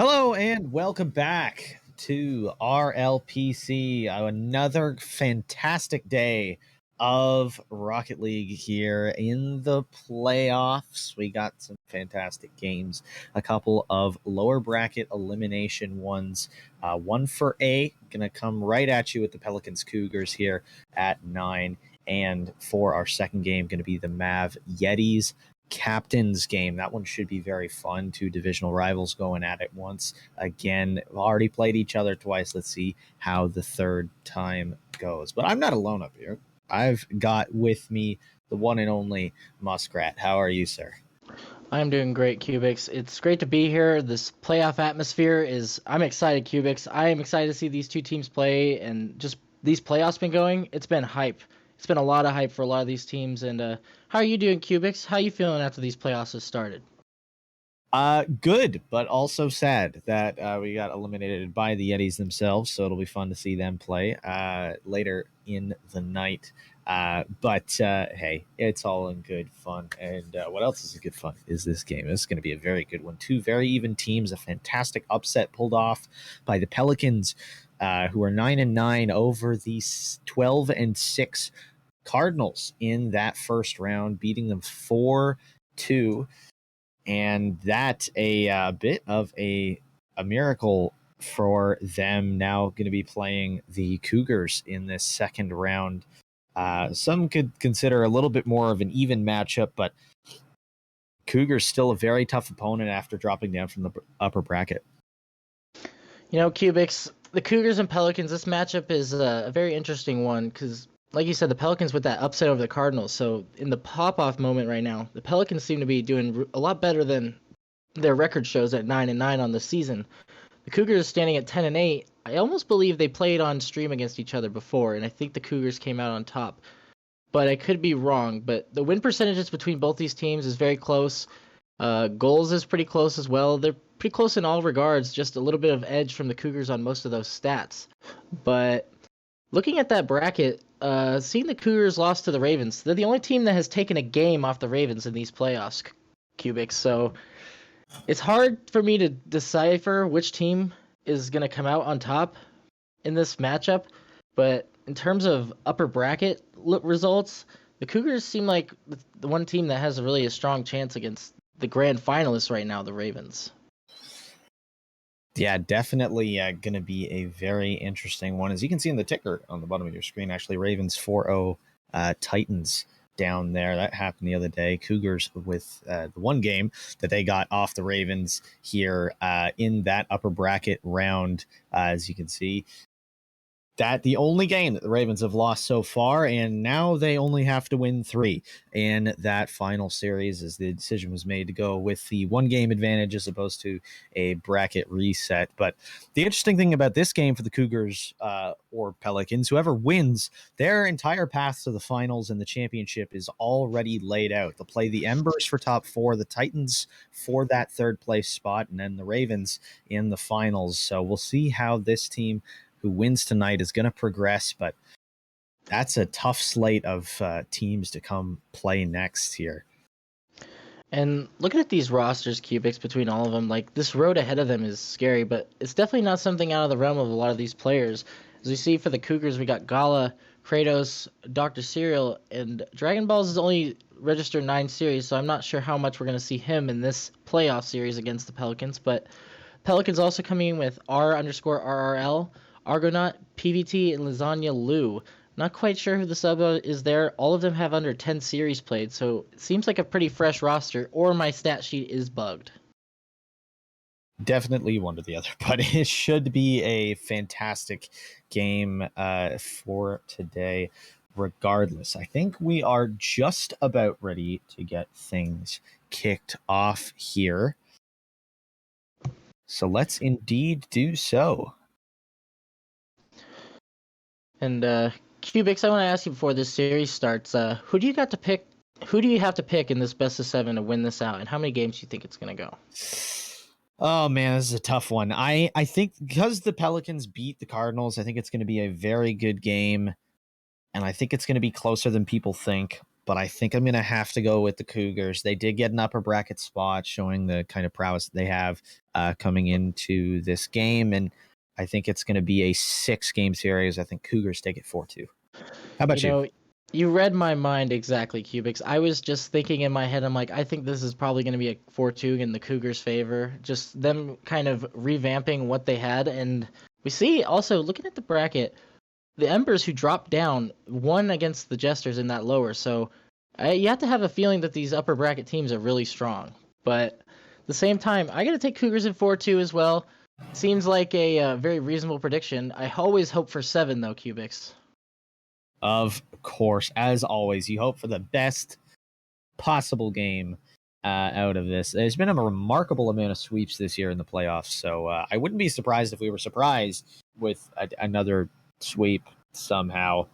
Hello and welcome back to RLPC. Another fantastic day of Rocket League here in the playoffs. We got some fantastic games, a couple of lower bracket elimination ones. One for A, gonna come right at you with the Pelicans Cougars here at 9. And for our second game, going to be the Mav Yetis captain's game. That one should be very fun. Two divisional rivals going at it once again. We've already played each other twice. Let's see how the third time goes. But I'm not alone up here. I've got with me the one and only Muskrat. How are you, sir? I'm doing great, Cubics. It's great to be here. This playoff atmosphere I'm excited, Cubics. I am excited to see these two teams play, and just these playoffs been going. It's been hype. It's been a lot of hype for a lot of these teams. And how are you doing, Cubics? How are you feeling after these playoffs have started? Good, but also sad that we got eliminated by the Yetis themselves. So it'll be fun to see them play later in the night. But hey, it's all in good fun. And what else is good fun is this game. This is going to be a very good one. Two very even teams. A fantastic upset pulled off by the Pelicans, who are 9-9 over the 12-6 Cardinals in that first round, beating them 4-2. And that a bit of a miracle for them. Now going to be playing the Cougars in this second round. Some could consider a little bit more of an even matchup, but Cougars still a very tough opponent after dropping down from the upper bracket. You know, Cubics, the Cougars and Pelicans, this matchup is a very interesting one because, like you said, the Pelicans with that upset over the Cardinals. So in the pop-off moment right now, the Pelicans seem to be doing a lot better than their record shows at 9-9 on the season. The Cougars standing at 10-8. I almost believe they played on stream against each other before, and I think the Cougars came out on top. But I could be wrong. But the win percentages between both these teams is very close. Goals is pretty close as well. They're pretty close in all regards, just a little bit of edge from the Cougars on most of those stats. But looking at that bracket, seeing the Cougars lost to the Ravens, they're the only team that has taken a game off the Ravens in these playoffs, Cubics. So it's hard for me to decipher which team is going to come out on top in this matchup. But in terms of upper bracket results, the Cougars seem like the one team that has really a strong chance against the grand finalists right now, the Ravens. Yeah, definitely going to be a very interesting one. As you can see in the ticker on the bottom of your screen, actually, Ravens 4-0 Titans down there. That happened the other day. Cougars with the one game that they got off the Ravens here in that upper bracket round, as you can see. That the only game that the Ravens have lost so far, and now they only have to win 3 in that final series, as the decision was made to go with the one game advantage as opposed to a bracket reset. But the interesting thing about this game for the Cougars or Pelicans, whoever wins, their entire path to the finals and the championship is already laid out. They'll play the Embers for top 4, the Titans for that third place spot, and then the Ravens in the finals. So we'll see how this team who wins tonight is going to progress, but that's a tough slate of teams to come play next here. And looking at these rosters, Cubics, between all of them, like this road ahead of them is scary, but it's definitely not something out of the realm of a lot of these players. As we see for the Cougars, we got Gala, Kratos, Dr. Serial, and Dragon Balls is only registered 9 series, so I'm not sure how much we're going to see him in this playoff series against the Pelicans, but Pelicans also coming in with R_RRL, Argonaut, PVT, and Lasagna Lou. Not quite sure who the sub is there. All of them have under 10 series played, so it seems like a pretty fresh roster, or my stat sheet is bugged. Definitely one or the other, but it should be a fantastic game for today regardless. I think we are just about ready to get things kicked off here. So let's indeed do so. And Cubics, I want to ask you before this series starts, who do you have to pick in this best of 7 to win this out, and how many games do you think it's going to go? Oh man, this is a tough one. I think because the Pelicans beat the Cardinals, I think it's going to be a very good game, and I think it's going to be closer than people think. but I think I'm going to have to go with the Cougars. They did get an upper bracket spot, showing the kind of prowess they have coming into this game. And I think it's going to be a 6-game series. I think Cougars take it 4-2. How about you? You read my mind exactly, Cubics. I was just thinking in my head, I'm like, I think this is probably going to be a 4-2 in the Cougars' favor. Just them kind of revamping what they had. And we see also, looking at the bracket, the Embers who dropped down won against the Jesters in that lower. So you have to have a feeling that these upper bracket teams are really strong. But at the same time, I got to take Cougars in 4-2 as well. Seems like a very reasonable prediction. I always hope for 7, though, Cubics. Of course, as always, you hope for the best possible game out of this. There's been a remarkable amount of sweeps this year in the playoffs, so I wouldn't be surprised if we were surprised with another sweep somehow.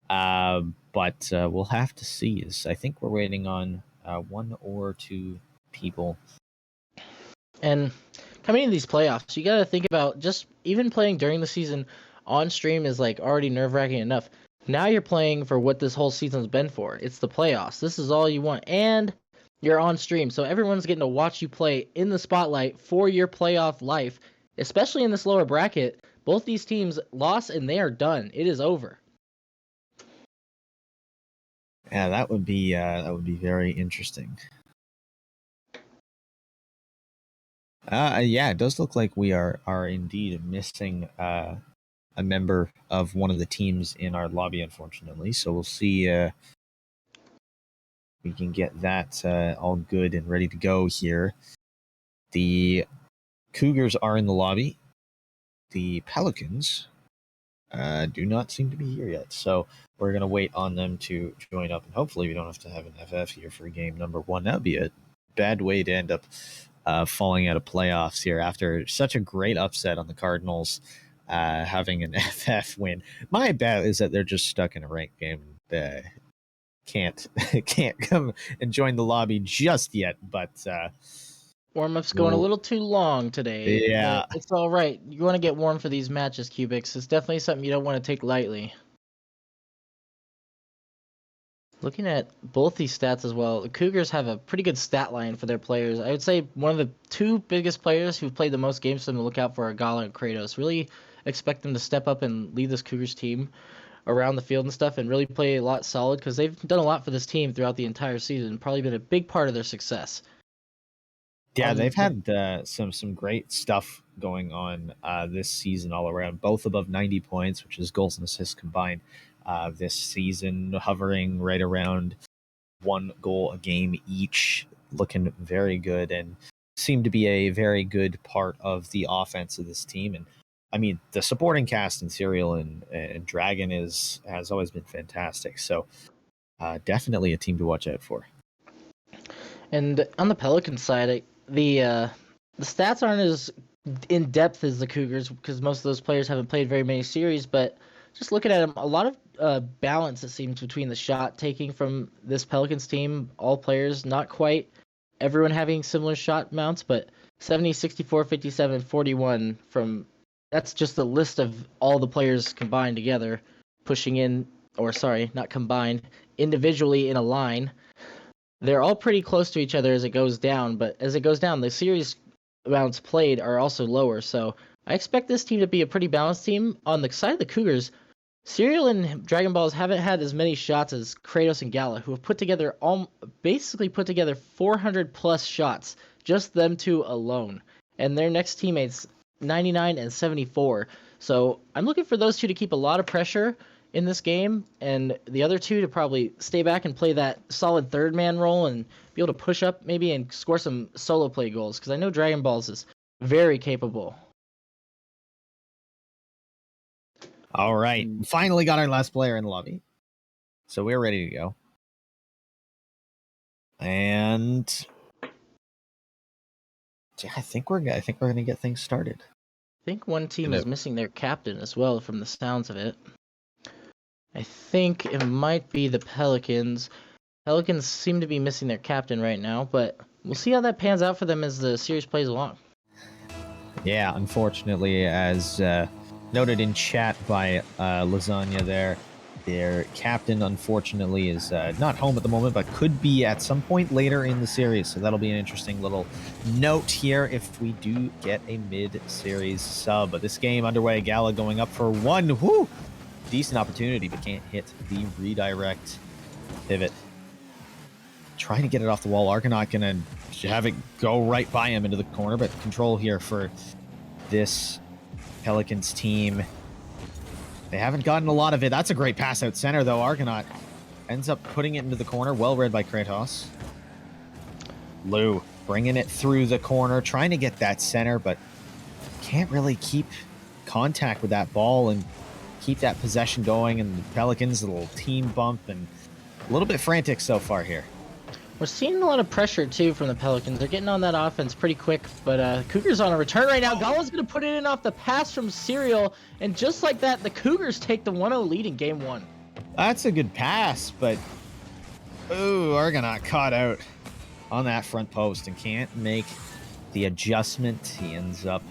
But we'll have to see. I think we're waiting on 1 or 2 people. And coming into these playoffs, you got to think about just even playing during the season on stream is like already nerve-wracking enough. Now you're playing for what this whole season's been for. It's the playoffs. This is all you want. And you're on stream. So everyone's getting to watch you play in the spotlight for your playoff life, especially in this lower bracket. Both these teams lost and they are done. It is over. Yeah, that would be very interesting. Yeah, it does look like we are indeed missing a member of one of the teams in our lobby, unfortunately. So we'll see we can get that all good and ready to go here. The Cougars are in the lobby. The Pelicans do not seem to be here yet. So we're going to wait on them to join up. And hopefully we don't have to have an FF here for game number 1. That would be a bad way to end up falling out of playoffs here after such a great upset on the Cardinals. Having an FF win. My bet is that they're just stuck in a ranked game. Can't come and join the lobby just yet, but warm-up's going a little too long today. Yeah, it's all right. You want to get warm for these matches, Cubics. It's definitely something you don't want to take lightly. Looking at both these stats as well, the Cougars have a pretty good stat line for their players. I would say one of the 2 biggest players who've played the most games for them to look out for are Gala and Kratos. Really expect them to step up and lead this Cougars team around the field and stuff and really play a lot solid because they've done a lot for this team throughout the entire season and probably been a big part of their success. Yeah, they've had some great stuff going on this season all around, both above 90 points, which is goals and assists combined. This season, hovering right around 1 goal a game each, looking very good and seem to be a very good part of the offense of this team. And I mean, the supporting cast in Serial and Dragon has always been fantastic. So definitely a team to watch out for. And on the Pelican side, the stats aren't as in depth as the Cougars because most of those players haven't played very many series, but just looking at them, a lot of balance, it seems, between the shot taking from this Pelicans team. All players, not quite everyone having similar shot mounts, but 70, 64, 57, 41 from... That's just the list of all the players combined together, pushing in, or sorry, not combined, individually in a line. They're all pretty close to each other as it goes down, but as it goes down, the series rounds played are also lower, so I expect this team to be a pretty balanced team. On the side of the Cougars, Serial and Dragon Balls haven't had as many shots as Kratos and Gala, who have basically put together 400 plus shots, just them 2 alone. And their next teammates, 99 and 74. So I'm looking for those 2 to keep a lot of pressure in this game, and the other 2 to probably stay back and play that solid 3rd man role and be able to push up maybe and score some solo play goals, because I know Dragon Balls is very capable. All right. Finally got our last player in the lobby. So we're ready to go. And I think we're going to get things started. I think one team is missing their captain as well from the sounds of it. I think it might be the Pelicans. Pelicans seem to be missing their captain right now, but we'll see how that pans out for them as the series plays along. Yeah, unfortunately, as noted in chat by Lasagna there, Their captain, unfortunately, is not home at the moment, but could be at some point later in the series. So that'll be an interesting little note here if we do get a mid-series sub. But this game underway, Gala going up for one. Woo! Decent opportunity, but can't hit the redirect pivot. Trying to get it off the wall. Argonaut gonna have it go right by him into the corner, but control here for this Pelicans team. They haven't gotten a lot of it. That's a great pass out center, though. Argonaut ends up putting it into the corner. Well read by Kratos. Lou bringing it through the corner, trying to get that center, but can't really keep contact with that ball and keep that possession going. And the Pelicans, a little team bump and a little bit frantic so far here. We're seeing a lot of pressure, too, from the Pelicans. They're getting on that offense pretty quick, but Cougars on a return right now. Gala's going to put it in off the pass from Serial, and just like that, the Cougars take the 1-0 lead in Game 1. That's a good pass, but ooh, Argonaut caught out on that front post and can't make the adjustment. He ends up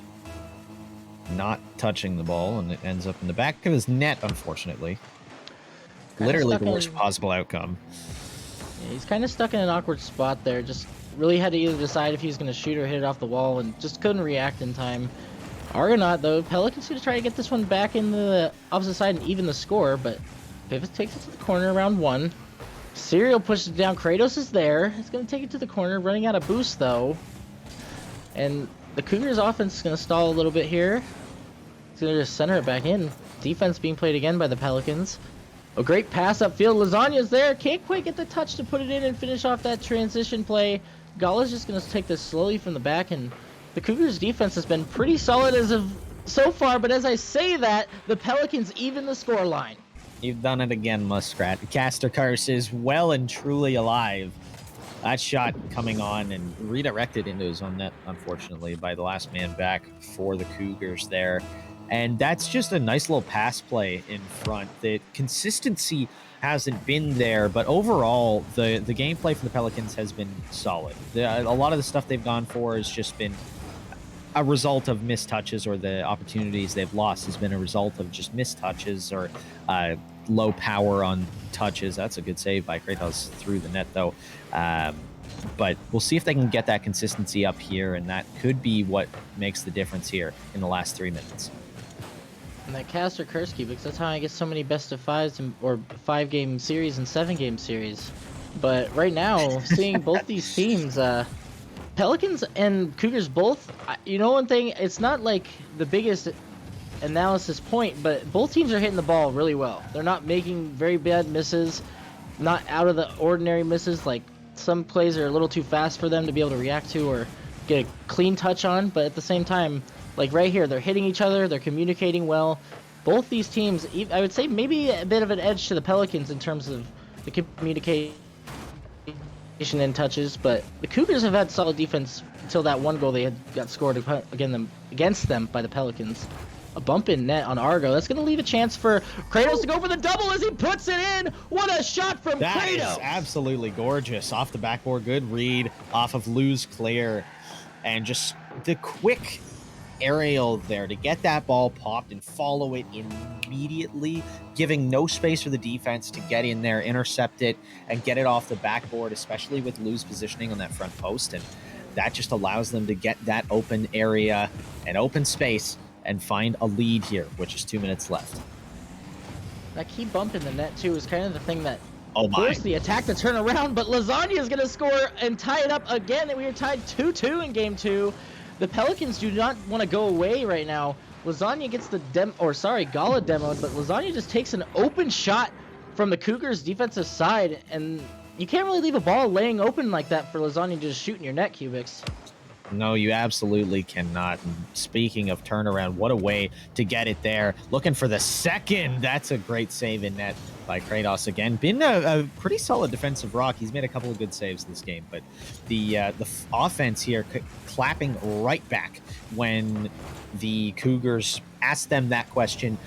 not touching the ball, and it ends up in the back of his net, unfortunately. Literally the worst possible outcome. Yeah, he's kind of stuck in an awkward spot there. Just really had to either decide if he was going to shoot or hit it off the wall, and just couldn't react in time. Argonaut, though, Pelicans going to try to get this one back in the opposite side and even the score, but Pivot takes it to the corner around 1. Serial pushes it down. Kratos is there. He's going to take it to the corner, running out of boost, though. And the Cougars' offense is going to stall a little bit here. He's going to just center it back in. Defense being played again by the Pelicans. A great pass upfield. Lasagna's there. Can't quite get the touch to put it in and finish off that transition play. Gala's just going to take this slowly from the back, and the Cougars' defense has been pretty solid as of so far, but as I say that, the Pelicans even the score line. You've done it again, Muskrat. Caster Curse is well and truly alive. That shot coming on and redirected into his own net, unfortunately, by the last man back for the Cougars there. And that's just a nice little pass play in front. The consistency hasn't been there, but overall, the gameplay for the Pelicans has been solid. A lot of the stuff they've gone for has just been a result of missed touches, or the opportunities they've lost has been a result of just missed touches or low power on touches. That's a good save by Kratos through the net, though. But we'll see if they can get that consistency up here, and that could be what makes the difference here in the last 3 minutes. And that Caster Curse key, because that's how I get so many best of fives or 5-game series and 7-game series. But right now, seeing both these teams, Pelicans and Cougars both, you know one thing, it's not like the biggest analysis point, but both teams are hitting the ball really well. They're not making very bad misses, not out of the ordinary misses, like some plays are a little too fast for them to be able to react to or get a clean touch on, but at the same time, like right here, they're hitting each other, they're communicating well. Both these teams, I would say maybe a bit of an edge to the Pelicans in terms of the communication and touches, but the Cougars have had solid defense until that one goal they had got scored against them by the Pelicans. A bump in net on Argo. That's going to leave a chance for Kratos to go for the double as he puts it in. What a shot from Kratos! That is absolutely gorgeous. Off the backboard, good read off of Lou's clear. And just the quick aerial there to get that ball popped and follow it immediately, giving no space for the defense to get in there, intercept it, and get it off the backboard, especially with Lou's positioning on that front post. And that just allows them to get that open area and open space and find a lead here, which is 2 minutes left. That key bump in the net, too, is kind of the thing that forced the attack to turn around, but Lasagna is going to score and tie it up again, and we are tied 2-2 in Game 2. The Pelicans do not want to go away right now. Lasagna gets the Gala demoed, but Lasagna just takes an open shot from the Cougars' defensive side, and you can't really leave a ball laying open like that for Lasagna to just shoot in your net, Cubics. No, you absolutely cannot. And speaking of turnaround, what a way to get it there. Looking for the second. That's a great save in net by Kratos again. Been a pretty solid defensive rock. He's made a couple of good saves this game, but the offense here clapping right back when the Cougars asked them that question,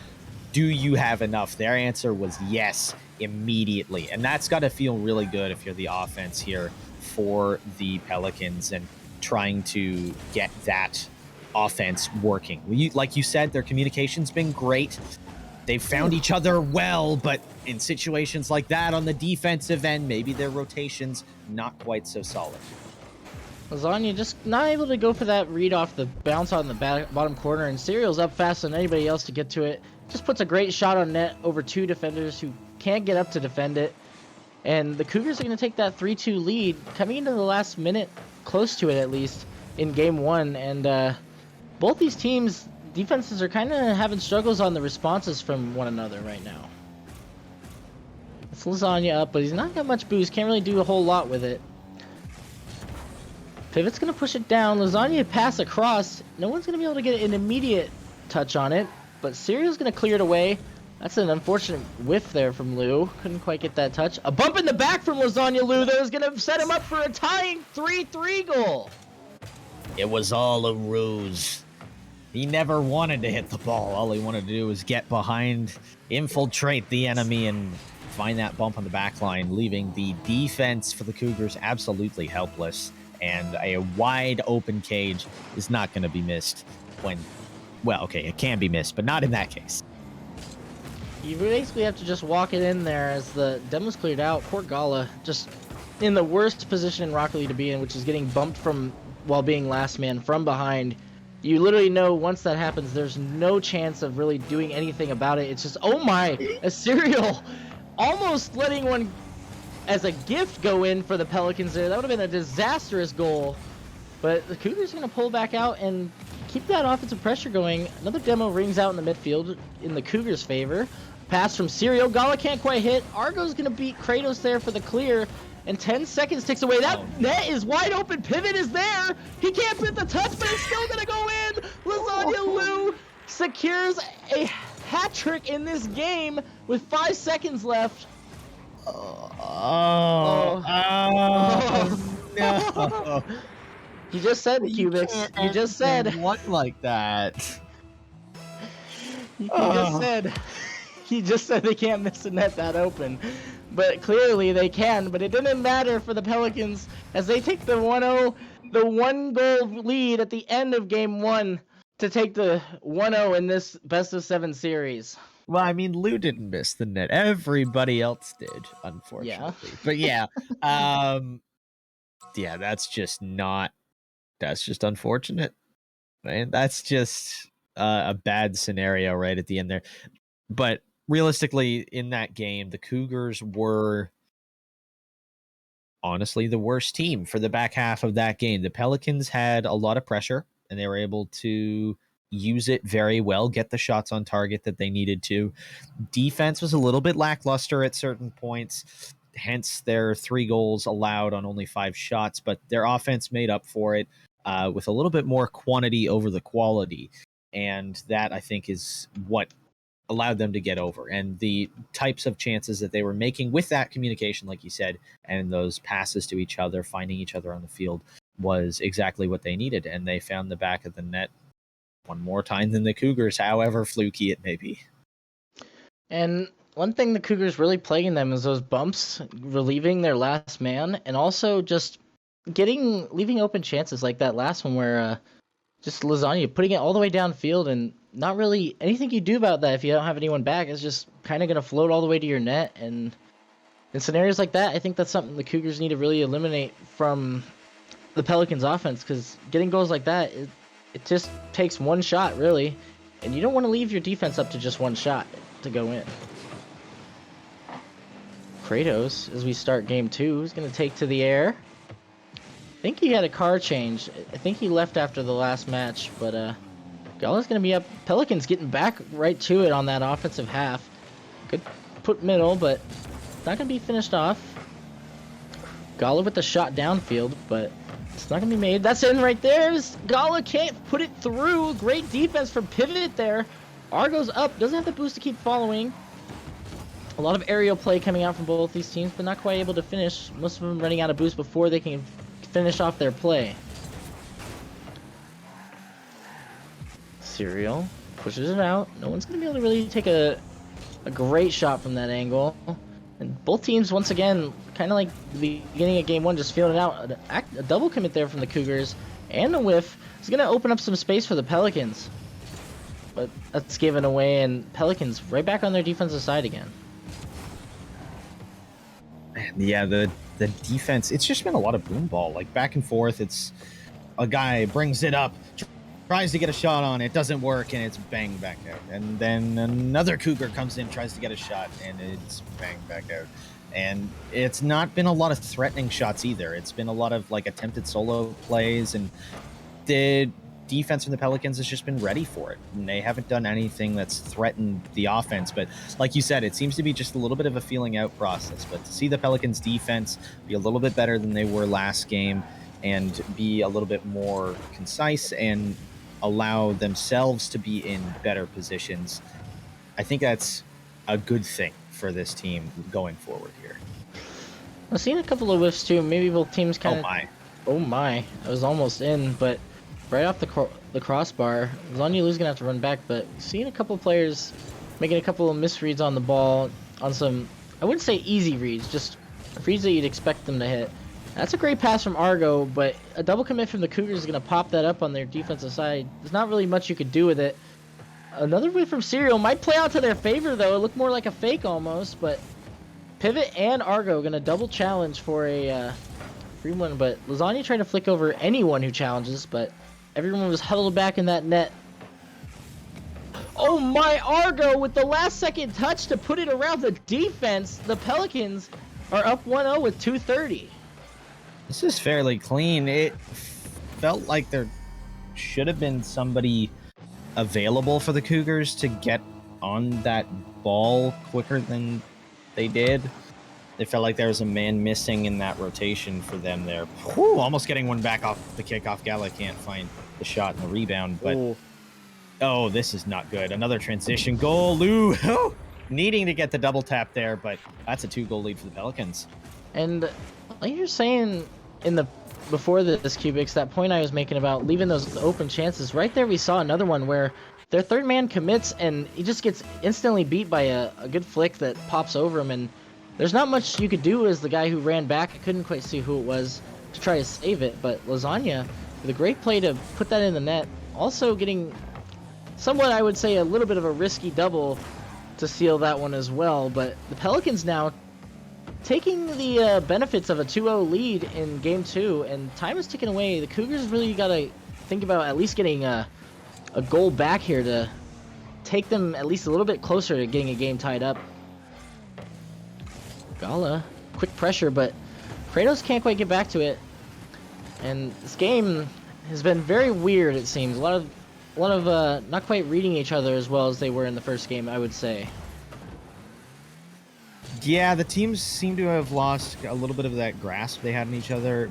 do you have enough? Their answer was yes immediately. And that's got to feel really good if you're the offense here for the Pelicans and trying to get that offense working. Like you said, their communication's been great. they've found each other well, but in situations like that on the defensive end, maybe their rotation's not quite so solid. Lasagna just not able to go for that read off the bounce on the bottom corner, and Serial's up faster than anybody else to get to it. Just puts a great shot on net over 2 defenders who can't get up to defend it. And the Cougars are going to take that 3-2 lead coming into the last minute, close to it at least, in game 1. And both these teams' defenses are kind of having struggles on the responses from one another right now. It's Lasagna up, but he's not got much boost. Can't really do a whole lot with it. Pivot's going to push it down. Lasagna pass across. No one's going to be able to get an immediate touch on it, but Serial's going to clear it away. That's an unfortunate whiff there from Lou. Couldn't quite get that touch. A bump in the back from Lasagna Lou that was going to set him up for a tying 3-3 goal. It was all a ruse. He never wanted to hit the ball. All he wanted to do was get behind, infiltrate the enemy, and find that bump on the back line, leaving the defense for the Cougars absolutely helpless. And a wide open cage is not going to be missed when, well, okay, it can be missed, but not in that case. You basically have to just walk it in there as the demo's cleared out. Poor Gala, just in the worst position in Rocket League to be in, which is getting bumped from while being last man from behind. You literally know once that happens, there's no chance of really doing anything about it. It's just, oh my, a Serial almost letting one as a gift go in for the Pelicans there. That would have been a disastrous goal. But the Cougars are going to pull back out and keep that offensive pressure going. Another demo rings out in the midfield in the Cougars' favor. Pass from Serial. Gala can't quite hit. Argo's going to beat Kratos there for the clear. And 10 seconds ticks away. That net is wide open. Pivot is there. He can't put the touch, but it's still going to go in. Lasagna Lou secures a hat trick in this game with 5 seconds left. No. You just said it, Cubics. You just said. What like that? He just said they can't miss a net that open. But clearly they can, but it didn't matter for the Pelicans as they take the 1-0, the 1-goal lead at the end of game 1 to take the 1-0 in this best of 7 series. Well, I mean, Lou didn't miss the net. Everybody else did, unfortunately. Yeah. But yeah, that's just unfortunate, man. That's just a bad scenario right at the end there. But realistically, in that game, the Cougars were honestly the worst team for the back half of that game. The Pelicans had a lot of pressure, and they were able to use it very well, get the shots on target that they needed to. Defense was a little bit lackluster at certain points, hence their 3 goals allowed on only 5 shots, but their offense made up for it with a little bit more quantity over the quality. And that, I think, is what allowed them to get over. And the types of chances that they were making with that communication, like you said, and those passes to each other, finding each other on the field, was exactly what they needed. And they found the back of the net one more time than the Cougars, however fluky it may be. And one thing the Cougars really plaguing them is those bumps, relieving their last man, and also just leaving open chances like that last one where just Lasagna putting it all the way downfield, and not really anything you do about that if you don't have anyone back is just kind of going to float all the way to your net. And in scenarios like that, I think that's something the Cougars need to really eliminate from the Pelicans offense, because getting goals like that, it just takes one shot, really. And you don't want to leave your defense up to just one shot to go in. Kratos, as we start game 2, is going to take to the air. I think he had a car change. I think he left after the last match, but Gala's going to be up. Pelicans getting back right to it on that offensive half. Good put middle, but not going to be finished off. Gala with the shot downfield, but it's not going to be made. That's in right there. Gala can't put it through. Great defense from Pivot there. Argo's up. Doesn't have the boost to keep following. A lot of aerial play coming out from both these teams, but not quite able to finish. Most of them running out of boost before they can finish off their play. Serial pushes it out. No one's going to be able to really take a great shot from that angle. And both teams, once again, kind of like the beginning of game 1, just feeling it out. A double commit there from the Cougars, and a whiff is going to open up some space for the Pelicans. But that's given away, and Pelicans right back on their defensive side again. Yeah, the defense, it's just been a lot of boom ball, like back and forth. It's a guy brings it up, tries to get a shot on it, doesn't work, and it's bang back out. And then another Cougar comes in, tries to get a shot, and it's bang back out. And it's not been a lot of threatening shots either. It's been a lot of like attempted solo plays, and the defense from the Pelicans has just been ready for it. And they haven't done anything that's threatened the offense. But like you said, it seems to be just a little bit of a feeling out process. But to see the Pelicans defense be a little bit better than they were last game and be a little bit more concise and allow themselves to be in better positions, I think that's a good thing for this team going forward here. I've seen a couple of whiffs too. Maybe both teams kind of... Oh my. I was almost in, but right off the crossbar. Zonyalu's gonna have to run back, but seeing a couple players making a couple of misreads on the ball, on some, I wouldn't say easy reads, just reads that you'd expect them to hit. That's a great pass from Argo, but a double commit from the Cougars is going to pop that up on their defensive side. There's not really much you could do with it. Another whiff from Serial might play out to their favor, though. It looked more like a fake almost, but Pivot and Argo going to double challenge for a free one, but Lasagna trying to flick over anyone who challenges, but everyone was huddled back in that net. Oh my, Argo with the last second touch to put it around the defense. The Pelicans are up 1-0 with 2:30. This is fairly clean. It felt like there should have been somebody available for the Cougars to get on that ball quicker than they did. It felt like there was a man missing in that rotation for them there. Whew, almost getting one back off the kickoff. Gala can't find the shot and the rebound, but oh, this is not good. Another transition goal. Lou needing to get the double tap there, but that's a 2-goal lead for the Pelicans. And like you're saying before this Cubics, that point I was making about leaving those open chances, right there we saw another one where their third man commits and he just gets instantly beat by a good flick that pops over him, and there's not much you could do as the guy who ran back. I couldn't quite see who it was to try to save it, but Lasagna with a great play to put that in the net, also getting somewhat, I would say, a little bit of a risky double to seal that one as well. But the Pelicans now taking the benefits of a 2-0 lead in game 2, and time is ticking away. The Cougars really got to think about at least getting a goal back here to take them at least a little bit closer to getting a game tied up. Gala, quick pressure, but Kratos can't quite get back to it. And this game has been very weird, it seems. A lot of not quite reading each other as well as they were in the first game, I would say. Yeah, the teams seem to have lost a little bit of that grasp they had in each other.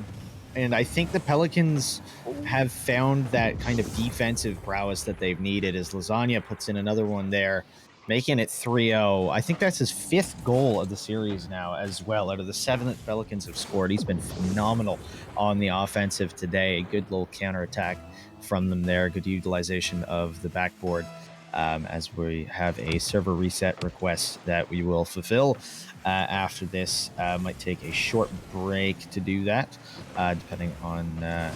And I think the Pelicans have found that kind of defensive prowess that they've needed as Lasagna puts in another one there, making it 3-0. I think that's his 5th goal of the series now as well. Out of the 7 that Pelicans have scored, he's been phenomenal on the offensive today. Good little counterattack from them there. Good utilization of the backboard. As we have a server reset request that we will fulfill after this. Might take a short break to do that, depending on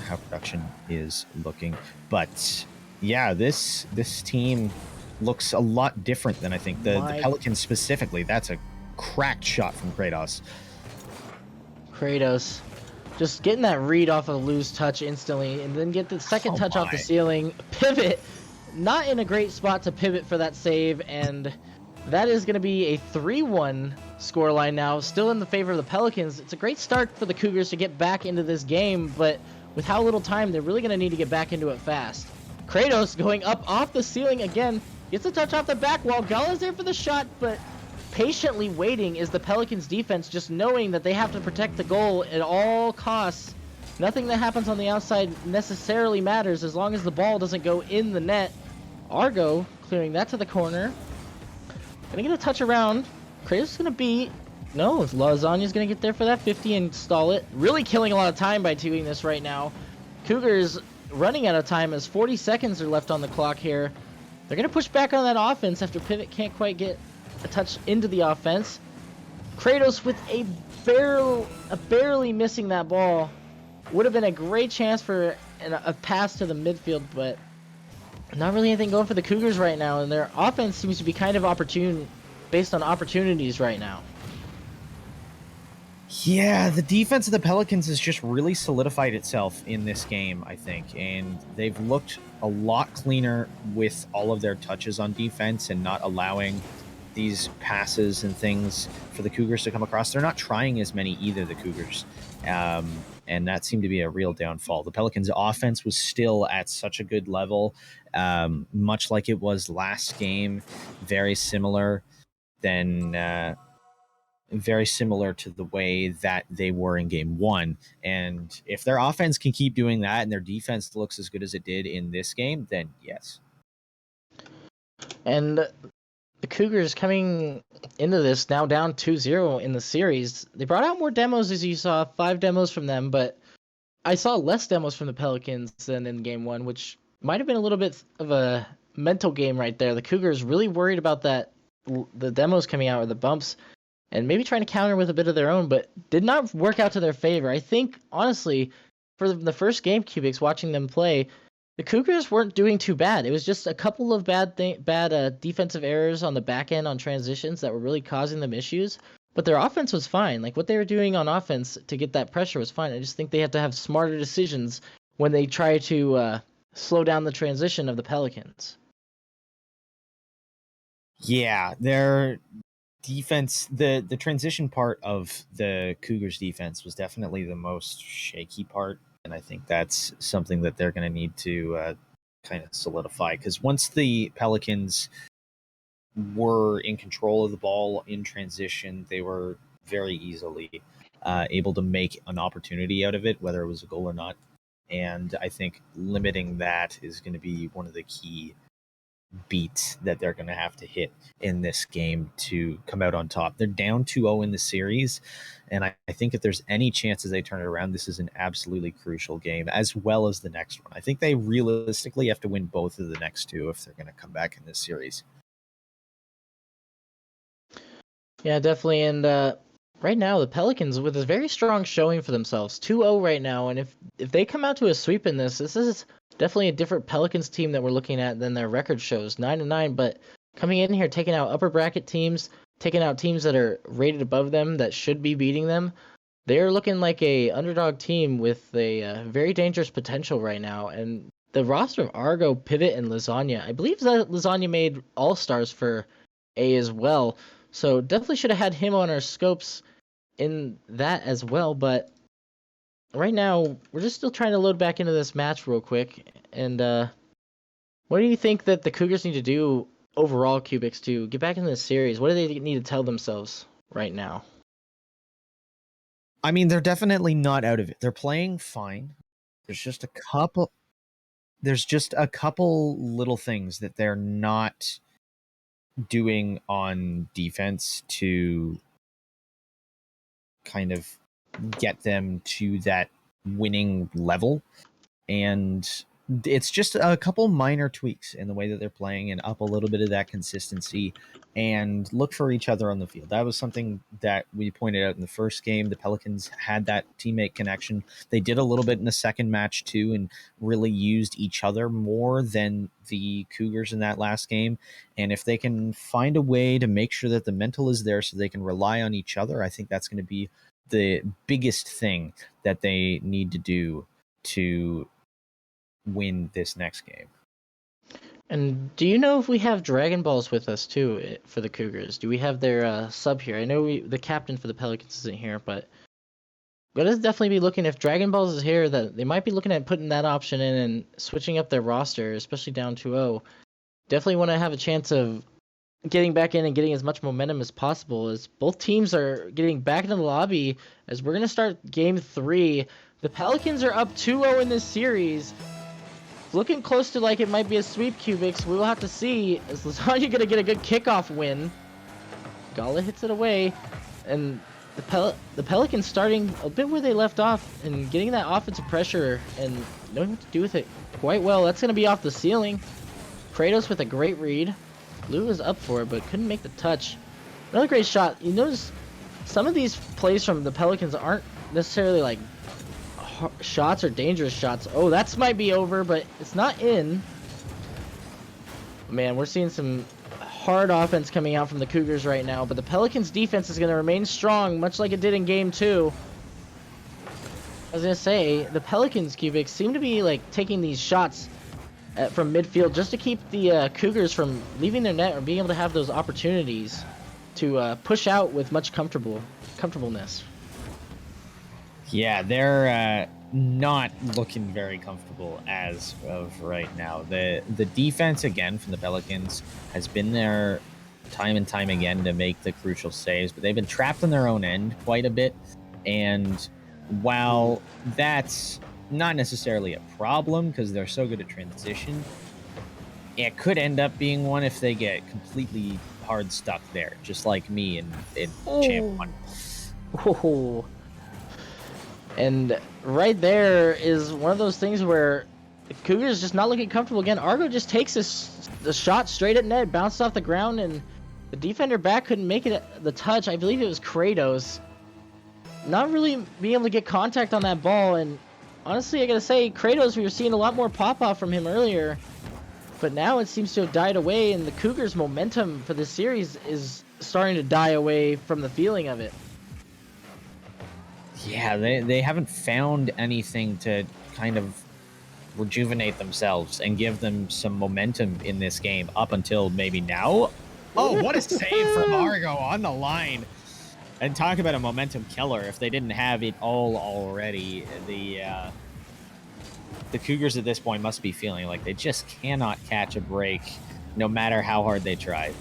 how production is looking. But yeah, this team looks a lot different than I think the Pelicans specifically. That's a cracked shot from Kratos. Just getting that read off of Lou's touch instantly, and then get the second touch off the ceiling. Pivot. Not in a great spot to pivot for that save, and that is going to be a 3-1 scoreline now, still in the favor of the Pelicans. It's a great start for the Cougars to get back into this game, but with how little time, they're really going to need to get back into it fast. Kratos going up off the ceiling again, gets a touch off the back wall. Gala's there for the shot, but patiently waiting is the Pelicans defense, just knowing that they have to protect the goal at all costs. Nothing that happens on the outside necessarily matters as long as the ball doesn't go in the net. Argo clearing that to the corner. Gonna get a touch around. Kratos is gonna beat. No, Lasagna's gonna get there for that 50 and stall it. Really killing a lot of time by doing this right now. Cougars running out of time as 40 seconds are left on the clock here. They're gonna push back on that offense after Pivot can't quite get a touch into the offense. Kratos with a barely missing that ball. Would have been a great chance for a pass to the midfield, but not really anything going for the Cougars right now, and their offense seems to be kind of based on opportunities right now. Yeah, the defense of the Pelicans has just really solidified itself in this game, I think, and they've looked a lot cleaner with all of their touches on defense and not allowing these passes and things for the Cougars to come across. They're not trying as many either, the Cougars, and that seemed to be a real downfall. The Pelicans' offense was still at such a good level, much like it was last game, very similar very similar to the way that they were in game one. And if their offense can keep doing that and their defense looks as good as it did in this game, then yes. And the Cougars coming into this now down 2-0 in the series. They brought out more demos, as you saw, 5 demos from them, but I saw less demos from the Pelicans than in game one, which might have been a little bit of a mental game right there. The Cougars really worried about that, the demos coming out or the bumps, and maybe trying to counter with a bit of their own, but did not work out to their favor. I think, honestly, for the first game, Cubics, watching them play, the Cougars weren't doing too bad. It was just a couple of bad defensive errors on the back end on transitions that were really causing them issues, but their offense was fine. Like, what they were doing on offense to get that pressure was fine. I just think they have to have smarter decisions when they try to slow down the transition of the Pelicans. Yeah, their defense, the transition part of the Cougars defense was definitely the most shaky part, and I think that's something that they're going to need to kind of solidify, because once the Pelicans were in control of the ball in transition, they were very easily able to make an opportunity out of it, whether it was a goal or not. And I think limiting that is going to be one of the key beats that they're going to have to hit in this game to come out on top. They're down 2-0 in the series, and I think if there's any chances they turn it around, this is an absolutely crucial game, as well as the next one. I think they realistically have to win both of the next two if they're going to come back in this series. Yeah, definitely. And right now, the Pelicans with a very strong showing for themselves, 2-0 right now. And if they come out to a sweep in this is definitely a different Pelicans team that we're looking at than their record shows, 9-9. But coming in here, taking out upper bracket teams, taking out teams that are rated above them that should be beating them, they're looking like a underdog team with a very dangerous potential right now. And the roster of Argo, Pivot, and Lasagna, I believe that Lasagna made All-Stars for A as well. So definitely should have had him on our scopes in that as well. But right now, we're just still trying to load back into this match real quick. And what do you think that the Cougars need to do overall, Cubics, to get back into this series? What do they need to tell themselves right now? I mean, they're definitely not out of it. They're playing fine. There's just a couple little things that they're not doing on defense to kind of get them to that winning level, and it's just a couple minor tweaks in the way that they're playing and up a little bit of that consistency and look for each other on the field. That was something that we pointed out in the first game. The Pelicans had that teammate connection. They did a little bit in the second match too, and really used each other more than the Cougars in that last game. And if they can find a way to make sure that the mental is there so they can rely on each other, I think that's going to be the biggest thing that they need to do to win this next game. And do you know if we have Dragon Balls with us too for the Cougars? Do we have their sub here? I know the captain for the Pelicans isn't here, but we're gonna definitely be looking, if Dragon Balls is here, that they might be looking at putting that option in and switching up their roster, especially down 2-0. Definitely want to have a chance of getting back in and getting as much momentum as possible, as both teams are getting back into the lobby as we're gonna start game 3. The Pelicans are up 2-0 in this series. Looking close to like it might be a sweep, Cubics. We will have to see. Is Lasagna going to get a good kickoff win? Gala hits it away. And the Pelicans starting a bit where they left off and getting that offensive pressure and knowing what to do with it quite well. That's going to be off the ceiling. Kratos with a great read. Lou was up for it but couldn't make the touch. Another great shot. You notice some of these plays from the Pelicans aren't necessarily like shots or dangerous shots. Oh, that might be over, but it's not in. Man, we're seeing some hard offense coming out from the Cougars right now, but the Pelicans defense is going to remain strong, much like it did in game 2. I was going to say, the Pelicans, Cubic, seem to be like taking these shots from midfield just to keep the Cougars from leaving their net or being able to have those opportunities to push out with much comfortableness. Yeah, they're not looking very comfortable as of right now. The defense, again, from the Pelicans has been there time and time again to make the crucial saves, but they've been trapped in their own end quite a bit. And while that's not necessarily a problem because they're so good at transition, it could end up being one if they get completely hard stuck there, just like me in Champ 1. Oh. And right there is one of those things where the Cougars just not looking comfortable again. Argo just takes the shot straight at net, bounced off the ground, and the defender back couldn't make it the touch. I believe it was Kratos. Not really being able to get contact on that ball, and honestly, I gotta say, Kratos, we were seeing a lot more pop-off from him earlier, but now it seems to have died away, and the Cougars' momentum for this series is starting to die away from the feeling of it. Yeah, they haven't found anything to kind of rejuvenate themselves and give them some momentum in this game up until maybe now. Oh, what a save from Argo on the line. And talk about a momentum killer. If they didn't have it all already, the Cougars at this point must be feeling like they just cannot catch a break no matter how hard they try.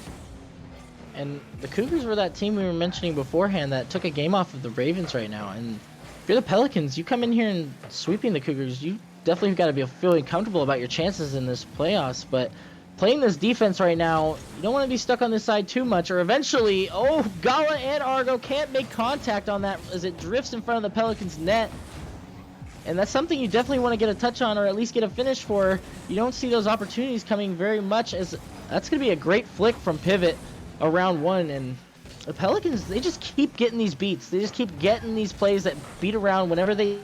And the Cougars were that team we were mentioning beforehand that took a game off of the Ravens right now. And if you're the Pelicans, you come in here and sweeping the Cougars, you definitely got to be feeling comfortable about your chances in this playoffs. But playing this defense right now, you don't want to be stuck on this side too much, or eventually, Gala and Argo can't make contact on that as it drifts in front of the Pelicans' net. And that's something you definitely want to get a touch on, or at least get a finish for. You don't see those opportunities coming very much, as that's going to be a great flick from Pivot around 1. And the Pelicans, they just keep getting these beats. They just keep getting these plays that beat around whenever they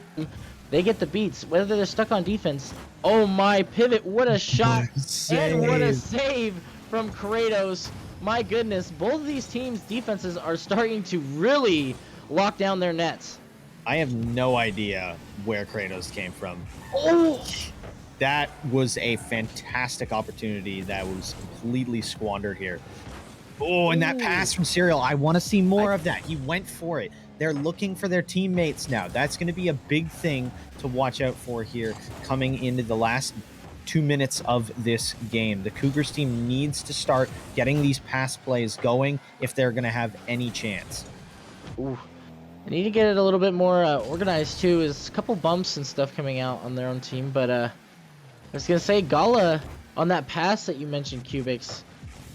get the beats, whether they're stuck on defense. Oh my, Pivot, what a shot and what a save from Kratos. My goodness, both of these teams' defenses are starting to really lock down their nets. I have no idea where Kratos came from. Oh! That was a fantastic opportunity that was completely squandered here. Oh, and that pass from Serial. I want to see more of that. He went for it. They're looking for their teammates now. That's going to be a big thing to watch out for here coming into the last 2 minutes of this game. The Cougars team needs to start getting these pass plays going if they're going to have any chance. Ooh. They need to get it a little bit more organized too. There's a couple bumps and stuff coming out on their own team, but I was going to say, Gala, on that pass that you mentioned, Cubics,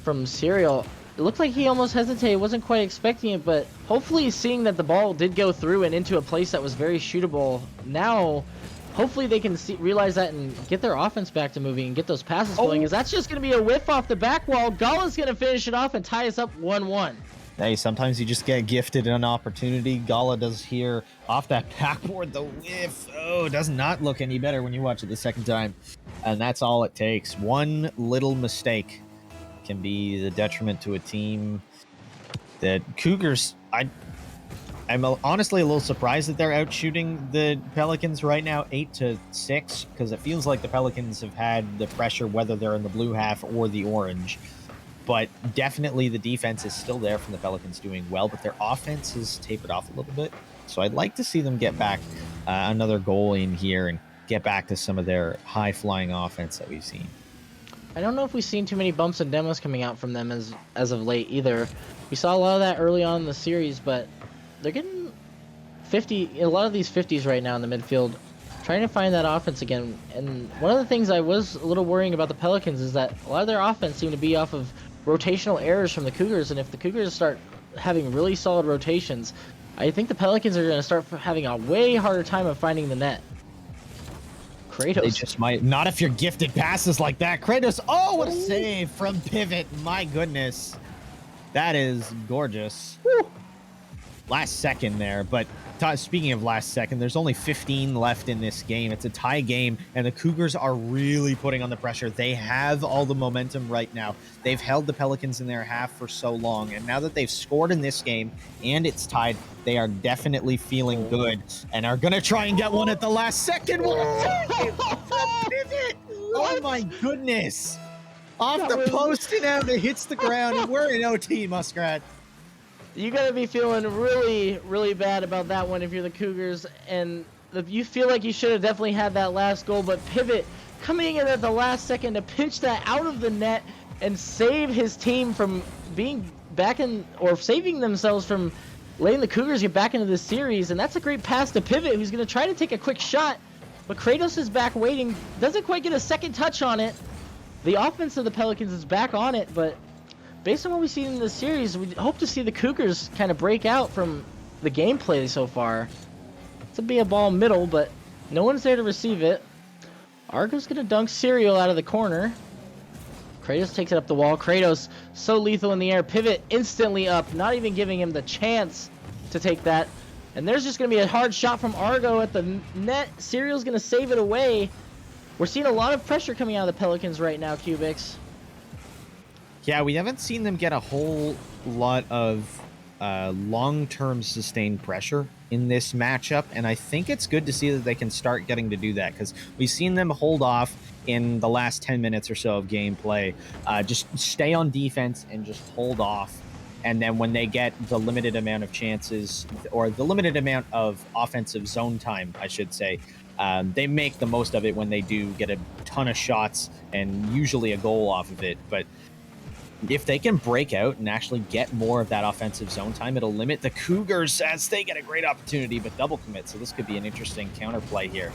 from Serial, it looked like he almost hesitated, wasn't quite expecting it, but hopefully seeing that the ball did go through and into a place that was very shootable, now hopefully they can realize that and get their offense back to moving and get those passes going, because that's just going to be a whiff off the back wall. Gala's going to finish it off and tie us up 1-1. Hey, sometimes you just get gifted an opportunity. Gala does here off that backboard, the whiff. Oh, it does not look any better when you watch it the second time. And that's all it takes. One little mistake can be the detriment to a team. The Cougars, I'm honestly a little surprised that they're out shooting the Pelicans right now 8-6, because it feels like the Pelicans have had the pressure whether they're in the blue half or the orange. But definitely the defense is still there from the Pelicans doing well, but their offense has tapered off a little bit. So I'd like to see them get back another goal in here and get back to some of their high-flying offense that we've seen. I don't know if we've seen too many bumps and demos coming out from them as of late either. We saw a lot of that early on in the series, but they're getting a lot of these 50s right now in the midfield, trying to find that offense again. And one of the things I was a little worrying about the Pelicans is that a lot of their offense seemed to be off of rotational errors from the Cougars, and if the Cougars start having really solid rotations, I think the Pelicans are going to start having a way harder time of finding the net. Kratos. They just might. Not if you're gifted passes like that. Kratos, oh, what a save from Pivot. My goodness. That is gorgeous. Woo. last second there. But speaking of last second, there's only 15 left in this game. It's a tie game, and the Cougars are really putting on the pressure. They have all the momentum right now. They've held the Pelicans in their half for so long, and now that they've scored in this game and it's tied, they are definitely feeling good and are going to try and get one at the last second. What a pivot! Oh my goodness! Off the post and out, it hits the ground, and we're in OT, Muskrat. You gotta be feeling really, really bad about that one if you're the Cougars, and you feel like you should have definitely had that last goal, but Pivot coming in at the last second to pinch that out of the net and save his team from being back in, or saving themselves from letting the Cougars get back into the series. And that's a great pass to Pivot, who's gonna try to take a quick shot, but Kratos is back waiting, doesn't quite get a second touch on it. The offense of the Pelicans is back on it, but based on what we've seen in the series, we hope to see the Cougars kind of break out from the gameplay so far. It's be a ball middle, but no one's there to receive it. Argo's gonna dunk Serial out of the corner. Kratos takes it up the wall. Kratos so lethal in the air. Pivot instantly up, not even giving him the chance to take that. And there's just gonna be a hard shot from Argo at the net. Serial's gonna save it away. We're seeing a lot of pressure coming out of the Pelicans right now, Cubics. Yeah, we haven't seen them get a whole lot of long-term sustained pressure in this matchup, and I think it's good to see that they can start getting to do that, because we've seen them hold off in the last 10 minutes or so of gameplay. Just stay on defense and just hold off, and then when they get the limited amount of chances, or the limited amount of offensive zone time, I should say, they make the most of it when they do get a ton of shots and usually a goal off of it. But if they can break out and actually get more of that offensive zone time, it'll limit the Cougars as they get a great opportunity, but double commit. So this could be an interesting counterplay here.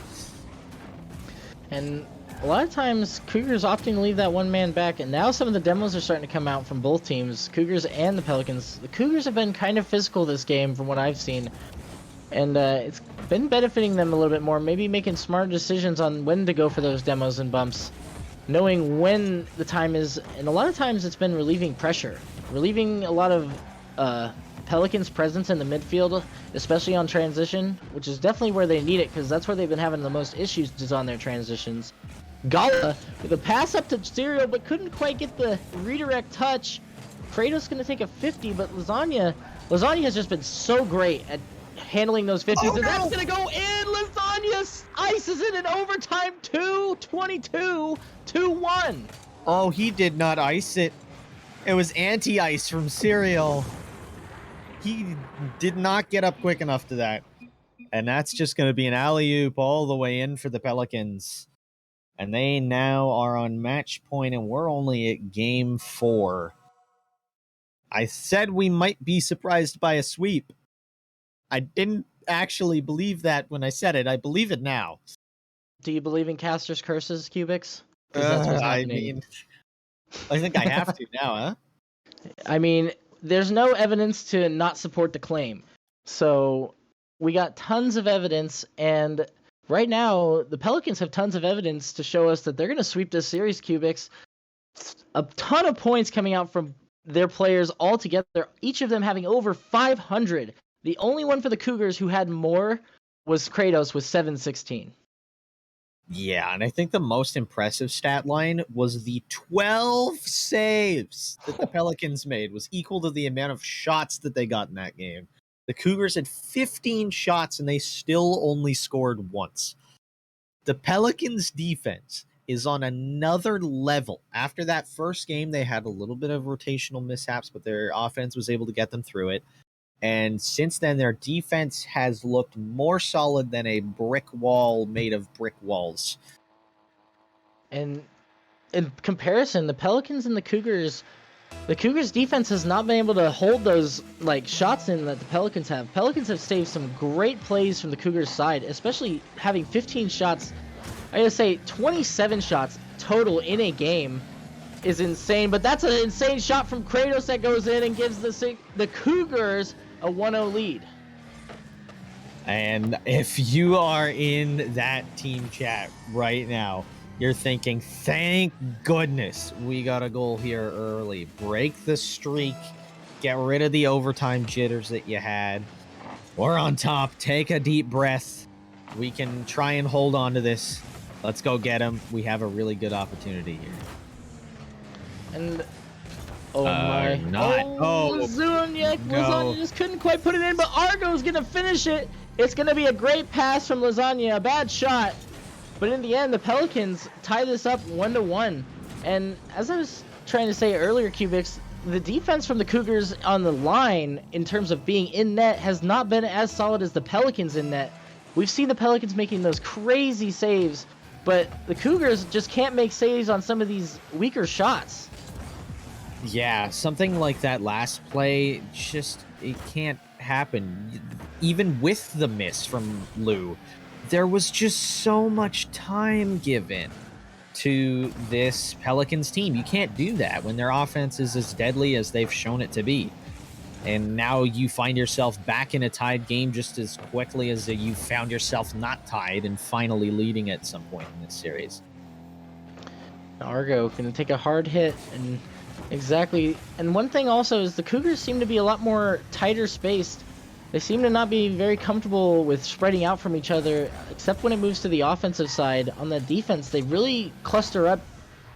And a lot of times Cougars often leave that one man back, and now some of the demos are starting to come out from both teams, Cougars and the Pelicans. The Cougars have been kind of physical this game from what I've seen, and it's been benefiting them a little bit more, maybe making smart decisions on when to go for those demos and bumps, knowing when the time is, and a lot of times it's been relieving pressure, relieving a lot of Pelicans' presence in the midfield, especially on transition, which is definitely where they need it, because that's where they've been having the most issues, is on their transitions. Gala with a pass up to Serial, but couldn't quite get the redirect touch. Kratos going to take a 50, but Lasagna has just been so great at handling those 50s, and that's going to go in. Lasagna ices it in overtime. 2-22, 2-1. Oh, he did not ice it. It was anti-ice from Serial. He did not get up quick enough to that. And that's just going to be an alley-oop all the way in for the Pelicans. And they now are on match point, and we're only at game 4. I said we might be surprised by a sweep. I didn't actually believe that when I said it. I believe it now. Do you believe in Caster's curses, Cubics? That's what's happening. I think I have to now, huh? I mean, there's no evidence to not support the claim. So we got tons of evidence, and right now the Pelicans have tons of evidence to show us that they're going to sweep this series, Cubics. A ton of points coming out from their players all together, each of them having over 500. The only one for the Cougars who had more was Kratos with 716. Yeah, and I think the most impressive stat line was the 12 saves that the Pelicans made was equal to the amount of shots that they got in that game. The Cougars had 15 shots, and they still only scored once. The Pelicans' defense is on another level. After that first game, they had a little bit of rotational mishaps, but their offense was able to get them through it. And since then, their defense has looked more solid than a brick wall made of brick walls. And in comparison, the Pelicans and the Cougars defense has not been able to hold those shots in that the Pelicans have. Pelicans have saved some great plays from the Cougars side, especially having 15 shots. I gotta say, 27 shots total in a game is insane, but that's an insane shot from Kratos that goes in and gives the Cougars a 1-0 lead. And if you are in that team chat right now, you're thinking, thank goodness we got a goal here early. Break the streak. Get rid of the overtime jitters that you had. We're on top. Take a deep breath. We can try and hold on to this. Let's go get him. We have a really good opportunity here. And oh my! Lasagna just couldn't quite put it in, but Argo's gonna finish it. It's gonna be a great pass from Lasagna, a bad shot, but in the end, the Pelicans tie this up 1-1. And as I was trying to say earlier, Cubics, the defense from the Cougars on the line in terms of being in net has not been as solid as the Pelicans in net. We've seen the Pelicans making those crazy saves, but the Cougars just can't make saves on some of these weaker shots. Yeah, something like that last play, it can't happen. Even with the miss from Lou, there was just so much time given to this Pelicans team. You can't do that when their offense is as deadly as they've shown it to be. And now you find yourself back in a tied game just as quickly as you found yourself not tied and finally leading at some point in this series. Argo can take a hard hit, and exactly. And one thing also is the Cougars seem to be a lot more tighter spaced. They seem to not be very comfortable with spreading out from each other, except when it moves to the offensive side. On the defense, they really cluster up.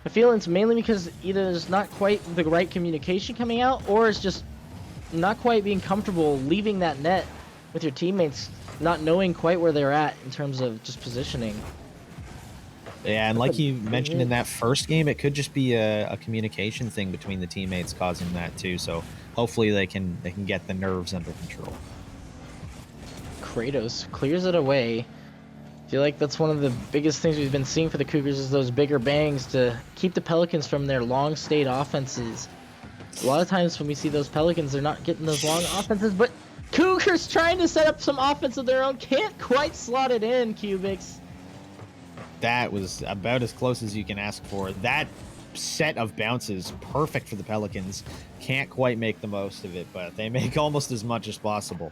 I feel it's mainly because either there's not quite the right communication coming out, or it's just not quite being comfortable leaving that net with your teammates, not knowing quite where they're at in terms of just positioning. Yeah, and like you mentioned in that first game, it could just be a communication thing between the teammates causing that too. So hopefully they can get the nerves under control. Kratos clears it away. I feel like that's one of the biggest things we've been seeing for the Cougars is those bigger bangs to keep the Pelicans from their long stayed offenses. A lot of times when we see those Pelicans, they're not getting those long offenses, but Cougars trying to set up some offense of their own can't quite slot it in, Cubics. That was about as close as you can ask for. That set of bounces, perfect for the Pelicans. Can't quite make the most of it, but they make almost as much as possible.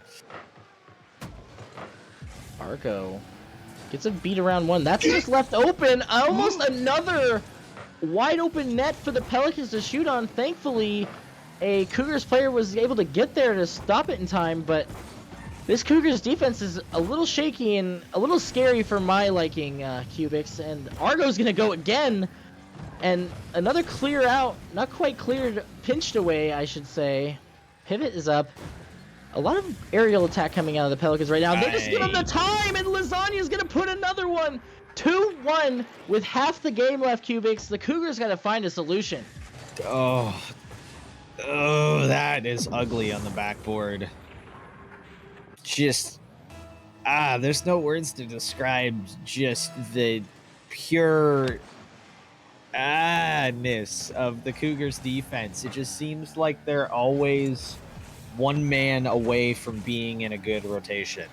Argo gets a beat around one. That's just left open. Almost another wide open net for the Pelicans to shoot on. Thankfully, a Cougars player was able to get there to stop it in time, but this Cougars defense is a little shaky and a little scary for my liking, Cubics. And Argo's going to go again. And another clear out. Not quite cleared. Pinched away, I should say. Pivot is up. A lot of aerial attack coming out of the Pelicans right now. They just give them the time, and Lasagna's going to put another one. 2-1 with half the game left, Cubics. The Cougars got to find a solution. Oh, that is ugly on the backboard. Just, there's no words to describe just the pure ness of the Cougars defense. It just seems like they're always one man away from being in a good rotation.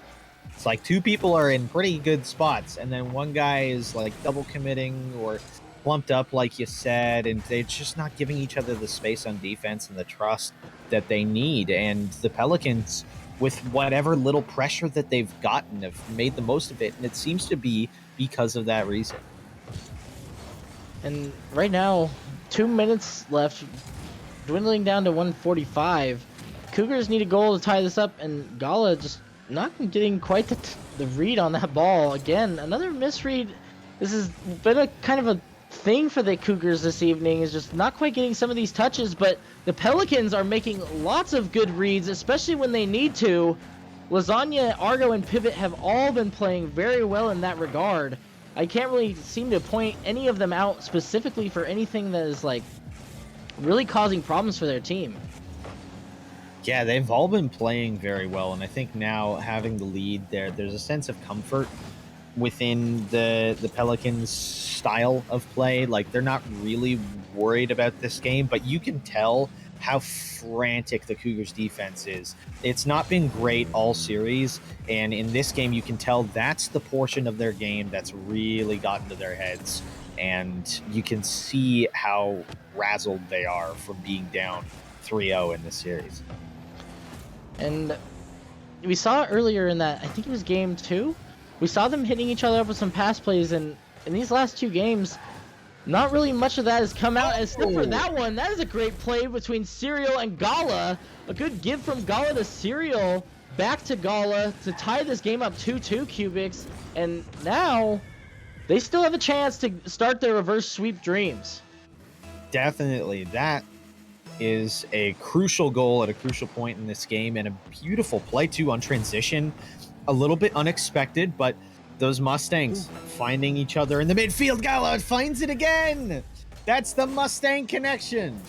It's like two people are in pretty good spots, and then one guy is like double committing or plumped up, like you said, and they're just not giving each other the space on defense and the trust that they need. And the Pelicans, with whatever little pressure that they've gotten, have made the most of it, and it seems to be because of that reason. And right now, 2 minutes left, dwindling down to 145. Cougars need a goal to tie this up, and Gala just not getting quite the read on that ball. Again, another misread. This has been a kind of a thing for the Cougars this evening, is just not quite getting some of these touches, but the Pelicans are making lots of good reads, especially when they need to. Lasagna, Argo, and Pivot have all been playing very well in that regard. I can't really seem to point any of them out specifically for anything that is like really causing problems for their team. Yeah, they've all been playing very well, and I think now having the lead there's a sense of comfort within the Pelicans' style of play. Like, they're not really worried about this game, but you can tell how frantic the Cougars defense is. It's not been great all series, and in this game you can tell that's the portion of their game that's really gotten to their heads, and you can see how razzled they are from being down 3-0 in this series. And we saw earlier in that, I think it was game 2, we saw them hitting each other up with some pass plays, and in these last 2 games, not really much of that has come out, except for that one. That is a great play between Serial and Gala. A good give from Gala to Serial. back to Gala to tie this game up 2-2, Cubics, and now they still have a chance to start their reverse sweep dreams. Definitely. That is a crucial goal at a crucial point in this game, and a beautiful play too on transition. A little bit unexpected, but those Mustangs finding each other in the midfield. Gala finds it again. That's the Mustang connection.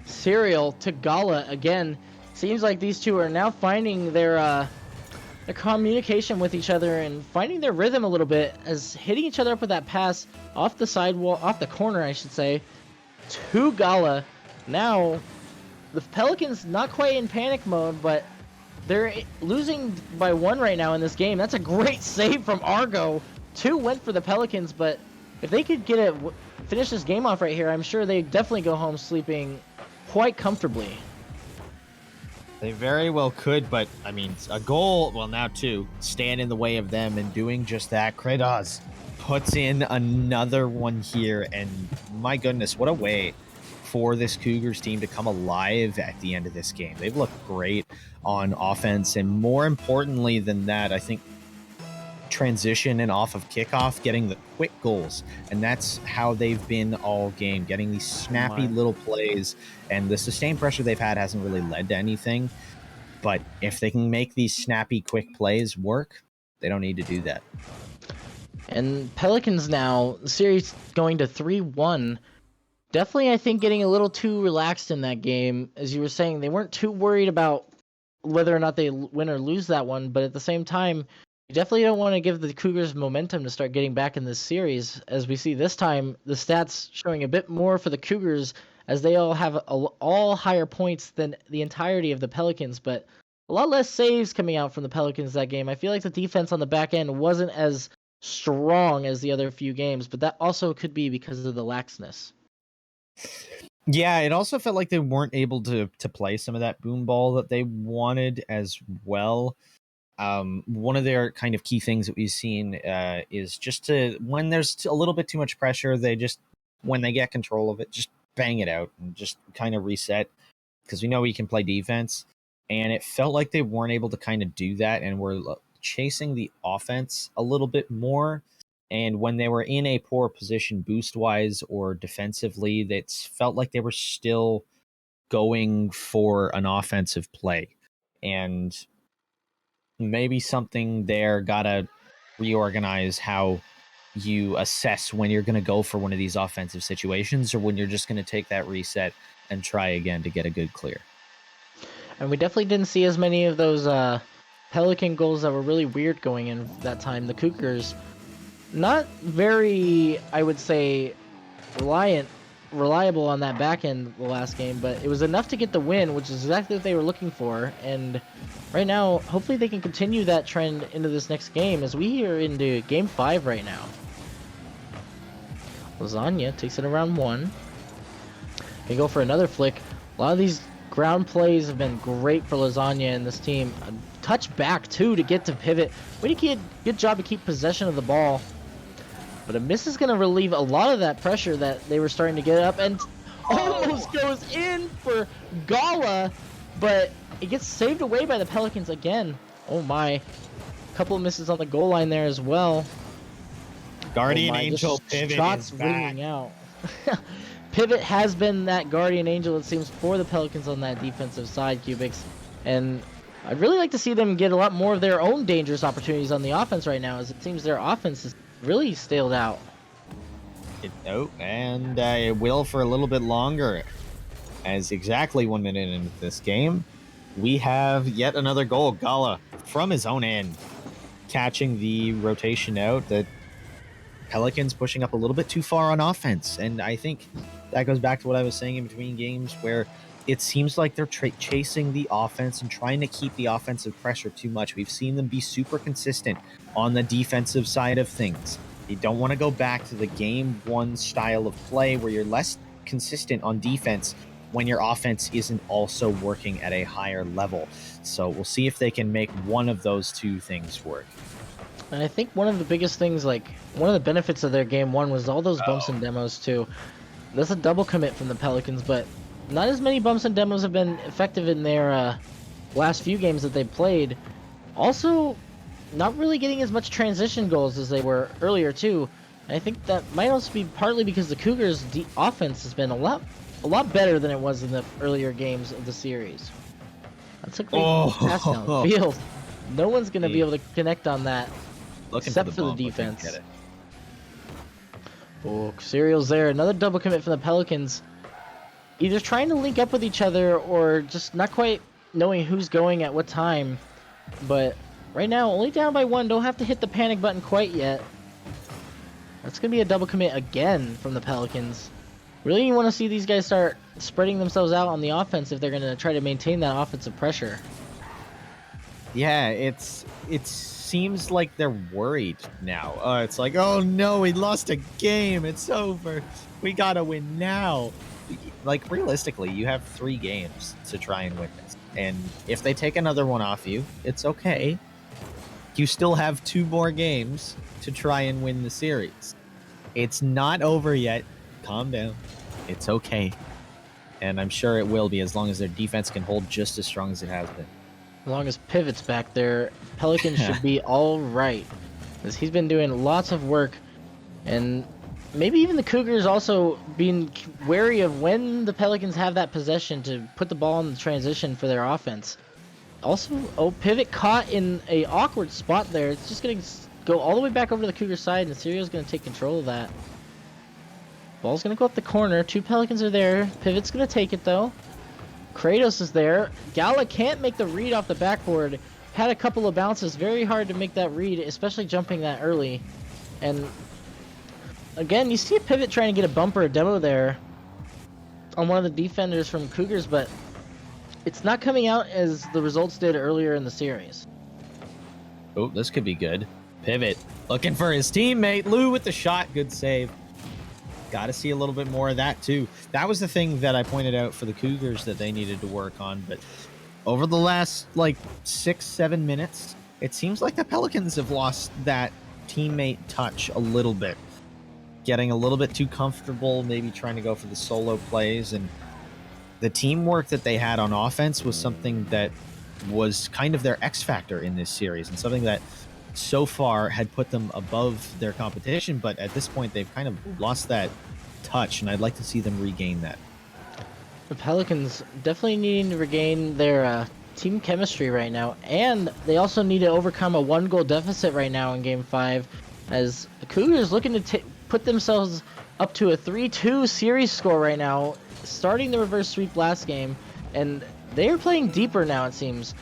Serial to Gala again. Seems like these two are now finding their communication with each other and finding their rhythm a little bit, as hitting each other up with that pass off the sidewall, off the corner, I should say, to Gala. Now, the Pelicans not quite in panic mode, but they're losing by 1 right now in this game. That's a great save from Argo. 2 went for the Pelicans, but if they could finish this game off right here, I'm sure they definitely go home sleeping quite comfortably. They very well could, but I mean, a goal, well, now 2, stand in the way of them, and doing just that. Kratos puts in another one here, and my goodness, what a way for this Cougars team to come alive at the end of this game. They've looked great on offense, and more importantly than that, I think transition and off of kickoff, getting the quick goals, and that's how they've been all game, getting these snappy little plays, and the sustained pressure they've had hasn't really led to anything. But if they can make these snappy quick plays work, they don't need to do that. And Pelicans now, the series going to 3-1. Definitely, I think, getting a little too relaxed in that game. As you were saying, they weren't too worried about whether or not they win or lose that one, but at the same time, you definitely don't want to give the Cougars momentum to start getting back in this series. As we see this time, the stats showing a bit more for the Cougars, as they all have all higher points than the entirety of the Pelicans, but a lot less saves coming out from the Pelicans that game. I feel like the defense on the back end wasn't as strong as the other few games, but that also could be because of the laxness. Yeah, it also felt like they weren't able to play some of that boom ball that they wanted as well. One of their kind of key things that we've seen is just when there's a little bit too much pressure, they just, when they get control of it, just bang it out and just kind of reset, because we know we can play defense, and it felt like they weren't able to kind of do that, and were chasing the offense a little bit more. And when they were in a poor position boost wise or defensively, it felt like they were still going for an offensive play, and maybe something there gotta reorganize how you assess when you're going to go for one of these offensive situations, or when you're just going to take that reset and try again to get a good clear. And we definitely didn't see as many of those Pelican goals that were really weird going in that time. The Cougars, not very, I would say, reliable on that back end the last game, but it was enough to get the win, which is exactly what they were looking for. And right now, hopefully they can continue that trend into this next game, as we are into game 5 right now. Lasagna takes it around 1. They go for another flick. A lot of these ground plays have been great for Lasagna and this team. A touch back too to get to pivot. Good job to keep possession of the ball. But a miss is going to relieve a lot of that pressure that they were starting to get up, and almost goes in for Gala, but it gets saved away by the Pelicans again. Oh my. A couple of misses on the goal line there as well. Guardian Angel pivot shots is back. ringing out. Pivot has been that Guardian Angel, it seems, for the Pelicans on that defensive side, Cubics. And I'd really like to see them get a lot more of their own dangerous opportunities on the offense right now, as it seems their offense is really staled out. And it will for a little bit longer, as exactly 1 minute into this game, we have yet another goal. Gala from his own end, catching the rotation out. The Pelicans pushing up a little bit too far on offense, and I think that goes back to what I was saying in between games, where it seems like they're chasing the offense and trying to keep the offensive pressure too much. We've seen them be super consistent on the defensive side of things. You don't want to go back to the game 1 style of play where you're less consistent on defense when your offense isn't also working at a higher level. So we'll see if they can make one of those two things work. And I think one of the biggest things, like one of the benefits of their game 1 was all those bumps and demos too. That's a double commit from the Pelicans, but not as many bumps and demos have been effective in their last few games that they played. Also, not really getting as much transition goals as they were earlier too. And I think that might also be partly because the Cougars' offense has been a lot better than it was in the earlier games of the series. That's a great pass downfield. No one's gonna be able to connect on that, except for the defense. Oh, Serial's there. Another double commit from the Pelicans. Either trying to link up with each other or just not quite knowing who's going at what time. But right now, only down by 1. Don't have to hit the panic button quite yet. That's going to be a double commit again from the Pelicans. Really, you want to see these guys start spreading themselves out on the offense if they're going to try to maintain that offensive pressure. Yeah, it seems like they're worried now. It's like, oh no, we lost a game. It's over. We got to win now. Like, realistically, you have 3 games to try and win this. And if they take another one off you, it's okay. You still have 2 more games to try and win the series. It's not over yet. Calm down. It's okay. And I'm sure it will be as long as their defense can hold just as strong as it has been. As long as Pivot's back there, Pelicans should be all right. Because he's been doing lots of work. And maybe even the Cougars also being wary of when the Pelicans have that possession to put the ball in the transition for their offense. Also, Pivot caught in a awkward spot there. It's just going to go all the way back over to the Cougar side, and Serial's going to take control of that. Ball's going to go up the corner. 2 Pelicans are there. Pivot's going to take it, though. Kratos is there. Gala can't make the read off the backboard. Had a couple of bounces. Very hard to make that read, especially jumping that early. And again, you see a Pivot trying to get a bumper demo there on one of the defenders from Cougars, but it's not coming out as the results did earlier in the series. Oh, this could be good. Pivot looking for his teammate. Lou with the shot. Good save. Got to see a little bit more of that, too. That was the thing that I pointed out for the Cougars that they needed to work on. But over the last, 6-7 minutes, it seems like the Pelicans have lost that teammate touch a little bit. Getting a little bit too comfortable, maybe trying to go for the solo plays. And the teamwork that they had on offense was something that was kind of their X factor in this series, and something that so far had put them above their competition, but at this point they've kind of lost that touch, and I'd like to see them regain that. The Pelicans definitely needing to regain their team chemistry right now, and they also need to overcome a 1-goal deficit right now in Game 5, as the Cougars looking to put themselves up to a 3-2 series score right now, starting the reverse sweep last game, and they are playing deeper now, it seems.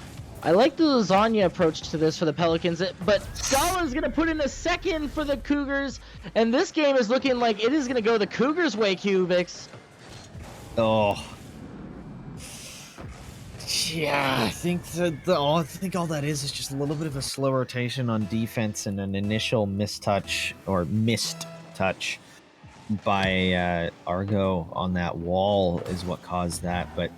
I like the lasagna approach to this for the Pelicans, but Scala's going to put in a second for the Cougars, and this game is looking like it is going to go the Cougars' way, Cubics. Oh. Yeah, I think I think all that is just a little bit of a slow rotation on defense and an initial missed touch by Argo on that wall is what caused that, but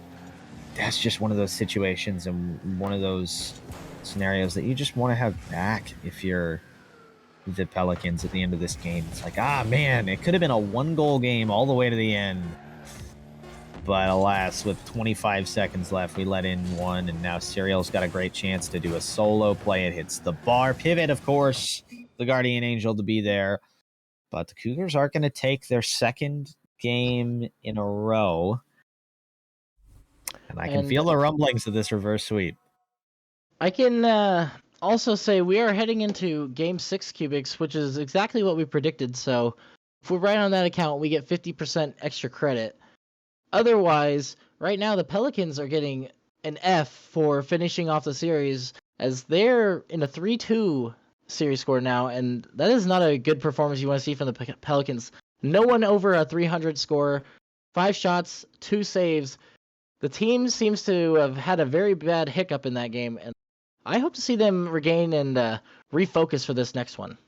that's just one of those situations and one of those scenarios that you just want to have back if you're the Pelicans at the end of this game. It's like, man, it could have been a 1-goal game all the way to the end. But alas, with 25 seconds left, we let in 1, and now Serial's got a great chance to do a solo play. It hits the bar. Pivot, of course, the Guardian Angel to be there. But the Cougars are going to take their 2nd game in a row. And I can feel the rumblings of this reverse sweep. I can also say we are heading into Game 6, Cubics, which is exactly what we predicted. So if we're right on that account, we get 50% extra credit. Otherwise, right now the Pelicans are getting an F for finishing off the series, as they're in a 3-2 series score now, and that is not a good performance you want to see from the Pelicans. No one over a 300 score, 5 shots, 2 saves. The team seems to have had a very bad hiccup in that game, and I hope to see them regain and refocus for this next one.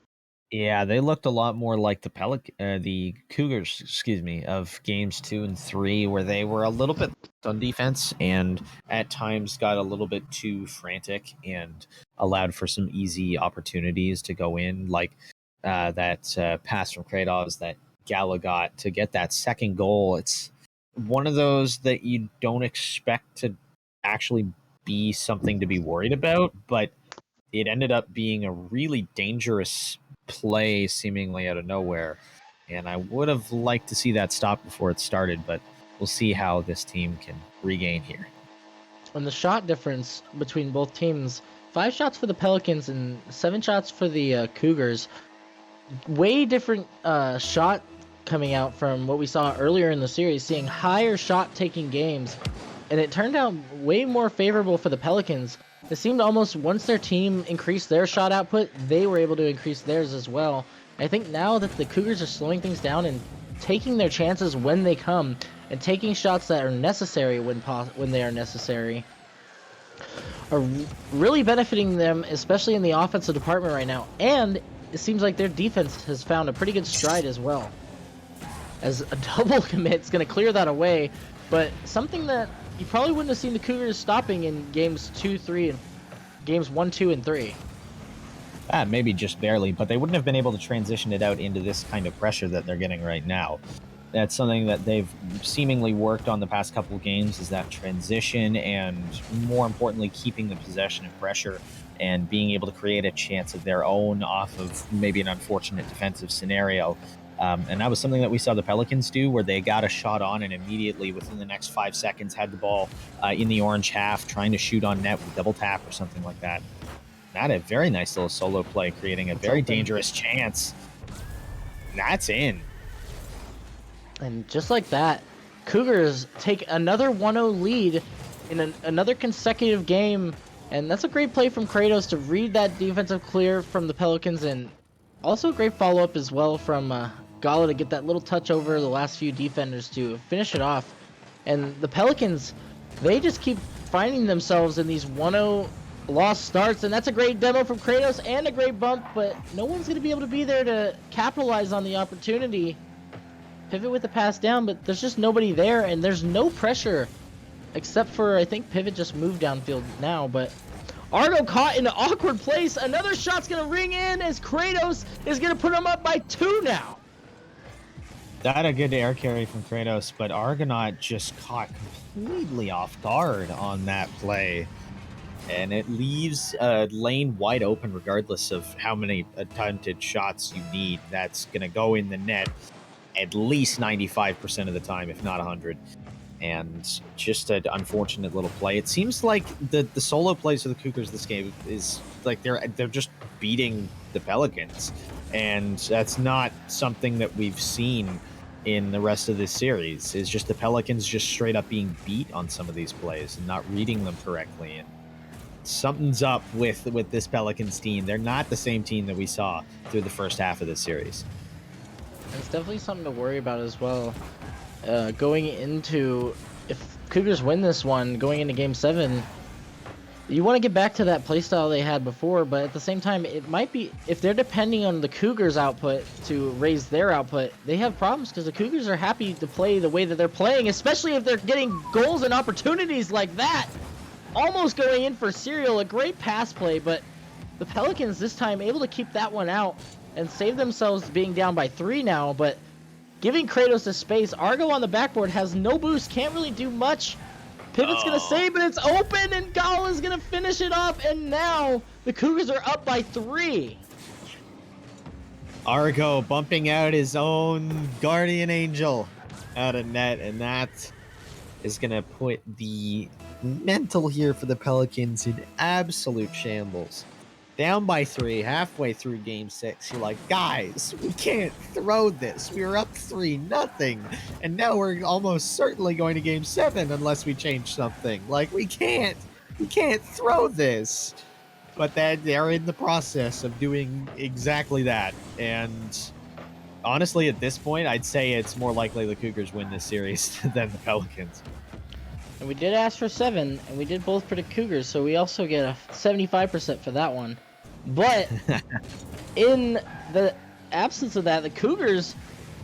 Yeah, they looked a lot more like the Cougars, of games 2 and 3, where they were a little bit on defense and at times got a little bit too frantic and allowed for some easy opportunities to go in, like that pass from Kratos that Gala got to get that 2nd goal. It's one of those that you don't expect to actually be something to be worried about, but it ended up being a really dangerous play seemingly out of nowhere. And I would have liked to see that stop before it started, but we'll see how this team can regain here. And the shot difference between both teams, 5 shots for the Pelicans and 7 shots for the Cougars. Way different shot coming out from what we saw earlier in the series, seeing higher shot taking games. And it turned out way more favorable for the Pelicans. It seemed almost once their team increased their shot output, they were able to increase theirs as well. I think now that the Cougars are slowing things down and taking their chances when they come, and taking shots that are necessary when they are necessary, are really benefiting them, especially in the offensive department right now. And it seems like their defense has found a pretty good stride as well, as a double commit's going to clear that away. But something that you probably wouldn't have seen the Cougars stopping in games 2, 3, and games 1, 2, and 3. Maybe just barely, but they wouldn't have been able to transition it out into this kind of pressure that they're getting right now. That's something that they've seemingly worked on the past couple of games, is that transition, and more importantly, keeping the possession and pressure and being able to create a chance of their own off of maybe an unfortunate defensive scenario. And that was something that we saw the Pelicans do, where they got a shot on and immediately within the next 5 seconds had the ball in the orange half, trying to shoot on net with double tap or something like that. That a very nice little solo play, creating a very dangerous chance. That's in. And just like that, Cougars take another 1-0 lead in another consecutive game. And that's a great play from Kratos to read that defensive clear from the Pelicans, and also a great follow-up as well from Gala to get that little touch over the last few defenders to finish it off. And the Pelicans, they just keep finding themselves in these 1-0 lost starts, and that's a great demo from Kratos and a great bump, but no one's going to be able to be there to capitalize on the opportunity. Pivot with the pass down, but there's just nobody there, and there's no pressure, except for, I think Pivot just moved downfield now, but Argo caught in an awkward place. Another shot's going to ring in as Kratos is going to put him up by 2 now. That a good air carry from Kratos, but Argonaut just caught completely off guard on that play. And it leaves a lane wide open regardless of how many attempted shots you need. That's going to go in the net at least 95% of the time, if not 100. And just an unfortunate little play. It seems like the solo plays of the Cougars this game is like they're just beating the Pelicans. And that's not something that we've seen in the rest of this series. It's just the Pelicans just straight up being beat on some of these plays and not reading them correctly. And something's up with this Pelicans team. They're not the same team that we saw through the first half of this series. It's definitely something to worry about as well. Going into, if Cougars win this one, going into Game 7, you want to get back to that playstyle they had before, but at the same time, it might be, if they're depending on the Cougars' output to raise their output, they have problems, because the Cougars are happy to play the way that they're playing, especially if they're getting goals and opportunities like that. Almost going in for Serial, a great pass play, but the Pelicans this time able to keep that one out and save themselves being down by 3 now, but giving Kratos the space. Argo on the backboard has no boost, can't really do much. Pivot's gonna save, but it's open, and Gala's gonna finish it up, and now the Cougars are up by 3. Argo bumping out his own guardian angel out of net, and that is gonna put the mental here for the Pelicans in absolute shambles. Down by 3, halfway through Game 6, you're like, guys, we can't throw this. We were up 3-0, and now we're almost certainly going to Game 7 unless we change something. Like, we can't throw this. But then they're in the process of doing exactly that. And honestly, at this point, I'd say it's more likely the Cougars win this series than the Pelicans. And we did ask for 7, and we did both predict Cougars, so we also get a 75% for that one. But in the absence of that, the Cougars,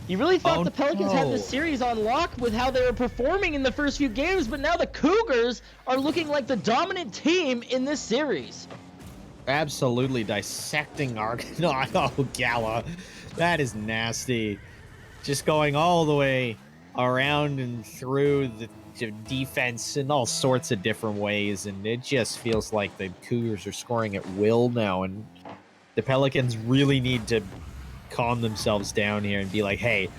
you really thought the Pelicans had this series on lock with how they were performing in the first few games, but now the Cougars are looking like the dominant team in this series. Absolutely dissecting Argonaut. Oh, Gala. That is nasty. Just going all the way around and through defense in all sorts of different ways, and it just feels like the Cougars are scoring at will now, and the Pelicans really need to calm themselves down here and be like, hey,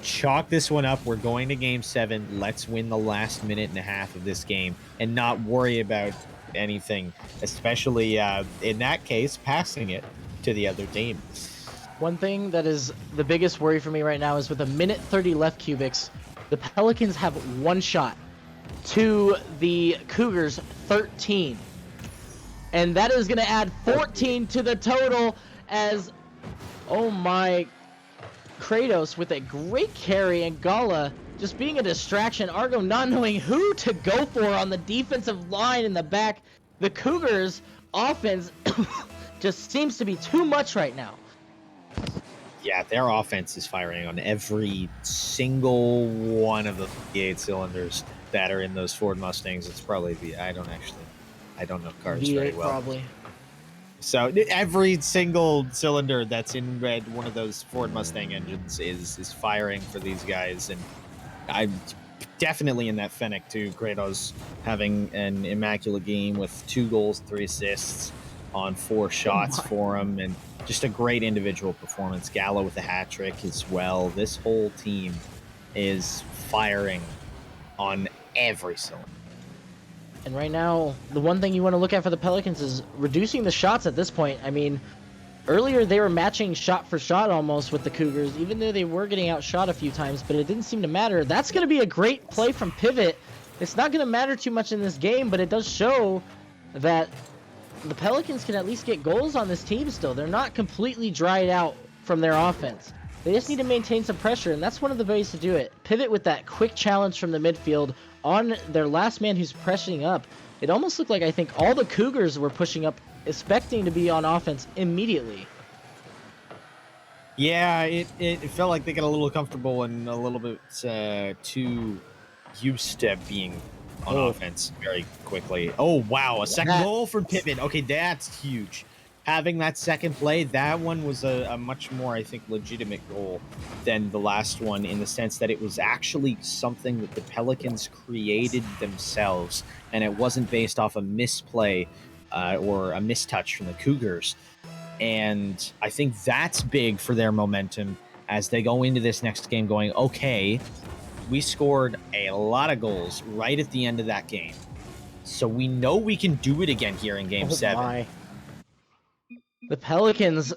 chalk this one up. We're going to game 7. Let's win the last minute and a half of this game and not worry about anything, especially in that case, passing it to the other team. One thing that is the biggest worry for me right now is with a minute 30 left, Cubics, the Pelicans have one shot to the Cougars 13. And that is going to add 14 to the total as, oh my, Kratos with a great carry and Gala just being a distraction. Argo not knowing who to go for on the defensive line in the back. The Cougars offense just seems to be too much right now. Yeah, their offense is firing on every single one of the 8 cylinders that are in those Ford Mustangs. It's probably I don't know cars V8 very well. Probably. So every single cylinder that's in red, one of those Ford Mustang engines is firing for these guys, and I'm definitely in that Fennec too. Kratos having an immaculate game with 2 goals, 3 assists on 4 shots for him, and just a great individual performance. Gallo with a hat trick as well. This whole team is firing on every cylinder. And right now, the one thing you want to look at for the Pelicans is reducing the shots at this point. I mean, earlier they were matching shot for shot almost with the Cougars, even though they were getting outshot a few times, but it didn't seem to matter. That's going to be a great play from Pivot. It's not going to matter too much in this game, but it does show that the Pelicans can at least get goals on this team still. They're not completely dried out from their offense. They just need to maintain some pressure, and that's one of the ways to do it. Pivot with that quick challenge from the midfield on their last man who's pressing up. It almost looked like, I think, all the Cougars were pushing up, expecting to be on offense immediately. Yeah, it felt like they got a little comfortable and a little bit too used to being on offense very quickly. Oh, wow, a second goal from Pivot. Okay, that's huge. Having that second play, that one was a much more, I think, legitimate goal than the last one, in the sense that it was actually something that the Pelicans created themselves, and it wasn't based off a misplay or a mistouch from the Cougars. And I think that's big for their momentum as they go into this next game going, okay, we scored a lot of goals right at the end of that game, so we know we can do it again here in Game 7. My. The Pelicans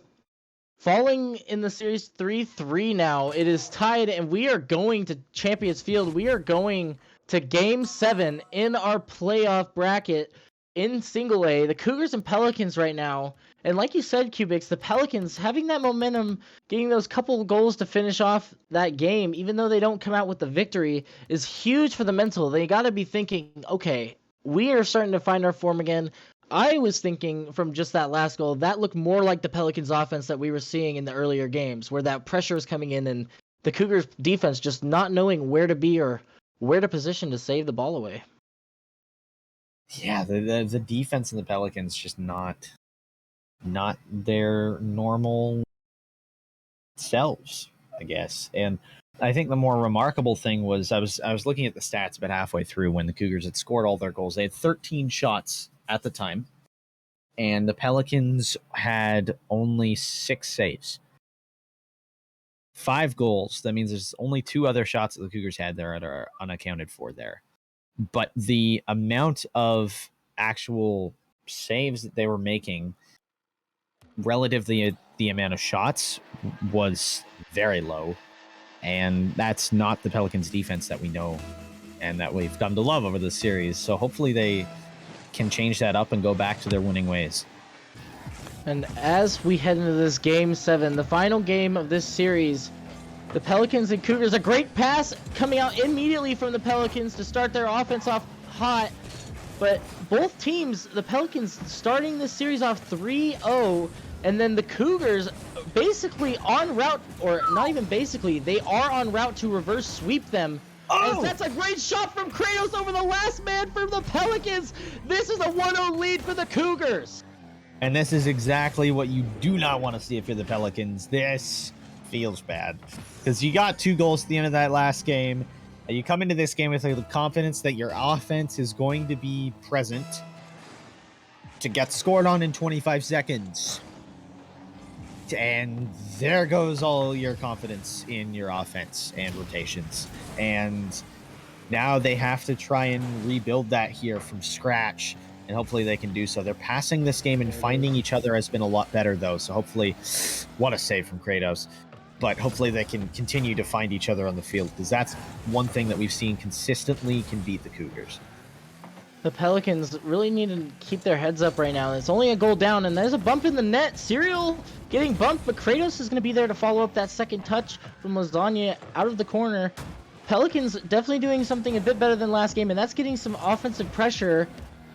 falling in the series 3-3 now. It is tied, and we are going to Champions Field. We are going to Game 7 in our playoff bracket in Single A. The Cougars and Pelicans right now. And like you said, Cubics, the Pelicans having that momentum, getting those couple goals to finish off that game, even though they don't come out with the victory, is huge for the mental. They got to be thinking, okay, we are starting to find our form again. I was thinking from just that last goal, that looked more like the Pelicans offense that we were seeing in the earlier games, where that pressure was coming in and the Cougars defense just not knowing where to be or where to position to save the ball away. Yeah, the defense in the Pelicans just not their normal selves, I guess. And I think the more remarkable thing was I was looking at the stats about halfway through when the Cougars had scored all their goals. They had 13 shots at the time, and the Pelicans had only 6 saves. 5 goals. That means there's only 2 other shots that the Cougars had there that are unaccounted for there. But the amount of actual saves that they were making relative to the amount of shots was very low. And that's not the Pelicans defense that we know and that we've come to love over the series. So hopefully they can change that up and go back to their winning ways. And as we head into this Game 7, the final game of this series, the Pelicans and Cougars, a great pass coming out immediately from the Pelicans to start their offense off hot. But both teams, the Pelicans starting this series off 3-0, and then the Cougars basically en route, or not even basically, they are en route to reverse sweep them. Oh! That's a great shot from Kratos over the last man for the Pelicans. This is a 1-0 lead for the Cougars. And this is exactly what you do not want to see if you're the Pelicans. This feels bad because you got 2 goals at the end of that last game. You come into this game with the confidence that your offense is going to be present to get scored on in 25 seconds. And there goes all your confidence in your offense and rotations. And now they have to try and rebuild that here from scratch, and hopefully they can do so. They're passing this game and finding each other has been a lot better, though. So hopefully, what a save from Kratos. But hopefully they can continue to find each other on the field, because that's one thing that we've seen consistently can beat the Cougars. The Pelicans really need to keep their heads up right now. It's only a goal down, and there's a bump in the net. Serial getting bumped, but Kratos is going to be there to follow up that second touch from Lasagna out of the corner. Pelicans definitely doing something a bit better than last game, and that's getting some offensive pressure.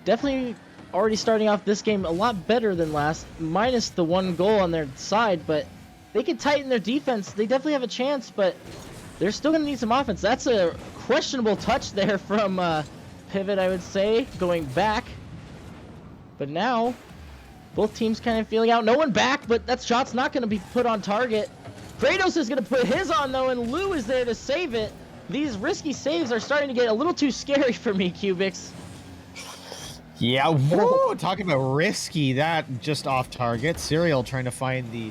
Definitely already starting off this game a lot better than last, minus the one goal on their side, but they can tighten their defense. They definitely have a chance, but they're still going to need some offense. That's a questionable touch there from Pivot, I would say, going back. But now, both teams kind of feeling out. No one back, but that shot's not going to be put on target. Kratos is going to put his on, though, and Lou is there to save it. These risky saves are starting to get a little too scary for me, Cubics. Yeah, whoa, talking about risky, that just off target. Serial trying to find the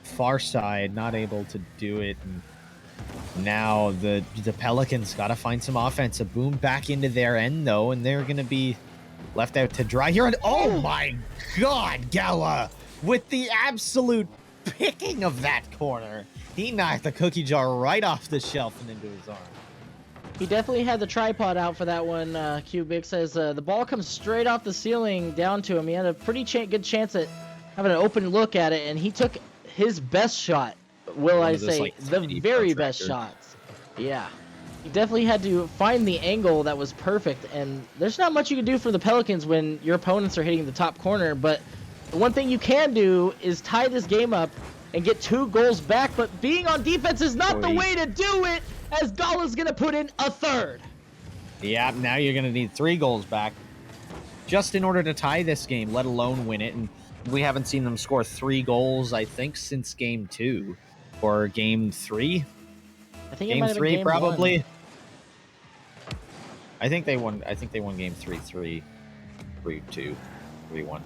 far side, not able to do it. And now the Pelicans got to find some offense. A boom back into their end, though, and they're going to be left out to dry here. And oh my God, Gala with the absolute picking of that corner. He knocked the cookie jar right off the shelf and into his arm. He definitely had the tripod out for that one, Cubics, as the ball comes straight off the ceiling down to him. He had a pretty good chance at having an open look at it, and he took his best shot, I say, like the very best shots. Yeah. He definitely had to find the angle that was perfect, and there's not much you can do for the Pelicans when your opponents are hitting the top corner, but the one thing you can do is tie this game up and get 2 goals back, but being on defense is not the way to do it, as Gala's going to put in a third. Yeah, now you're going to need 3 goals back just in order to tie this game, let alone win it. And we haven't seen them score 3 goals, I think, since game 2 or game 3. I think game 3 probably. 1. I think they won game 3-3, 3-2, 3-1.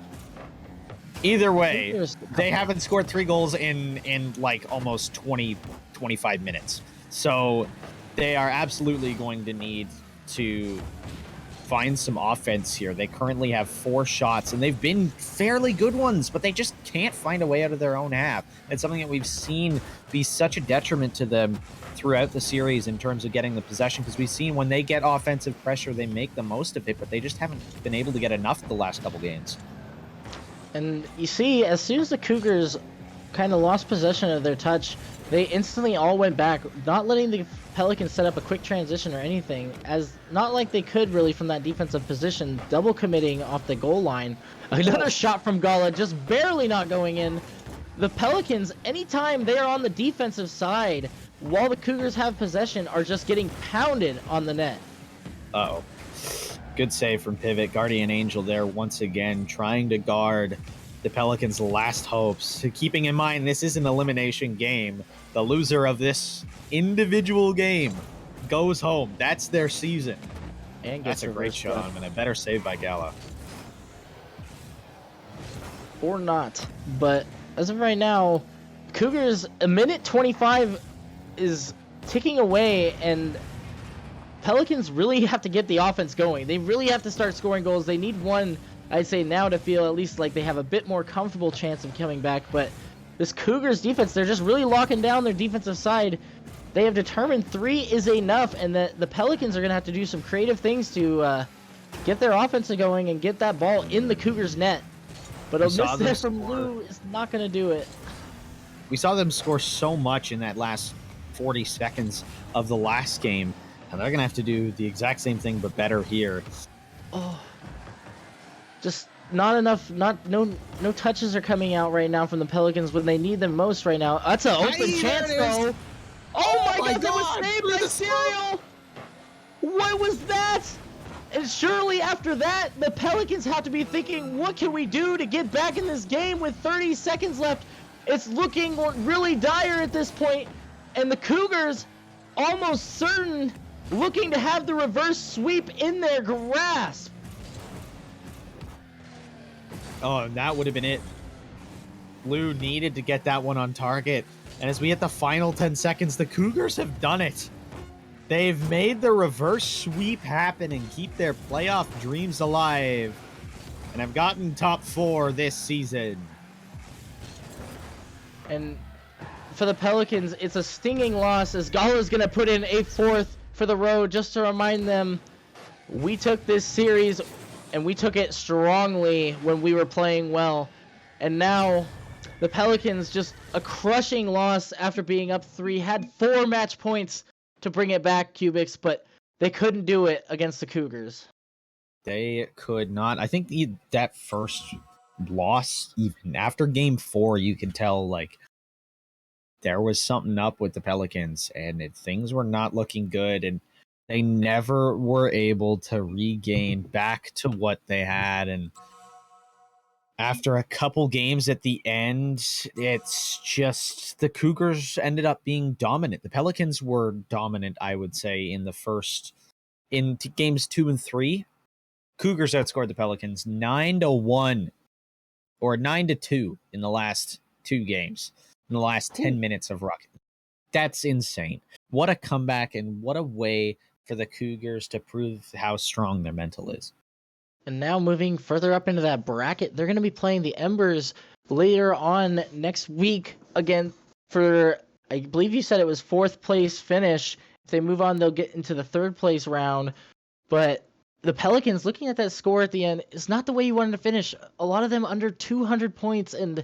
Either way, they haven't scored 3 goals in like almost 25 minutes. So they are absolutely going to need to find some offense here. They currently have 4 shots, and they've been fairly good ones, but they just can't find a way out of their own half. It's something that we've seen be such a detriment to them throughout the series in terms of getting the possession, because we've seen when they get offensive pressure, they make the most of it, but they just haven't been able to get enough the last couple games. And you see, as soon as the Cougars kind of lost possession of their touch, they instantly all went back, not letting the Pelicans set up a quick transition or anything, as not like they could really from that defensive position, double committing off the goal line. Another shot from Gala, just barely not going in. The Pelicans, anytime they are on the defensive side, while the Cougars have possession, are just getting pounded on the net. Uh-oh. Good save from Pivot. Guardian Angel there once again, trying to guard the Pelicans' last hopes. Keeping in mind, this is an elimination game. The loser of this individual game goes home. That's their season. And that's a great shot, and a better save by Gala. Or not. But as of right now, Cougars, a minute 25 is ticking away, and Pelicans really have to get the offense going. They really have to start scoring goals. They need one, I'd say, now to feel at least like they have a bit more comfortable chance of coming back. But this Cougars defense, they're just really locking down their defensive side. They have determined 3 is enough, and the Pelicans are going to have to do some creative things to get their offense going and get that ball in the Cougars' net. But a miss there from Lou is not going to do it. We saw them score so much in that last 40 seconds of the last game, and they're going to have to do the exact same thing but better here. Oh, just not enough. No touches are coming out right now from the Pelicans when they need them most right now. That's an open chance, though. Oh my God, that was saved by Serial. What was that? And surely after that, the Pelicans have to be thinking, what can we do to get back in this game with 30 seconds left? It's looking really dire at this point, and the Cougars almost certain looking to have the reverse sweep in their grasp. Oh, and that would have been it. Blue needed to get that one on target. And as we hit the final 10 seconds, the Cougars have done it. They've made the reverse sweep happen and keep their playoff dreams alive. And have gotten top 4 this season. And for the Pelicans, it's a stinging loss as Gala's going to put in a 4th for the road just to remind them we took this series and we took it strongly when we were playing well. And now the Pelicans, just a crushing loss after being up 3, had 4 match points to bring it back, Cubics, but they couldn't do it against the Cougars. They could not. I think that first loss, even after game 4, you could tell, like, there was something up with the Pelicans, and things were not looking good, and they never were able to regain back to what they had. And after a couple games at the end, it's just the Cougars ended up being dominant. The Pelicans were dominant, I would say, in games 2 and 3. Cougars outscored the Pelicans 9-1 or 9-2 in the last 2 games, in the last 10 minutes of ruck. That's insane. What a comeback, and what a way for the Cougars to prove how strong their mental is. And now moving further up into that bracket, they're going to be playing the Embers later on next week again for, I believe you said it was 4th place finish. If they move on, they'll get into the 3rd place round. But the Pelicans, looking at that score at the end, is not the way you wanted to finish. A lot of them under 200 points, and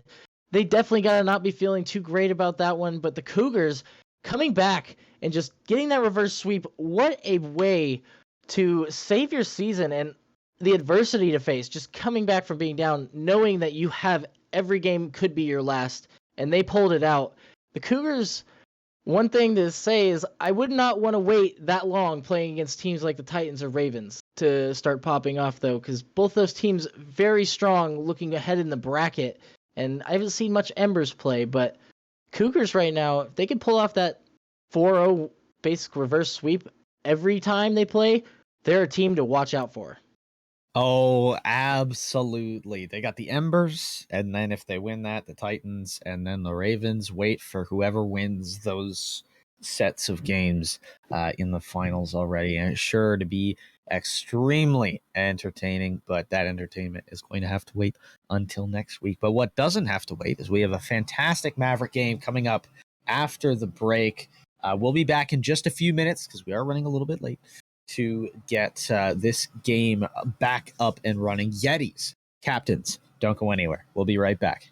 they definitely got to not be feeling too great about that one. But the Cougars coming back and just getting that reverse sweep, what a way to save your season and the adversity to face, just coming back from being down, knowing that you have every game could be your last, and they pulled it out. The Cougars, one thing to say is I would not want to wait that long playing against teams like the Titans or Ravens to start popping off, though, because both those teams very strong looking ahead in the bracket, and I haven't seen much Embers play, but Cougars right now, if they can pull off that 4-0 basic reverse sweep every time they play, they're a team to watch out for. Oh, absolutely. They got the Embers, and then if they win that, the Titans, and then the Ravens. Wait for whoever wins those sets of games in the finals already. And it's sure to be extremely entertaining, but that entertainment is going to have to wait until next week. But what doesn't have to wait is we have a fantastic Maverick game coming up after the break. We'll be back in just a few minutes because we are running a little bit late to get this game back up and running. Yetis, captains, don't go anywhere. We'll be right back.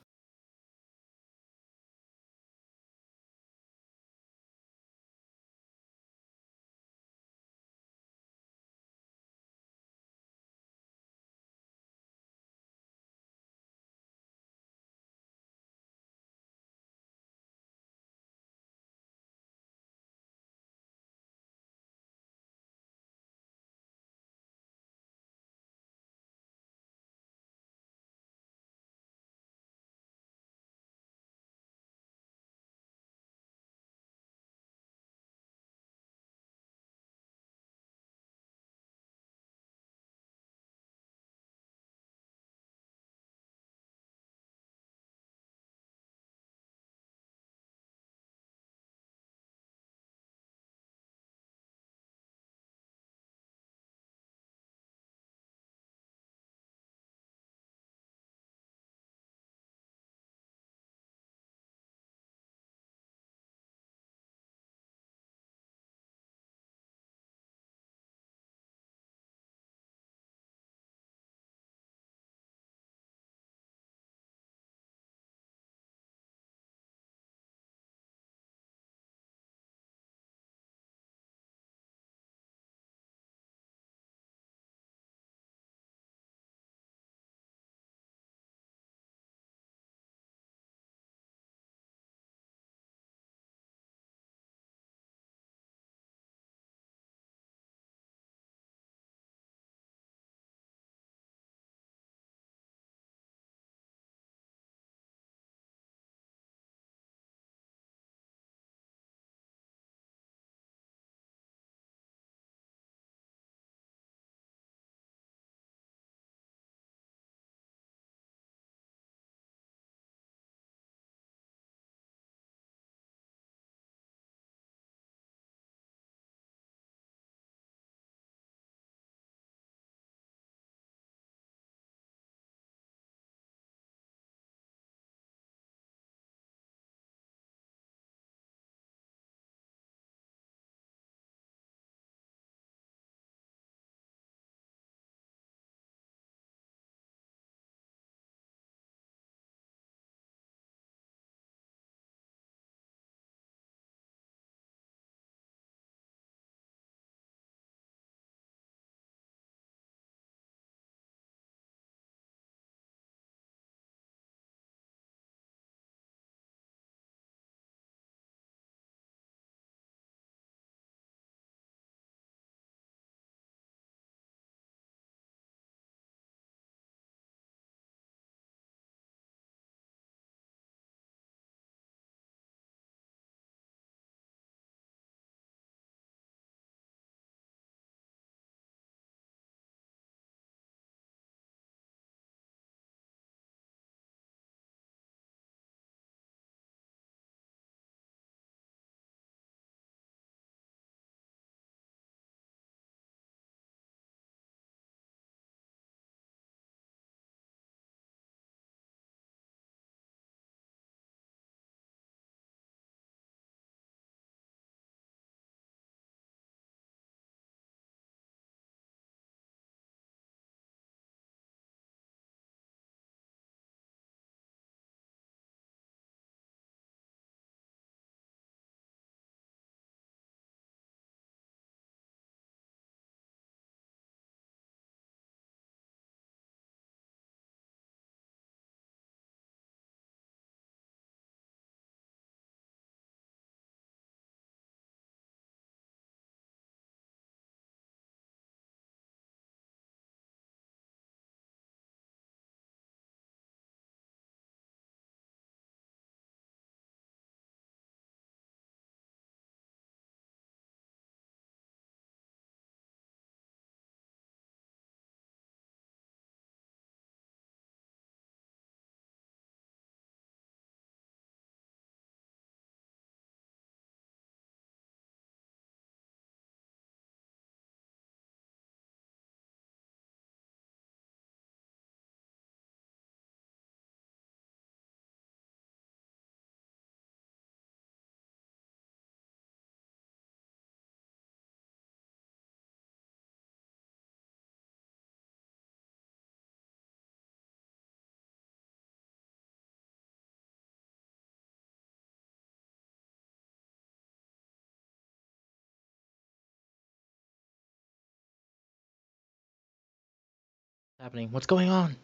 Happening? What's going on?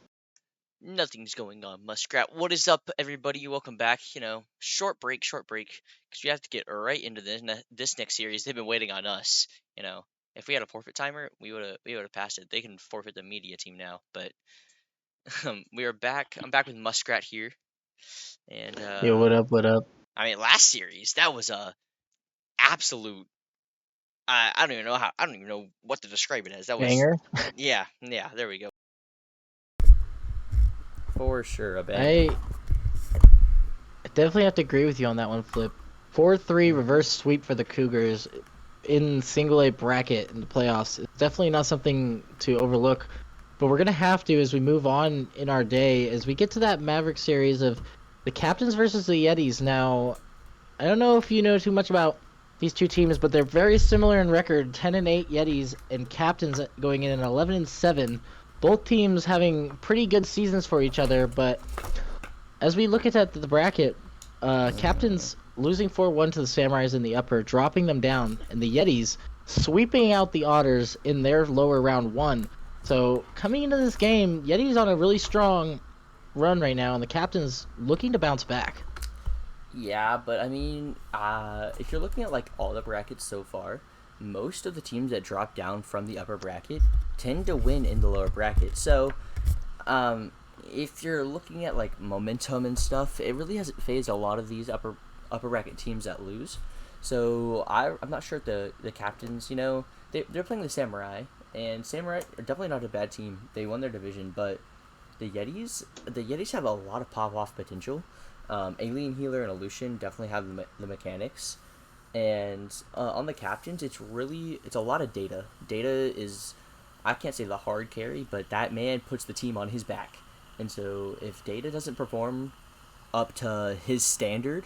Nothing's going on, Muskrat. What is up, everybody? Welcome back. Short break, because we have to get right into this next series. They've been waiting on us. If we had a forfeit timer, we would have passed it. They can forfeit the media team now, but we are back. I'm back with Muskrat here, and Yo, what up? What up? I mean, last series that was a absolute. I don't even know I don't even know what to describe it as. That was Banger? yeah. There we go. For sure, a banger. I definitely have to agree with you on that one, Flip. 4-3 reverse sweep for the Cougars in single A bracket in the playoffs. It's definitely not something to overlook, but we're gonna have to as we move on in our day as we get to that Maverick series of the Captains versus the Yetis. Now, I don't know if you know too much about these two teams, but they're very similar in record: 10-8 Yetis and Captains going in at 11-7. Both teams having pretty good seasons for each other, but as we look at the bracket, Captains losing 4-1 to the Samurais in the upper, dropping them down, and the Yetis sweeping out the Otters in their lower round one. So coming into this game, Yetis on a really strong run right now, and the Captains looking to bounce back. Yeah, but I mean, if you're looking at like all the brackets so far, most of the teams that drop down from the upper bracket tend to win in the lower bracket. So, if you're looking at like momentum and stuff, it really hasn't phased a lot of these upper bracket teams that lose. So I'm not sure if the Captains, they're playing the Samurai, and Samurai are definitely not a bad team. They won their division, but the Yetis have a lot of pop off potential. Alien Healer and Illusion definitely have the mechanics, and on the Captains, it's a lot of Data. Data is, I can't say the hard carry, but that man puts the team on his back, and so if Data doesn't perform up to his standard,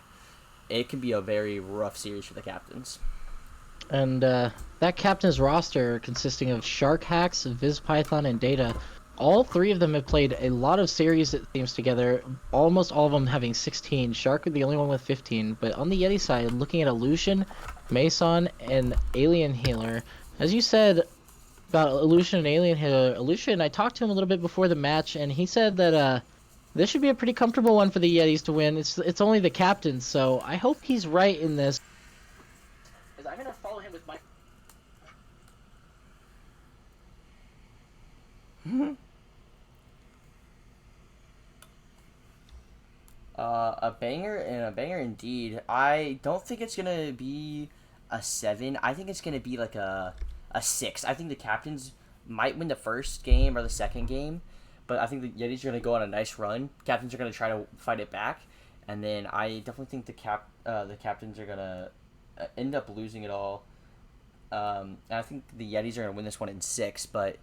it can be a very rough series for the Captains. And that Captain's roster consisting of Shark Hacks, Viz Python, and Data, all three of them have played a lot of series teams together, almost all of them having 16. Shark the only one with 15. But on the Yeti side, looking at Illusion, Mason, and Alien Healer, as you said about Illusion and Alien Healer, Illusion, I talked to him a little bit before the match, and he said that this should be a pretty comfortable one for the Yetis to win. It's only the Captains, so I hope he's right in this. As I'm gonna follow him with my. A banger indeed. I don't think it's gonna be a 7. I think it's gonna be like a 6. I think the Captains might win the first game or the second game, but I think the Yetis are gonna go on a nice run. Captains are gonna try to fight it back, and then I definitely think the Captains are gonna end up losing it all. And I think the Yetis are gonna win this one in 6, but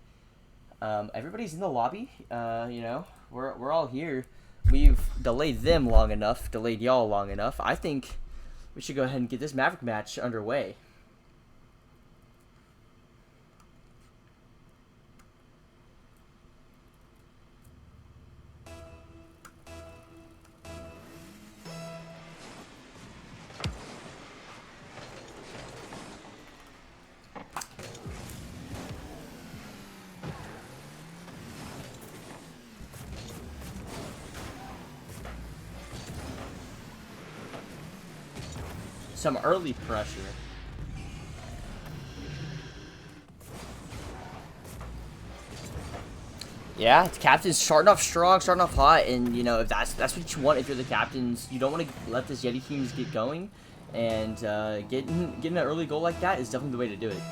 everybody's in the lobby. We're all here. We've delayed them long enough, delayed y'all long enough. I think we should go ahead and get this Maverick match underway. Some early pressure. Yeah, the Captains starting off strong, starting off hot, and if that's what you want. If you're the Captains, you don't want to let this Yeti teams get going, and getting an early goal like that is definitely the way to do it.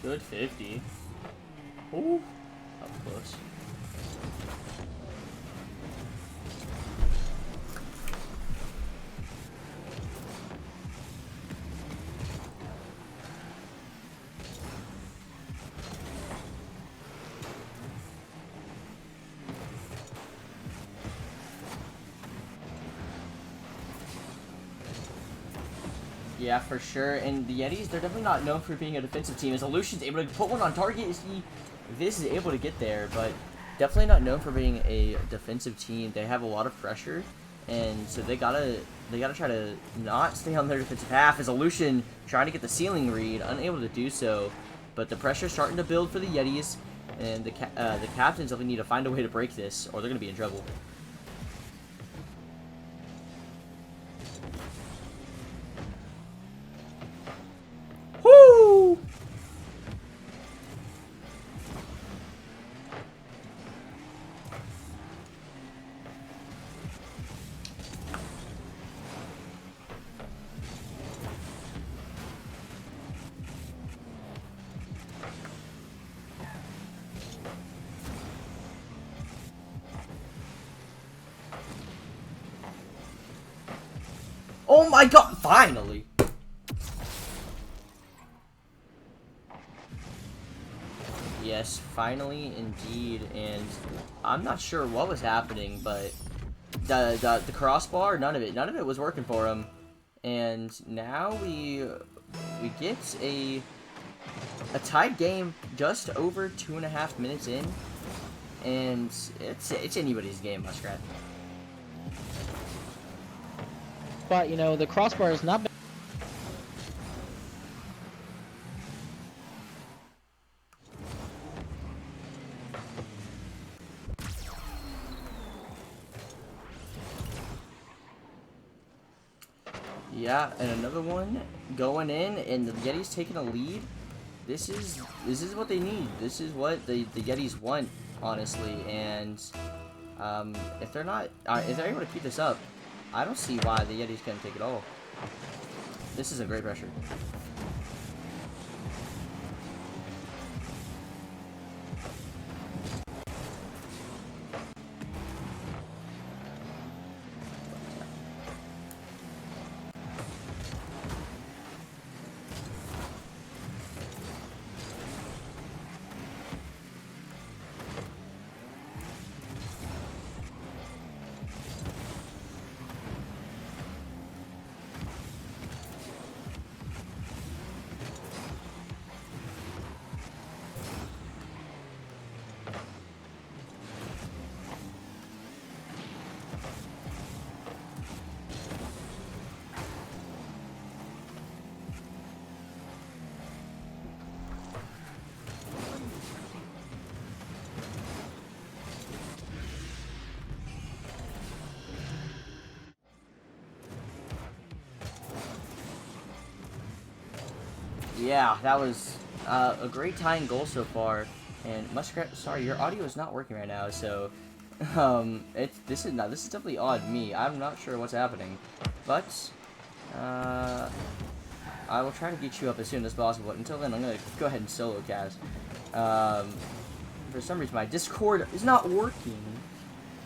Good 50. Ooh, up close. Yeah, for sure. And the Yetis, they're definitely not known for being a defensive team. As Illusion's able to put one on target, Viz is able to get there, but definitely not known for being a defensive team. They have a lot of pressure, and so they gotta try to not stay on their defensive half. As Illusion trying to get the ceiling read, unable to do so. But the pressure's starting to build for the Yetis, and the captains definitely need to find a way to break this, or they're gonna be in trouble. Woo! Oh my god, finally! Yes, finally, indeed, and I'm not sure what was happening, but the crossbar, none of it was working for him, and now we get a tied game just over 2.5 minutes in, and it's anybody's game, Muskrat. But, you know, the crossbar has not been... Yeah, and another one going in, and the Yetis taking a lead. This is what they need. This is what the Yetis want, honestly. And if they're able to keep this up, I don't see why the Yetis can't take it all. This is a great pressure. Yeah, that was a great tying goal so far. And Muskrat, sorry, your audio is not working right now, so this is definitely odd me. I'm not sure what's happening, but I will try to get you up as soon as possible. Until then, I'm gonna go ahead and solo cast. For some reason, my Discord is not working,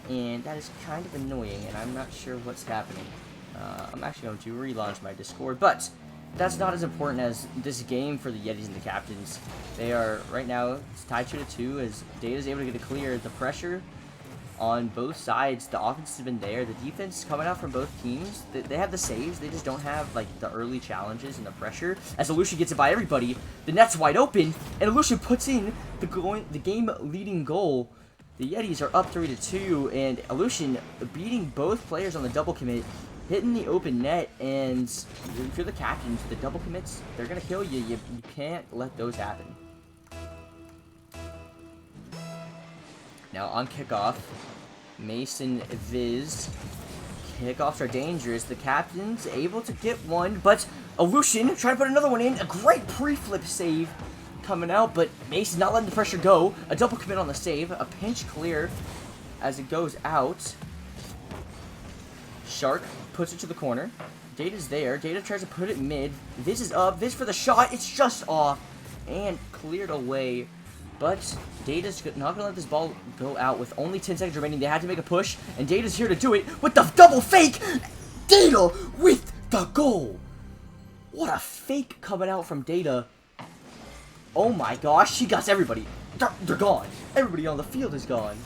and that is kind of annoying. And I'm not sure what's happening. I'm actually going to relaunch my Discord, but that's not as important as this game for the Yetis and the captains. They are, right now, it's tied 2-2 as Data's able to get it clear. The pressure on both sides, the offense has been there. The defense coming out from both teams, they have the saves. They just don't have, like, the early challenges and the pressure. As Illusion gets it by everybody, the net's wide open, and Illusion puts in the game-leading goal. The Yetis are up 3-2, and Illusion beating both players on the double commit, hitting the open net, and if you're the captains, the double commits, they're going to kill you. You can't let those happen. Now on kickoff, Mason, Viz, kickoffs are dangerous. The captain's able to get one, but Illusion trying to put another one in. A great pre-flip save coming out, but Mason not letting the pressure go. A double commit on the save, a pinch clear as it goes out. Shark puts it to the corner. Data's there. Data tries to put it mid. Viz is up. Viz for the shot. It's just off. And cleared away But Data's not gonna let this ball go out with only 10 seconds remaining. They had to make a push, and Data's here to do it with the double fake. Data with the goal. What a fake coming out from Data. Oh my gosh, she got everybody. They're gone. Everybody on the field is gone.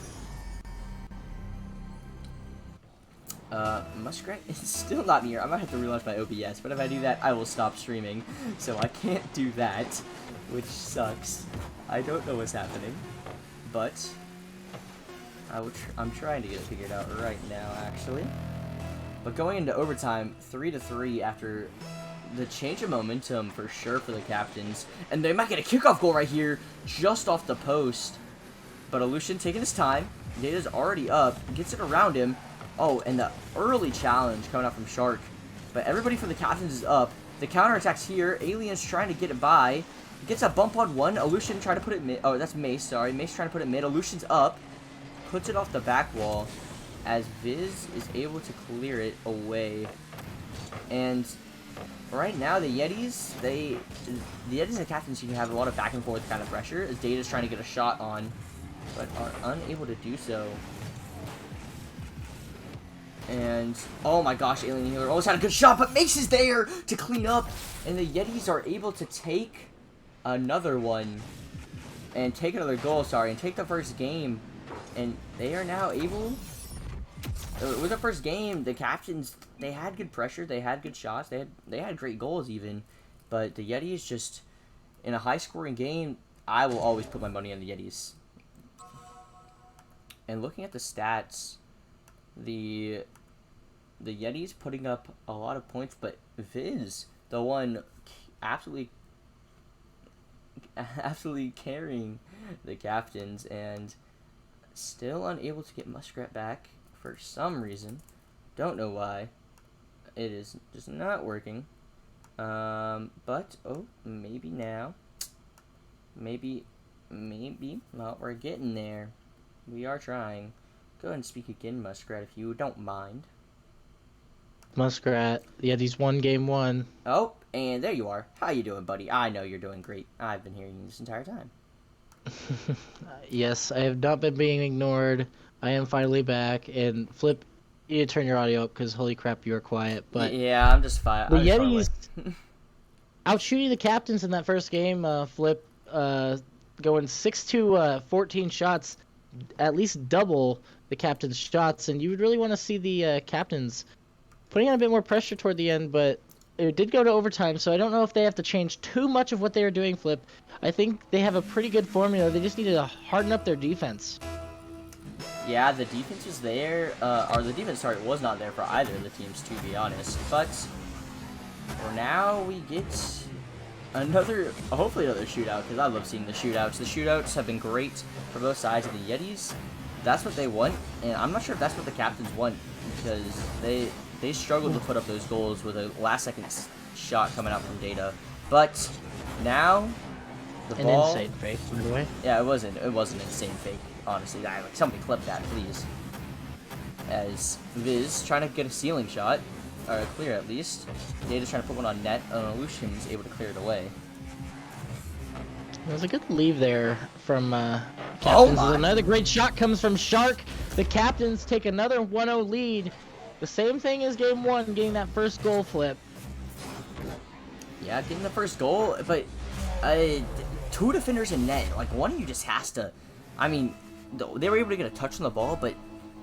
Muskrat is still not near. I might have to relaunch my OBS, but if I do that, I will stop streaming. So I can't do that, which sucks. I don't know what's happening, but I'm trying to get it figured out right now, actually. But going into overtime, 3-3 after the change of momentum for sure for the captains, and they might get a kickoff goal right here, just off the post. But Aleutian taking his time. Data's already up, gets it around him. Oh, and the early challenge coming out from Shark. But everybody from the captains is up. The counterattack's here. Alien's trying to get it by. Gets a bump on one. Aleutian trying to put it mid. Oh, that's Mace, sorry. Mace trying to put it mid. Aleutian's up. Puts it off the back wall. As Viz is able to clear it away. And right now, the Yetis, the Yetis and the captains seem to have a lot of back and forth kind of pressure. As Data's trying to get a shot on, but are unable to do so. And, oh my gosh, Alien Healer almost had a good shot, but Mace is there to clean up. And the Yetis are able to take another one. And take another goal, sorry, and take the first game. And they are now able... With the first game, the captains, they had good pressure, they had good shots, they had great goals even. But the Yetis just, in a high-scoring game, I will always put my money on the Yetis. And looking at the stats... The Yetis putting up a lot of points, but Viz, the one absolutely carrying the captains, and still unable to get Muskrat back for some reason. Don't know why. It is just not working. But, oh, maybe now. Maybe. Well, we're getting there. We are trying. Go ahead and speak again, Muskrat, if you don't mind. Muskrat, Yetis won game 1. Oh, and there you are. How you doing, buddy? I know you're doing great. I've been hearing you this entire time. Yes, I have not been being ignored. I am finally back. And Flip, you need to turn your audio up because holy crap, you are quiet. But yeah, I'm just fine. The Yetis outshooting the captains in that first game. Flip going 6-14 shots, at least double the captain's shots, and you would really want to see the captains putting on a bit more pressure toward the end, but it did go to overtime, so I don't know if they have to change too much of what they were doing, Flip. I think they have a pretty good formula. They just needed to harden up their defense. Yeah, the defense was there, or the defense, sorry, was not there for either of the teams, to be honest, but for now, we get hopefully another shootout, because I love seeing the shootouts. The shootouts have been great for both sides of the Yetis. That's what they want, and I'm not sure if that's what the captains want, because they struggled to put up those goals with a last-second shot coming out from Data. But now, the ball... An insane fake, by the way. Yeah, it was an insane fake, honestly. Somebody clip that, please. As Viz trying to get a ceiling shot, or a clear at least. Data's trying to put one on net, and Aleutian's able to clear it away. There's a good leave there from captains. Oh Another great shot comes from Shark. The captains take another 1-0 lead. The same thing as game 1, getting that first goal, Flip. Yeah, getting the first goal, but 2 defenders in net. Like, one of you just has to... I mean, they were able to get a touch on the ball, but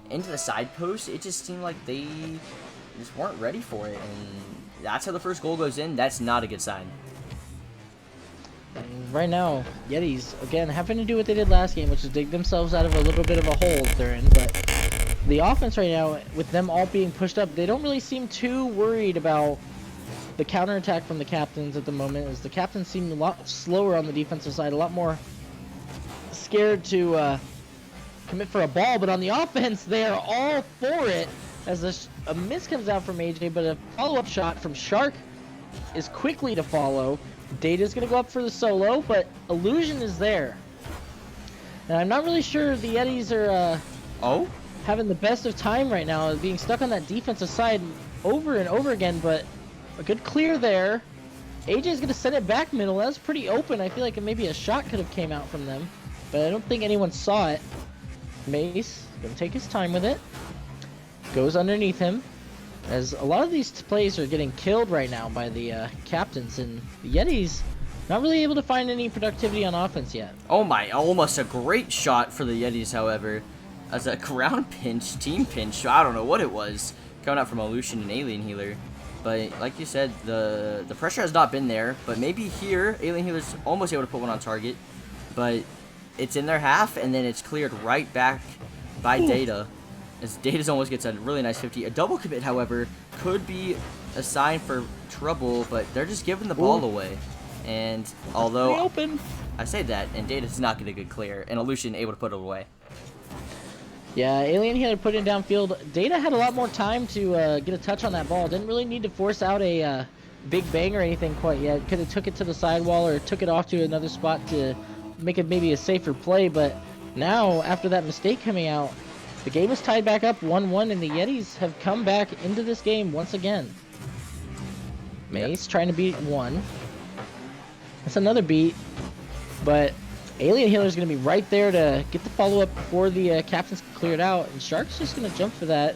into the side post, it just seemed like they just weren't ready for it. And that's how the first goal goes in. That's not a good sign. And right now, Yetis, again, having to do what they did last game, which is dig themselves out of a little bit of a hole they're in. But the offense right now, with them all being pushed up, they don't really seem too worried about the counterattack from the captains at the moment, as the captains seem a lot slower on the defensive side, a lot more scared to commit for a ball. But on the offense, they are all for it, as a miss comes out from AJ, but a follow-up shot from Shark is quickly to follow. Data's going to go up for the solo, but Illusion is there. And I'm not really sure the Yetis are having the best of time right now, being stuck on that defensive side over and over again, but a good clear there. AJ's going to send it back middle. That's pretty open. I feel like maybe a shot could have came out from them. but I don't think anyone saw it. Mace gonna take his time with it. Goes underneath him, as a lot of these plays are getting killed right now by the captains, and the Yetis not really able to find any productivity on offense yet. Oh my, almost a great shot for the Yetis, however. As a ground pinch, team pinch, I don't know what it was, coming out from Illusion and Alien Healer. But like you said, the pressure has not been there, but maybe here, Alien Healer's almost able to put one on target, but it's in their half, and then it's cleared right back by Data, as Data's almost gets a really nice 50. A double commit, however, could be a sign for trouble, but they're just giving the ball away. And although open. I say that, and Data's not get a good clear, and Illusion able to put it away. Yeah, Alien Healer put it downfield. Data had a lot more time to get a touch on that ball. Didn't really need to force out a big bang or anything quite yet. Could have took it to the sidewall or took it off to another spot to make it maybe a safer play. But now, after that mistake coming out, the game is tied back up 1-1, and the Yetis have come back into this game once again. Mace trying to beat one. That's another beat, but Alien Healer is going to be right there to get the follow-up before the captains cleared out, and Shark's just going to jump for that.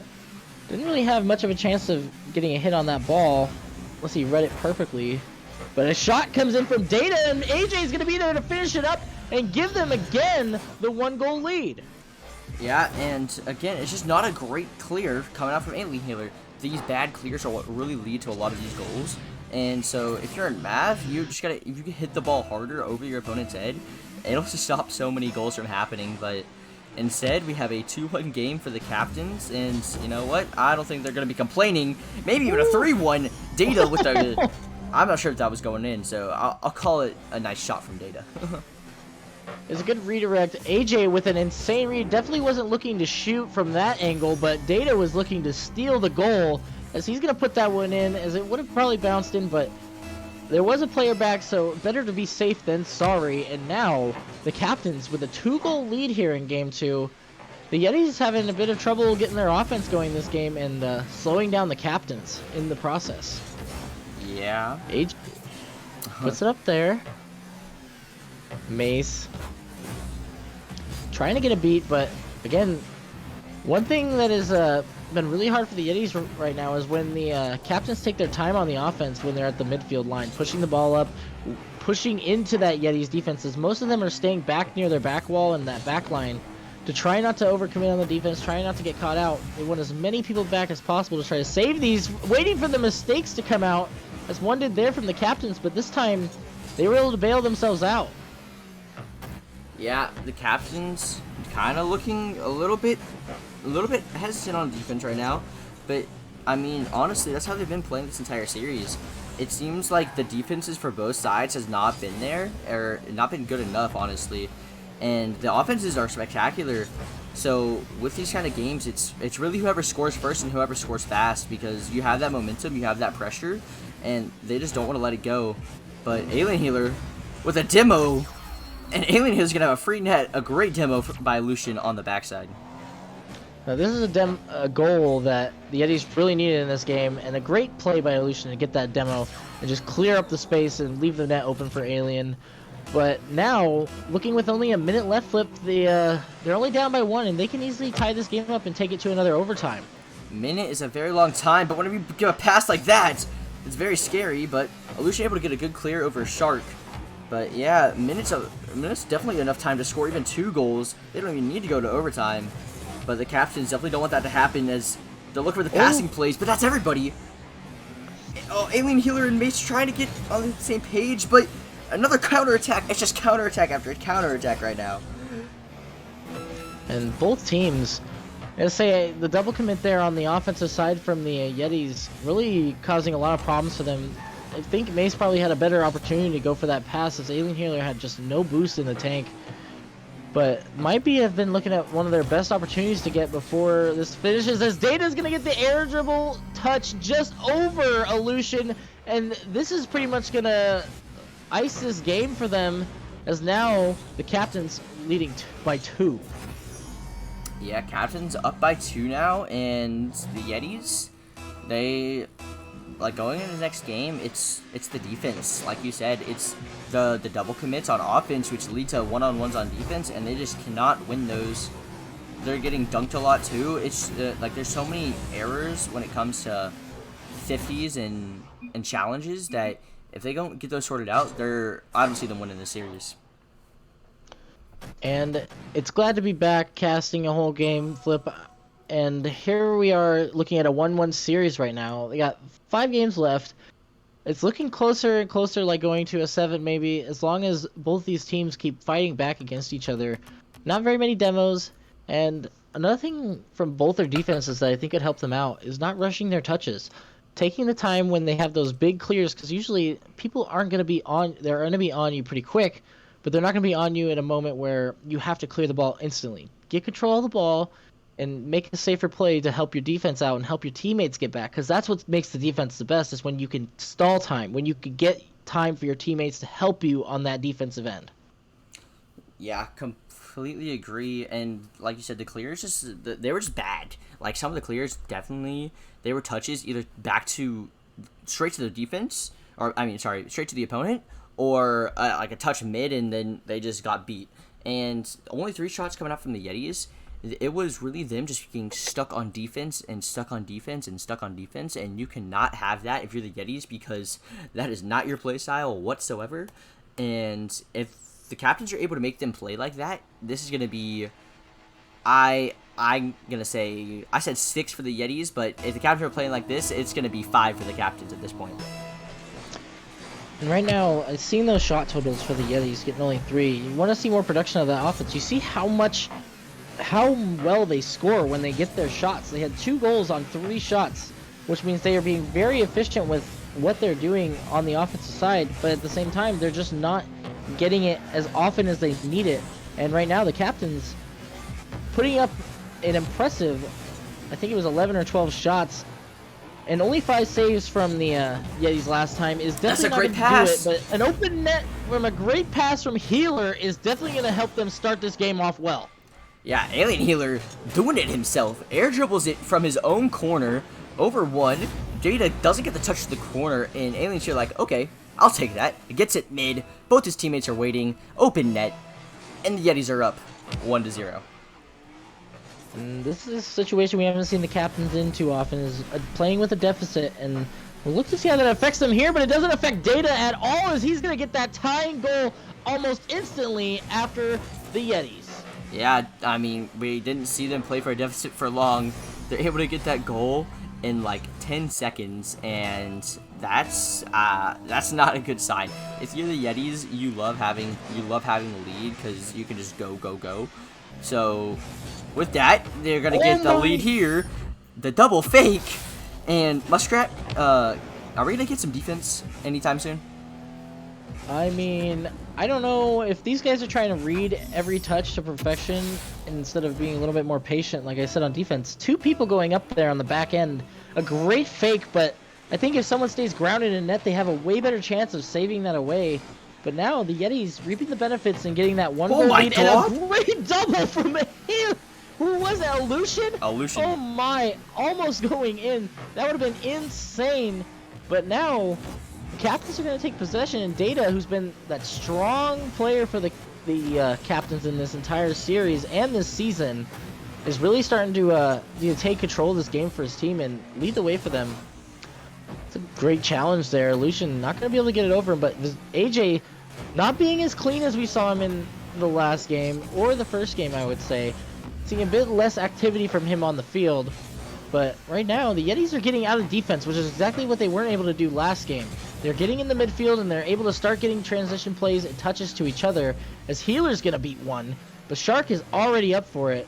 Didn't really have much of a chance of getting a hit on that ball, unless he read it perfectly. But a shot comes in from Data, and AJ is going to be there to finish it up and give them again the 1-goal lead. Yeah, and again, it's just not a great clear coming out from Alien Healer. These bad clears are what really lead to a lot of these goals. And so if you're in Mav, you just gotta, if you can hit the ball harder over your opponent's head, it'll just stop so many goals from happening. But instead, we have a 2-1 game for the captains, and you know what? I don't think they're gonna be complaining. Maybe even a 3-1 Data with the. I'm not sure if that was going in, so I'll call it a nice shot from Data. It's a good redirect. AJ with an insane read. Definitely wasn't looking to shoot from that angle, but Data was looking to steal the goal, as he's going to put that one in, as it would have probably bounced in, but there was a player back, so better to be safe than sorry. And now the captains with a 2-goal lead here in game 2. The Yetis having a bit of trouble getting their offense going this game, and slowing down the captains in the process. Yeah. AJ puts it up there. Mace trying to get a beat, but again, one thing that has been really hard for the Yetis right now is when the captains take their time on the offense when they're at the midfield line, pushing the ball up, pushing into that Yetis defenses. Most of them are staying back near their back wall and that back line to try not to overcommit on the defense, trying not to get caught out. They want as many people back as possible to try to save these, waiting for the mistakes to come out, as one did there from the captains, but this time they were able to bail themselves out. Yeah, the captains kind of looking a little bit hesitant on defense right now, but I mean, honestly, that's how they've been playing this entire series. It seems like the defenses for both sides has not been there, or not been good enough, honestly, and the offenses are spectacular. So with these kind of games, it's really whoever scores first and whoever scores fast, because you have that momentum, you have that pressure, and they just don't want to let it go. But Alien Healer with a demo. And Alien Healer's going to have a free net, a great demo by Lucian on the backside. Now this is a goal that the Yetis really needed in this game, and a great play by Lucian to get that demo and just clear up the space and leave the net open for Alien. But now, looking with only a minute left, Flip, they're only down by 1, and they can easily tie this game up and take it to another overtime. Minute is a very long time, but whenever you give a pass like that, it's very scary. But Lucian able to get a good clear over Shark. But yeah, minutes definitely enough time to score even 2 goals. They don't even need to go to overtime. But the captains definitely don't want that to happen, as they're looking for the passing plays. But that's everybody. Oh, Alien Healer and Mace trying to get on the same page, but another counterattack. It's just counterattack after counterattack right now. And both teams, I say the double commit there on the offensive side from the Yetis really causing a lot of problems for them. I think Mace probably had a better opportunity to go for that pass, as Alien Healer had just no boost in the tank. But might have been looking at one of their best opportunities to get before this finishes, as Data's going to get the air dribble touch just over Illusion. And this is pretty much going to ice this game for them, as now the captain's leading by 2. Yeah, captain's up by 2 now, and the Yetis, they like going into the next game, it's the defense. Like you said, it's the double commits on offense, which lead to one-on-ones on defense, and they just cannot win those. They're getting dunked a lot too. It's like there's so many errors when it comes to 50s and challenges that if they don't get those sorted out, they're obviously the one in the series. And it's glad to be back casting a whole game, Flip. And here we are looking at a 1-1 series right now. They got 5 games left. It's looking closer and closer, like going to a 7 maybe, as long as both these teams keep fighting back against each other. Not very many demos. And another thing from both their defenses that I think could help them out is not rushing their touches. Taking the time when they have those big clears, because usually people aren't going to be on, they're going to be on you pretty quick, but they're not going to be on you in a moment where you have to clear the ball instantly. Get control of the ball and make a safer play to help your defense out and help your teammates get back, because that's what makes the defense the best, is when you can stall time, when you can get time for your teammates to help you on that defensive end. Yeah, completely agree. And like you said, the clears they were just bad. Like some of the clears, definitely they were touches either straight to the defense, or straight to the opponent, or like a touch mid, and then they just got beat. And only 3 shots coming out from the Yetis. It was really them just being stuck on defense and stuck on defense and stuck on defense, and you cannot have that if you're the Yetis, because that is not your play style whatsoever. And if the captains are able to make them play like that, this is going to be, I'm going to say, I said 6 for the Yetis, but if the captains are playing like this, it's going to be 5 for the captains at this point. And right now, I've seen those shot totals for the Yetis getting only 3. You want to see more production of that offense. You see how well they score when they get their shots. They had 2 goals on 3 shots, which means they are being very efficient with what they're doing on the offensive side, but at the same time, they're just not getting it as often as they need it. And right now, the captains putting up an impressive, I think it was 11 or 12 shots, and only 5 saves from the Yetis last time is definitely not going to do it. But an open net from a great pass from Healer is definitely going to help them start this game off well. Yeah, Alien Healer doing it himself. Air dribbles it from his own corner over 1. Jada doesn't get the touch to the corner, and Alien's here like, okay, I'll take that. It gets it mid. Both his teammates are waiting. Open net. And the Yetis are up 1-0. And this is a situation we haven't seen the captains in too often, is playing with a deficit. And we'll look to see how that affects them here, but it doesn't affect Data at all, as he's going to get that tying goal almost instantly after the Yetis. Yeah, I mean, we didn't see them play for a deficit for long. They're able to get that goal in like 10 seconds, and that's not a good sign. If you're the Yetis, you love having the lead because you can just go. So with that, they're gonna get the lead here, the double fake, and Muskrat. Are we gonna get some defense anytime soon? I mean, I don't know if these guys are trying to read every touch to perfection instead of being a little bit more patient, like I said on defense. 2 people going up there on the back end. A great fake, but I think if someone stays grounded in net, they have a way better chance of saving that away. But now the Yetis reaping the benefits and getting that 1-goal lead, and a great double from him. Who was that? Aleutian? Oh my, almost going in. That would have been insane. But now the captains are going to take possession, and Data, who's been that strong player for the captains in this entire series and this season, is really starting to take control of this game for his team and lead the way for them. It's a great challenge there. Lucian not going to be able to get it over him, but AJ not being as clean as we saw him in the last game, or the first game, I would say. Seeing a bit less activity from him on the field. But right now, the Yetis are getting out of defense, which is exactly what they weren't able to do last game. They're getting in the midfield, and they're able to start getting transition plays and touches to each other, as Healer's going to beat one. But Shark is already up for it.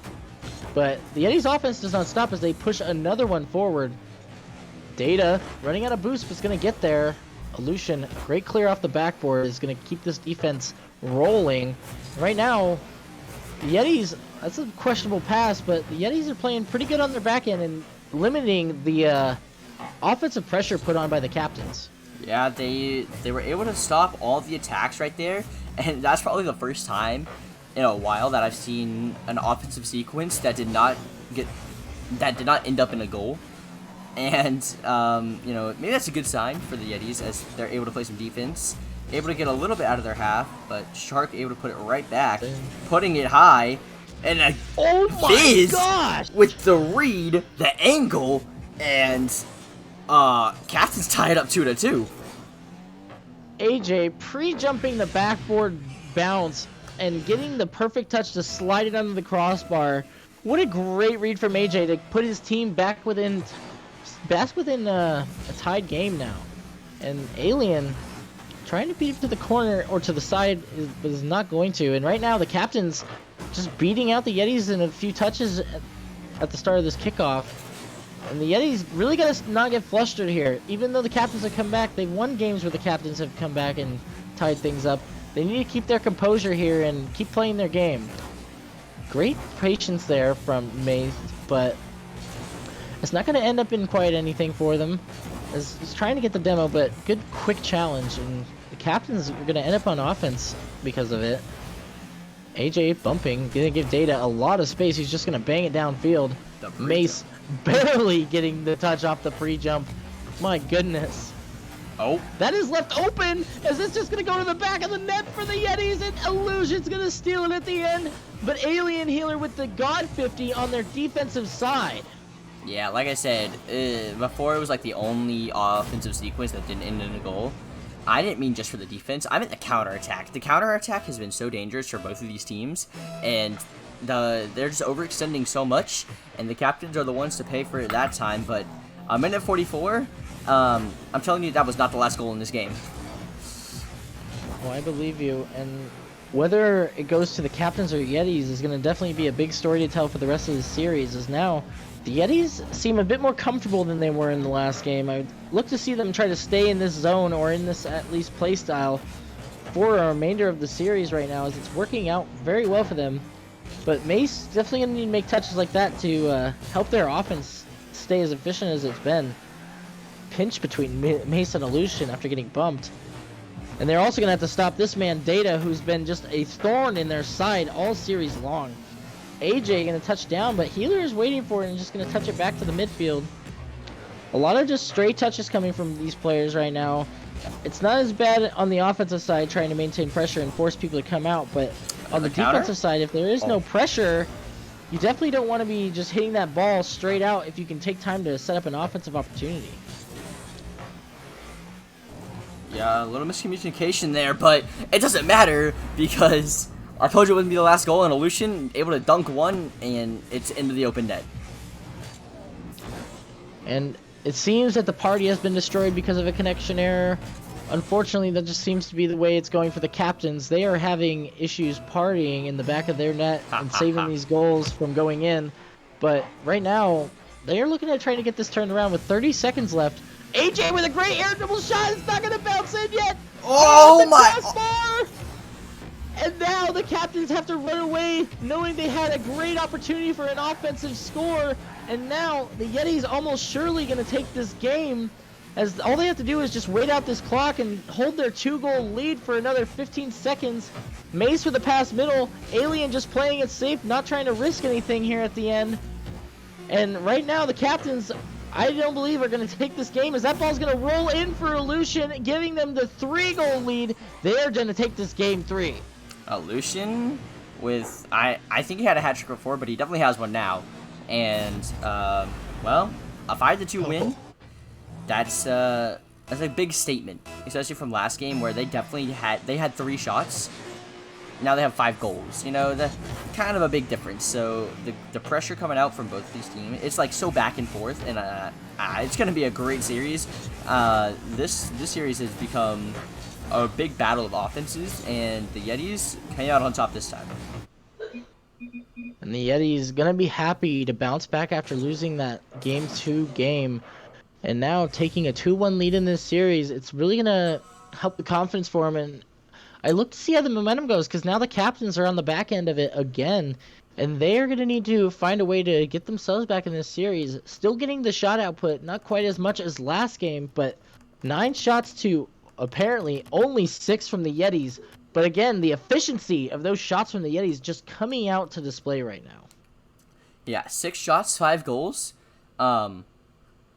But the Yetis' offense does not stop as they push another one forward. Data, running out of boost, but is going to get there. Aleutian, a great clear off the backboard, is going to keep this defense rolling. Right now, the Yetis, that's a questionable pass, but the Yetis are playing pretty good on their back end and limiting the offensive pressure put on by the captains. Yeah, they were able to stop all the attacks right there, and that's probably the first time in a while that I've seen an offensive sequence that did not end up in a goal. And, maybe that's a good sign for the Yetis as they're able to play some defense. Able to get a little bit out of their half, but Shark able to put it right back, putting it high. And a Fizz with the read, the angle, and Captain's tied up 2-2. AJ pre-jumping the backboard bounce and getting the perfect touch to slide it under the crossbar. What a great read from AJ to put his team back within a tied game now. And Alien trying to beat him to the corner or to the side is not going to. And right now the Captain's just beating out the Yetis in a few touches at the start of this kickoff. And the Yetis really got to not get flustered here. Even though the Captains have come back, they've won games where the Captains have come back and tied things up. They need to keep their composure here and keep playing their game. Great patience there from Mace, but it's not going to end up in quite anything for them. He's trying to get the demo, but good quick challenge, and the Captains are going to end up on offense because of it. AJ bumping, going to give Data a lot of space. He's just going to bang it downfield. Mace barely getting the touch off the pre-jump. My goodness. Oh. That is left open, as it's just going to go to the back of the net for the Yetis, and Illusion's going to steal it at the end. But Alien Healer with the God 50 on their defensive side. Yeah, like I said, before it was like the only offensive sequence that didn't end in a goal. I didn't mean just for the defense, I meant the counterattack. The counterattack has been so dangerous for both of these teams, and they're just overextending so much, and the Captains are the ones to pay for it that time. But a minute 44, I'm telling you, that was not the last goal in this game. Oh, I believe you, and whether it goes to the Captains or Yetis is going to definitely be a big story to tell for the rest of the series, as now the Yetis seem a bit more comfortable than they were in the last game. I would look to see them try to stay in this zone, or in this at least play style, for a remainder of the series right now, as it's working out very well for them. But Mace definitely going to need to make touches like that to help their offense stay as efficient as it's been. Pinch between Mace and Illusion after getting bumped. And they're also going to have to stop this man, Data, who's been just a thorn in their side all series long. AJ going to touch down, but Healer is waiting for it and just going to touch it back to the midfield. A lot of just straight touches coming from these players right now. It's not as bad on the offensive side trying to maintain pressure and force people to come out, but on the defensive side, if there is no pressure, you definitely don't want to be just hitting that ball straight out if you can take time to set up an offensive opportunity. Yeah, a little miscommunication there, but it doesn't matter because I told you it wouldn't be the last goal, and Illusion able to dunk one, and it's into the open net. And it seems that the party has been destroyed because of a connection error. Unfortunately, that just seems to be the way it's going for the Captains. They are having issues partying in the back of their net and saving these goals from going in. But right now, they are looking at trying to get this turned around with 30 seconds left. AJ with a great air dribble shot. It's not going to bounce in yet. Oh my! Crossbar! And now the Captains have to run away, knowing they had a great opportunity for an offensive score. And now the Yetis almost surely going to take this game, as all they have to do is just wait out this clock and hold their 2-goal lead for another 15 seconds. Mace with the pass middle, Alien just playing it safe, not trying to risk anything here at the end. And right now the Captains, I don't believe, are going to take this game, as that ball's going to roll in for Illusion, giving them the 3-goal lead. They are going to take this game 3. Illusion with, I think he had a hat trick before, but he definitely has one now. And, well, a 5-2 win, that's a big statement, especially from last game where they definitely had 3 shots. Now they have 5 goals. You know, that's kind of a big difference. So the pressure coming out from both of these teams, it's like so back and forth, and it's going to be a great series. This series has become a big battle of offenses, and the Yetis came out on top this time. And the Yetis gonna be happy to bounce back after losing that Game 2 game, and now taking a 2-1 lead in this series. It's really gonna help the confidence for them, and I look to see how the momentum goes, because now the Captains are on the back end of it again, and they are gonna need to find a way to get themselves back in this series. Still getting the shot output, not quite as much as last game, but 9 shots to apparently only 6 from the Yetis. But again, the efficiency of those shots from the Yetis just coming out to display right now. Yeah, 6 shots, 5 goals.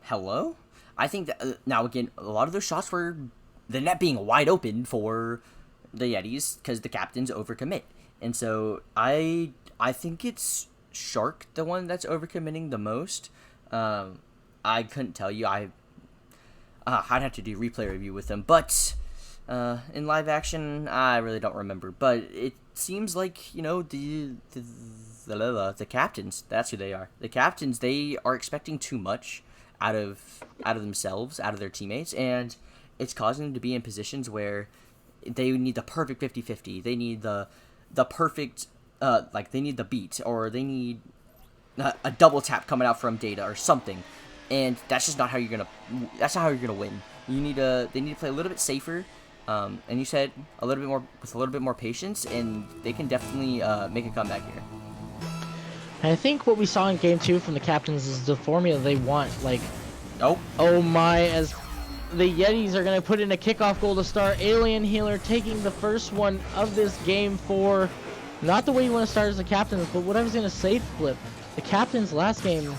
hello? I think that, now again, a lot of those shots were the net being wide open for the Yetis because the captains overcommit. And so I think it's Shark, the one that's overcommitting the most. I couldn't tell you. I'd have to do replay review with them. But in live action, I really don't remember. But it seems like, you know, the captains, that's who they are. The captains, they are expecting too much out of themselves, out of their teammates, and it's causing them to be in positions where they need the perfect 50-50. They need the perfect, they need the beat, or they need a double tap coming out from data or something, and that's just not how you're gonna win. They need to play a little bit safer, and you said a little bit more patience, and they can definitely make a comeback here. I think what we saw in Game 2 from the captains is the formula they want. Like, oh my, as the Yetis are going to put in a kickoff goal to start. Alien Healer taking the first one of this game for not the way you want to start as the captains, but what I was going to say, Flip. The captains last game,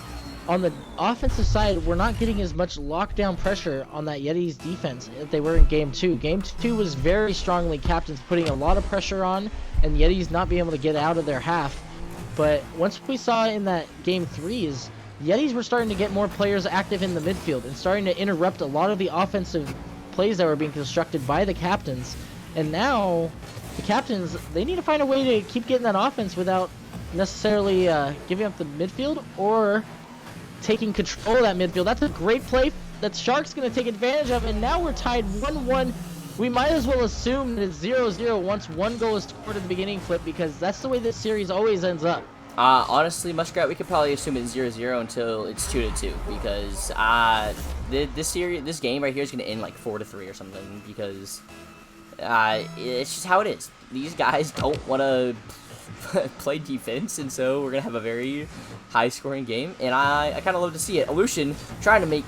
on the offensive side, were not getting as much lockdown pressure on that Yetis defense as they were in Game 2. Game 2 was very strongly captains putting a lot of pressure on, and Yetis not being able to get out of their half. But once we saw in that Game 3 is Yetis were starting to get more players active in the midfield and starting to interrupt a lot of the offensive plays that were being constructed by the captains. And now the captains, they need to find a way to keep getting that offense without necessarily giving up the midfield or taking control of that midfield. That's a great play that Shark's going to take advantage of, and now we're tied 1-1. We might as well assume that it's 0-0 once one goal is scored at the beginning, Flip, because that's the way this series always ends up. Honestly, Muskrat, we could probably assume it's 0-0 until it's 2-2, because this game right here is going to end like 4-3 or something, because it's just how it is. These guys don't want to play defense, and so we're going to have a very high-scoring game, and I kind of love to see it. Illusion trying to make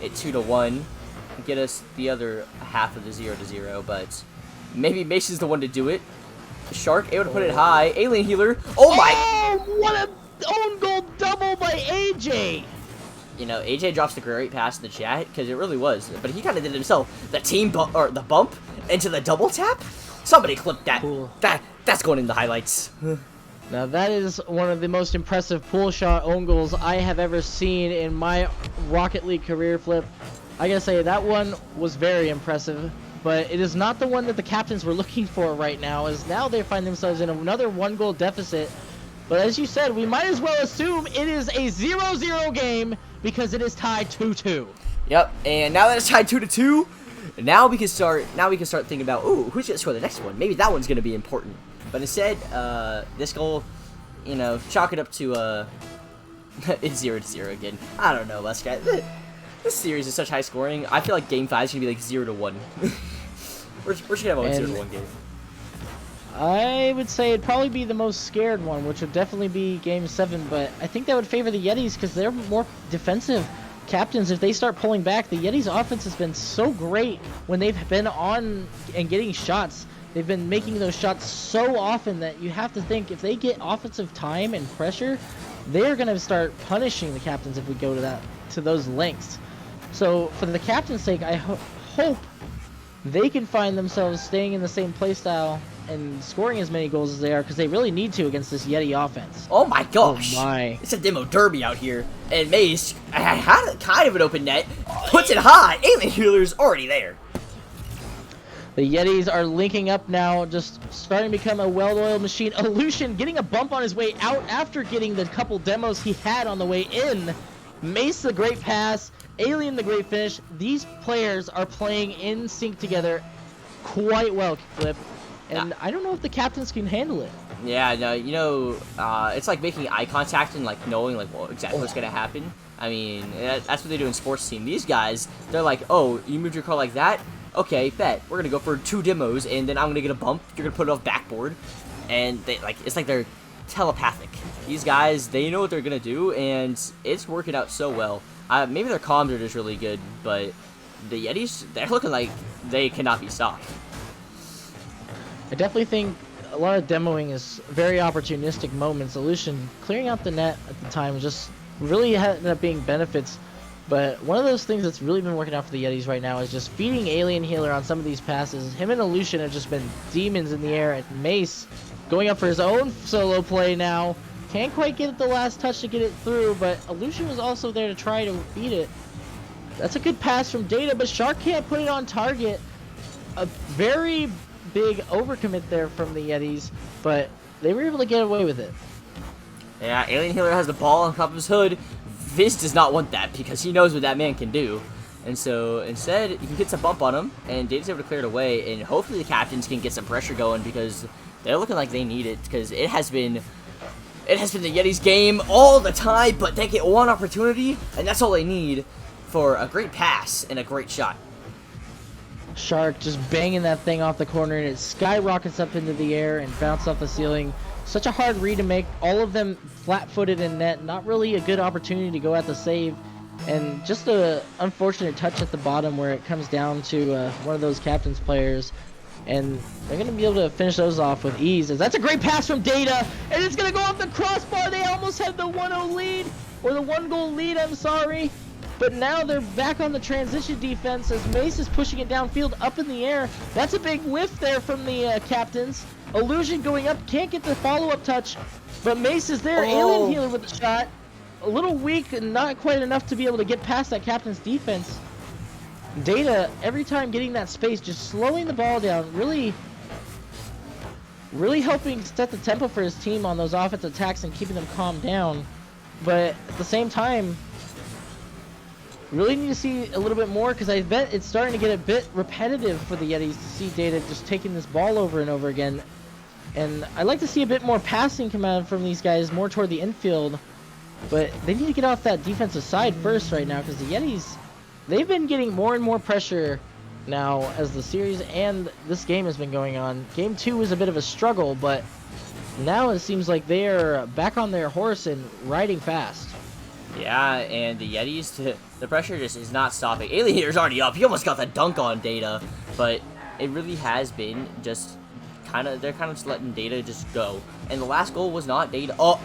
it 2-1. Get us the other half of the 0-0, but maybe Mason's the one to do it. Shark able to put it high. Alien Healer. Oh my! Oh, what a own goal double by AJ! You know, AJ drops the great pass in the chat because it really was, but he kind of did it himself. The team the bump into the double tap. Somebody clipped that. Cool. That's going in the highlights. Now that is one of the most impressive pull shot own goals I have ever seen in my Rocket League career, Flip. I gotta say, that one was very impressive, but it is not the one that the captains were looking for right now, as now they find themselves in another one-goal deficit. But as you said, we might as well assume it is a 0-0 game because it is tied 2-2. Yep, and now that it's tied 2-2, now we can start thinking about, ooh, who's gonna score the next one? Maybe that one's gonna be important. But instead, this goal, you know, chalk it up to it's 0-0 again. I don't know, Muskrat. This series is such high scoring. I feel like Game 5 is going to be like 0-1. we're just going to have a 0-1 game. I would say it'd probably be the most scared one, which would definitely be Game 7, but I think that would favor the Yetis because they're more defensive captains. If they start pulling back, the Yetis' offense has been so great when they've been on and getting shots. They've been making those shots so often that you have to think if they get offensive time and pressure, they're going to start punishing the captains if we go to those lengths. So, for the captain's sake, I hope they can find themselves staying in the same playstyle and scoring as many goals as they are, because they really need to against this Yeti offense. Oh my gosh! Oh my. It's a demo derby out here, and Mace had kind of an open net, puts it high. Alien Healer's already there. The Yetis are linking up now, just starting to become a well-oiled machine. Illusion getting a bump on his way out after getting the couple demos he had on the way in. Mace the great pass. Alien the great finish. These players are playing in sync together quite well, Flip. And I don't know if the captains can handle it. Yeah, no, you know, it's like making eye contact and like knowing like exactly what's gonna happen. I mean, that's what they do in sports team. These guys, they're like, oh, you moved your car like that? Okay, bet. We're gonna go for 2 demos, and then I'm gonna get a bump. You're gonna put it off backboard, and they it's like they're telepathic. These guys, they know what they're gonna do, and it's working out so well. Maybe their comms are just really good, but the Yetis, they're looking like they cannot be stopped. I definitely think a lot of demoing is very opportunistic moments. Illusion clearing out the net at the time just really ended up being benefits But one of those things that's really been working out for the Yetis right now is just feeding Alien Healer on some of these passes. Him and Illusion have just been demons in the air, and Mace going up for his own solo play now. Can't quite get the last touch to get it through, but Illusion was also there to try to beat it. That's a good pass from Data, but Shark can't put it on target. A very big overcommit there from the Yetis, but they were able to get away with it. Yeah, Alien Healer has the ball on top of his hood. Viz does not want that because he knows what that man can do. And so instead, he gets a bump on him, and Data's able to clear it away, and hopefully the captains can get some pressure going because they're looking like they need it, because it has been the Yetis' game all the time, but they get one opportunity, and that's all they need for a great pass and a great shot. Shark just banging that thing off the corner, and it skyrockets up into the air and bounces off the ceiling. Such a hard read to make. All of them flat-footed in net. Not really a good opportunity to go at the save. And just a unfortunate touch at the bottom where it comes down to one of those captain's players. And they're going to be able to finish those off with ease. As that's a great pass from Data. And it's going to go off the crossbar. They almost had the 1-0 lead. Or the 1-goal lead, I'm sorry. But now they're back on the transition defense as Mace is pushing it downfield up in the air. That's a big whiff there from the captains. Illusion going up, can't get the follow-up touch, but Mace is there. Alien Healer with the shot. A little weak and not quite enough to be able to get past that captain's defense. Data, every time getting that space, just slowing the ball down, really helping set the tempo for his team on those offensive attacks and keeping them calmed down. But at the same time, really need to see a little bit more, because I bet it's starting to get a bit repetitive for the Yetis to see Data just taking this ball over and over again. And I'd like to see a bit more passing come out from these guys, more toward the infield. But they need to get off that defensive side first right now, because the Yetis, they've been getting more and more pressure now as the series and this game has been going on. Game 2 was a bit of a struggle, but now it seems like they are back on their horse and riding fast. Yeah, and the Yetis, the pressure just is not stopping. Alien Healer's already up. He almost got the dunk on Data, but it really has been just they're kind of just letting Data just go. And the last goal was not Data. Oh!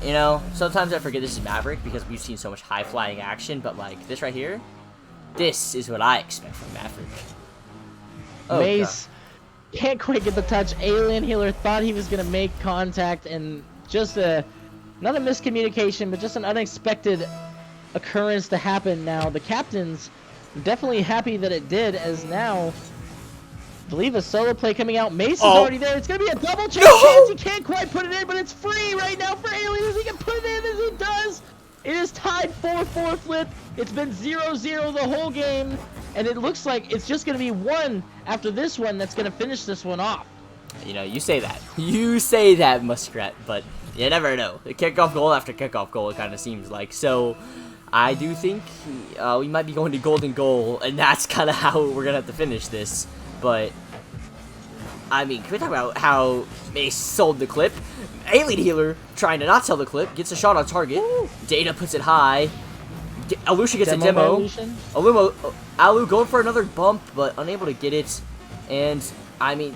You know, sometimes I forget this is Maverick because we've seen so much high-flying action, but like this right here, this is what I expect from Maverick. Oh, Mace can't quite get the touch. Alien Healer thought he was going to make contact, and just not a miscommunication, but just an unexpected occurrence to happen. Now, the captain's definitely happy that it did, as now, I believe a solo play coming out. Mace is already there. It's going to be a double chance. He can't quite put it in, but it's free right now for Aliens. He can put it in as he does. It is tied 4-4 flip. It's been 0-0 the whole game, and it looks like it's just going to be one after this one that's going to finish this one off. You know, you say that. You say that, Muskrat, but you never know. The kickoff goal after kickoff goal, it kind of seems like. So, I do think we might be going to golden goal, and that's kind of how we're going to have to finish this. But, I mean, can we talk about how Mace sold the clip? Alien Healer, trying to not sell the clip, gets a shot on target. Woo. Data puts it high. Alusha gets a demo. Alu going for another bump, but unable to get it. And, I mean,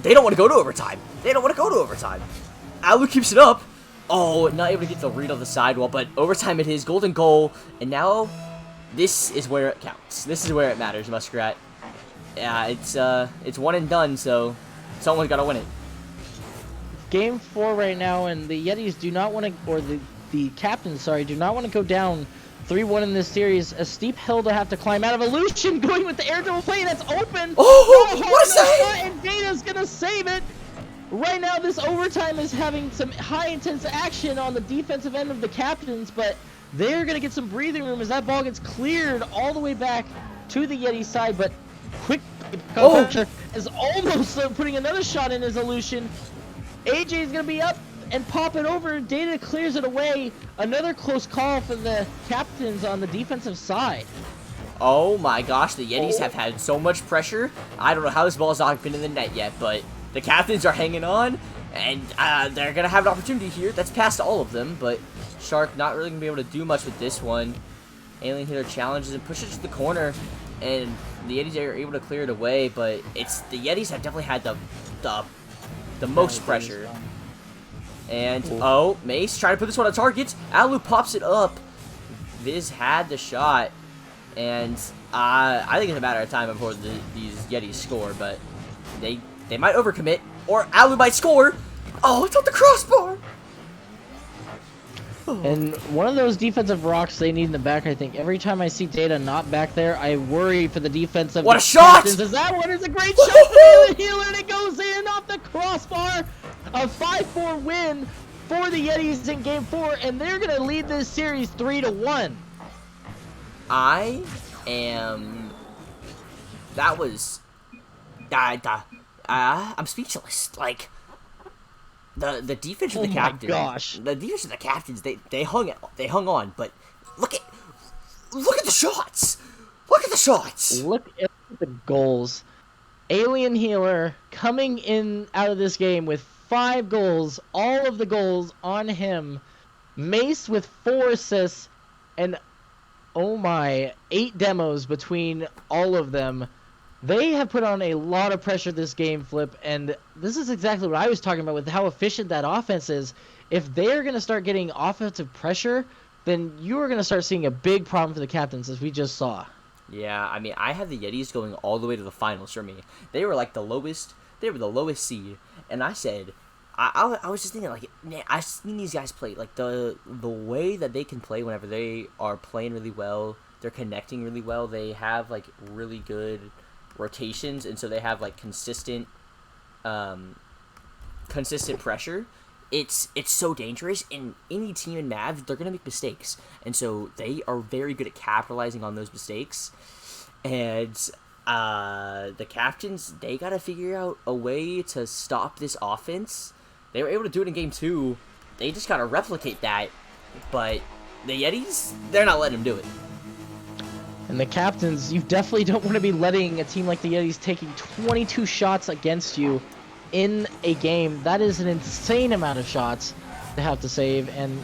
they don't want to go to overtime. Alu keeps it up. Oh, not able to get the read on the sidewall, but overtime it is. Golden goal. And now, this is where it counts. This is where it matters, Muskrat. Yeah, it's one and done, so someone's got to win it. Game 4 right now, and the Yetis do not want to, or the captains, sorry, do not want to go down 3-1 in this series. A steep hill to have to climb out of. Illusion going with the air double play, that's open. Oh, what is that? And Data's going to save it. Right now, this overtime is having some high-intense action on the defensive end of the captains, but they're going to get some breathing room as that ball gets cleared all the way back to the Yeti side, but quick culture is almost putting another shot in his Illusion. AJ is going to be up and pop it over. Data clears it away. Another close call for the captains on the defensive side. Oh my gosh, the Yetis have had so much pressure. I don't know how this ball has not been in the net yet, but the captains are hanging on, and they're going to have an opportunity here. That's past all of them, but Shark not really going to be able to do much with this one. Alien Healer challenges and pushes to the corner, and the Yetis are able to clear it away, but it's the Yetis have definitely had the most pressure. And, Mace trying to put this one on target. Alu pops it up. Viz had the shot, and I think it's a matter of time before these Yetis score, but they might overcommit, or Alu might score. Oh, it's on the crossbar! And one of those defensive rocks they need in the back, I think. Every time I see Data not back there, I worry for the defense of what the a shot! Captains, as that one is a great shot for the Healer, and it goes in off the crossbar. A 5-4 win for the Yetis in Game 4, and they're going to lead this series 3-1. I'm speechless. Like, the defense of the captains. Oh my gosh. The defense of the captains, they hung on, but look at the shots. Look at the shots. Look at the goals. Alien Healer coming in out of this game with 5 goals, all of the goals on him. Mace with 4 assists, and oh my, 8 demos between all of them. They have put on a lot of pressure this game, Flip, and this is exactly what I was talking about with how efficient that offense is. If they're going to start getting offensive pressure, then you are going to start seeing a big problem for the captains, as we just saw. Yeah, I mean, I have the Yetis going all the way to the finals for me. They were like the lowest seed, and I said, I was just thinking, like, man, I've seen these guys play, like, the way that they can play whenever they are playing really well, they're connecting really well, they have, like, really good rotations, and so they have, like, consistent pressure. It's so dangerous, and any team in Mav, they're going to make mistakes, and so they are very good at capitalizing on those mistakes, and the captains, they got to figure out a way to stop this offense. They were able to do it in Game 2, they just got to replicate that, but the Yetis, they're not letting them do it. And the captains, you definitely don't want to be letting a team like the Yetis taking 22 shots against you in a game. That is an insane amount of shots to have to save. And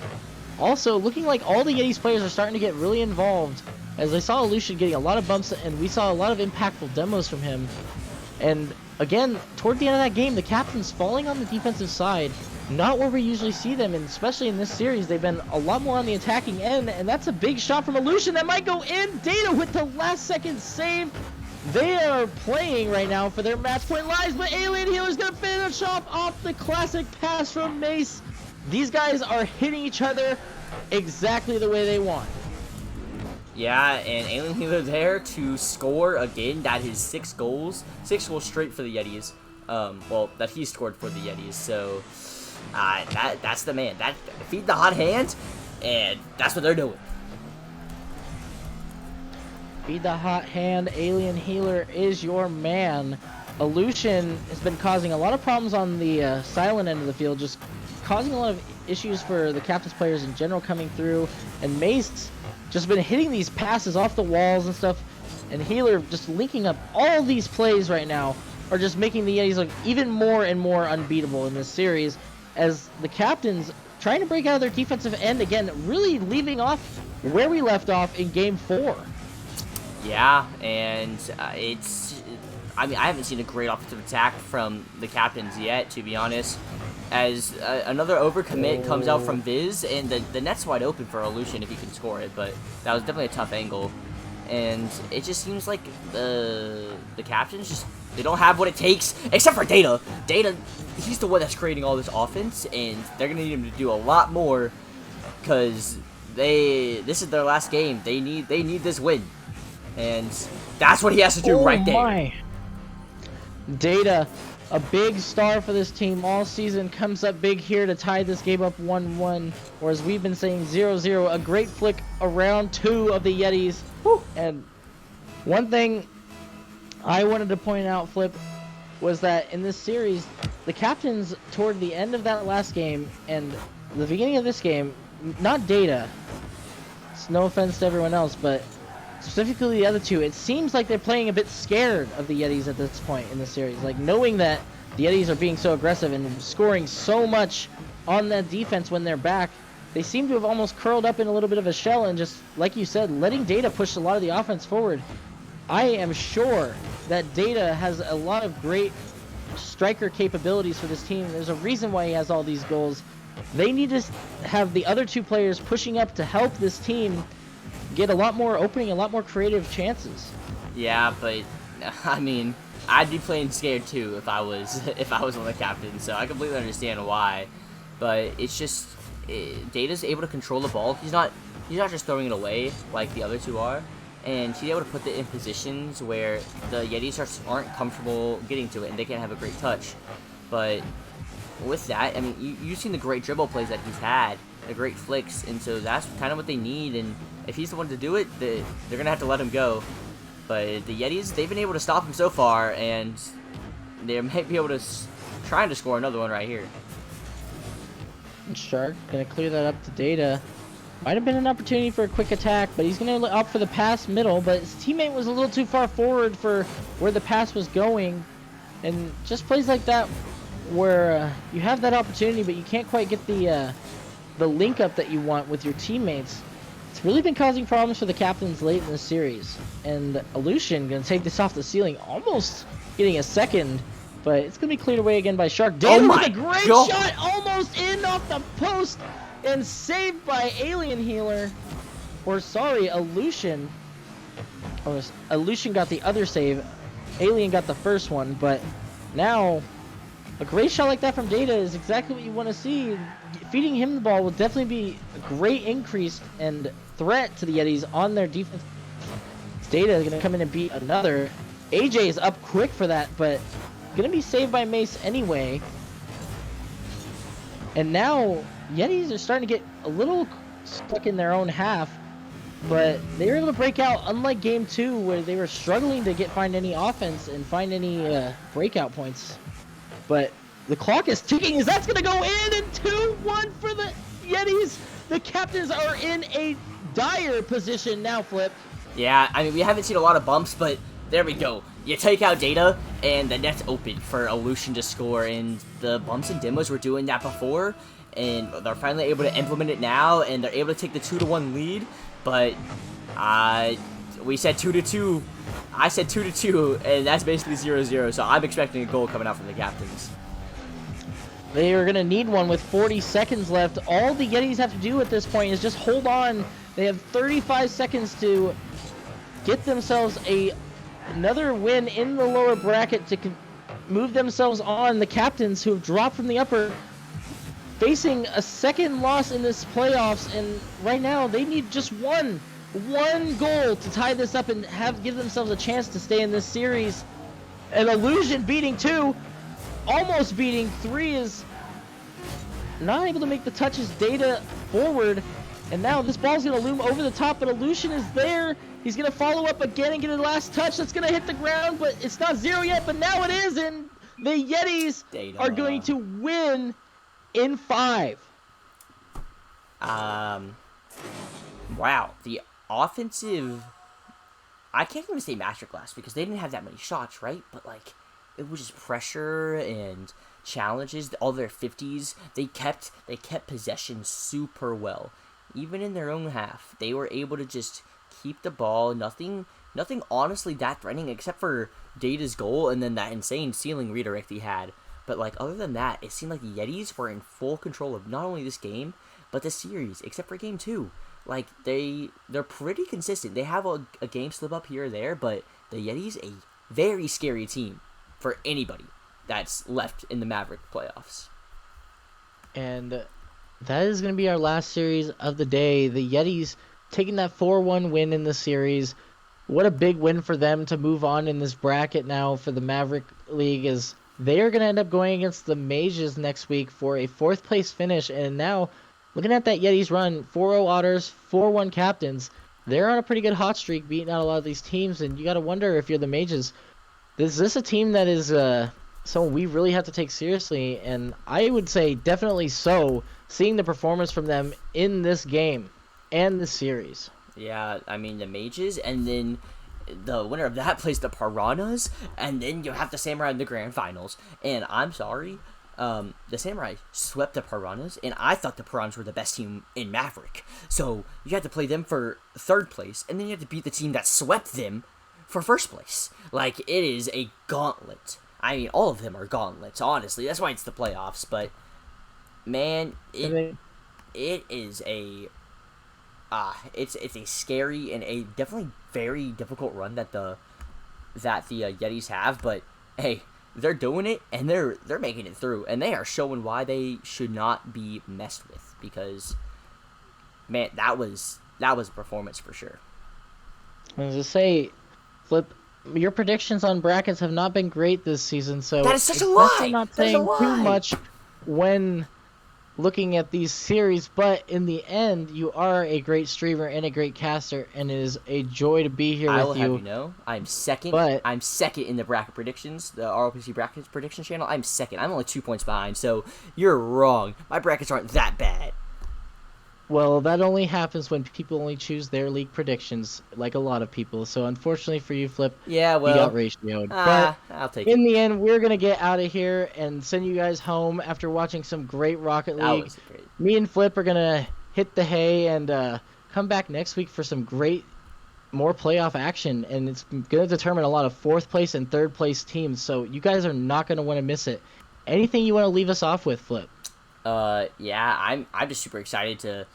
also, looking like all the Yetis players are starting to get really involved, as I saw Lucian getting a lot of bumps, and we saw a lot of impactful demos from him. And again, toward the end of that game, the captains falling on the defensive side, not where we usually see them, and especially in this series, they've been a lot more on the attacking end, and that's a big shot from Illusion that might go in. Data with the last second save. They are playing right now for their match point lives, but Alien Healer's gonna finish off the classic pass from Mace. These guys are hitting each other exactly the way they want. Yeah, and Alien Healer there to score again. That is 6 goals. 6 goals straight for the Yetis. Well, that he scored for the Yetis, so that's the man. That feed the hot hand, and that's what they're doing. Feed the hot hand. Alien Healer is your man. Illusion has been causing a lot of problems on the silent end of the field, just causing a lot of issues for the captain's players in general coming through. And Mace just been hitting these passes off the walls and stuff. And Healer just linking up all these plays right now are just making the Yetis look even more and more unbeatable in this series, as the captains trying to break out of their defensive end again, really leaving off where we left off in Game 4. Yeah, and I mean, I haven't seen a great offensive attack from the captains yet, to be honest, as another overcommit comes out from Viz, and the net's wide open for Illusion if he can score it, but that was definitely a tough angle, and it just seems like the captains just, they don't have what it takes, except for Data. Data, he's the one that's creating all this offense, and they're going to need him to do a lot more, because this is their last game. They need this win. And that's what he has to do right there. My. Data, a big star for this team all season, comes up big here to tie this game up 1-1. Or as we've been saying, 0-0. A great flick around 2 of the Yetis. Woo. And one thing I wanted to point out, Flip, was that in this series, the captains, toward the end of that last game and the beginning of this game, not Data, it's no offense to everyone else, but specifically the other 2, it seems like they're playing a bit scared of the Yetis at this point in the series. Like, knowing that the Yetis are being so aggressive and scoring so much on that defense when they're back, they seem to have almost curled up in a little bit of a shell and just, like you said, letting Data push a lot of the offense forward. I am sure that Data has a lot of great striker capabilities for this team. There's a reason why he has all these goals. They need to have the other 2 players pushing up to help this team get a lot more opening, a lot more creative chances. Yeah, but I mean, I'd be playing scared too if I was on the captain. So I completely understand why. But it's just Data's able to control the ball. He's not just throwing it away like the other two are, and he's able to put it in positions where the Yetis aren't comfortable getting to it, and they can't have a great touch. But with that, I mean, you've seen the great dribble plays that he's had, the great flicks, and so that's kind of what they need. And if he's the one to do it, they're gonna have to let him go. But the Yetis, they've been able to stop him so far, and they might be able to trying to score another one right here. Shark gonna clear that up to Data. Might have been an opportunity for a quick attack, but he's gonna opt for the pass middle. But his teammate was a little too far forward for where the pass was going, and just plays like that where you have that opportunity, but you can't quite get the link up that you want with your teammates. It's really been causing problems for the captains late in the series. And Aleutian gonna take this off the ceiling, almost getting a second, but it's gonna be cleared away again by Shark. Data with a great shot, almost in off the post, and saved by Alien Healer. Or sorry, Aleutian. Oh, Aleutian got the other save. Alien got the first one, but now a great shot like that from Data is exactly what you want to see. Feeding him the ball will definitely be a great increase and threat to the Yetis on their defense. Data is going to come in and beat another. AJ is up quick for that, but going to be saved by Mace anyway. And now Yetis are starting to get a little stuck in their own half, but they were able to break out, unlike game 2 where they were struggling to find any offense and find any breakout points. But the clock is ticking as that's going to go in, and 2-1 for the Yetis. The captains are in a dire position now, Flip. Yeah, I mean, we haven't seen a lot of bumps, but there we go. You take out Data, and the net's open for Aleutian to score, and the bumps and demos were doing that before, and they're finally able to implement it now, and they're able to take the 2-1 lead, but we said 2-2. I said 2-2, and that's basically 0-0, so I'm expecting a goal coming out from the captains. They are going to need one with 40 seconds left. All the Yetis have to do at this point is just hold on. They have 35 seconds to get themselves another win in the lower bracket to move themselves on. The captains who have dropped from the upper, facing a second loss in this playoffs, and right now they need just one goal to tie this up and give themselves a chance to stay in this series. An Illusion beating 2, almost beating 3 is not able to make the touches. Data forward, and now this ball's going to loom over the top, but Illusion is there. He's going to follow up again and get a last touch. That's going to hit the ground, but it's not 0 yet, but now it is, and the Yetis are going to win in 5. Wow, the offensive, I can't even say masterclass because they didn't have that many shots, right? But like, it was just pressure and challenges. All their 50s, they kept possession super well. Even in their own half, they were able to just keep the ball. Nothing honestly that threatening except for Data's goal and then that insane ceiling redirect he had. But like, other than that, it seemed like the Yetis were in full control of not only this game but the series, except for game 2. Like, they're pretty consistent. They have a game slip up here or there, but the Yetis, a very scary team for anybody that's left in the Maverick playoffs. And that is going to be our last series of the day. The Yetis taking that 4-1 win in the series. What a big win for them to move on in this bracket now for the Maverick League, as they are going to end up going against the Mages next week for a 4th place finish. And now, looking at that Yetis run, 4-0 Otters, 4-1 Captains, they're on a pretty good hot streak, beating out a lot of these teams, and you got to wonder if you're the Mages, is this a team that is someone we really have to take seriously? And I would say definitely so, seeing the performance from them in this game and this series. Yeah, I mean, the Mages, and then the winner of that plays the Piranhas, and then you have the Samurai in the grand finals. And I'm sorry, the Samurai swept the Piranhas, and I thought the Piranhas were the best team in Maverick. So you had to play them for 3rd place, and then you had to beat the team that swept them for 1st place. Like, it is a gauntlet. I mean, all of them are gauntlets, honestly. That's why it's the playoffs. But, man, it is a it's a scary and a definitely very difficult run that the Yetis have, but hey, they're doing it and they're making it through, and they are showing why they should not be messed with, because man, that was a performance for sure. As I say, Flip, your predictions on brackets have not been great this season, so That is such a it's lie! definitely not That is a saying too lie! much when looking at these series, but in the end, you are a great streamer and a great caster, and it is a joy to be here I will with have you. you know, I'm second. But- I'm second in the bracket predictions, the RLPC brackets predictions channel. I'm second. I'm only 2 points behind, so you're wrong. My brackets aren't that bad. Well, that only happens when people only choose their league predictions, like a lot of people. So unfortunately for you, Flip, Yeah, you well, got ratioed. But I'll take it. in the end, we're going to get out of here and send you guys home after watching some great Rocket That League. was great. Me and Flip are going to hit the hay and come back next week for some more playoff action. And it's going to determine a lot of 4th place and 3rd place teams. So you guys are not going to want to miss it. Anything you want to leave us off with, Flip? Yeah, I'm just super excited to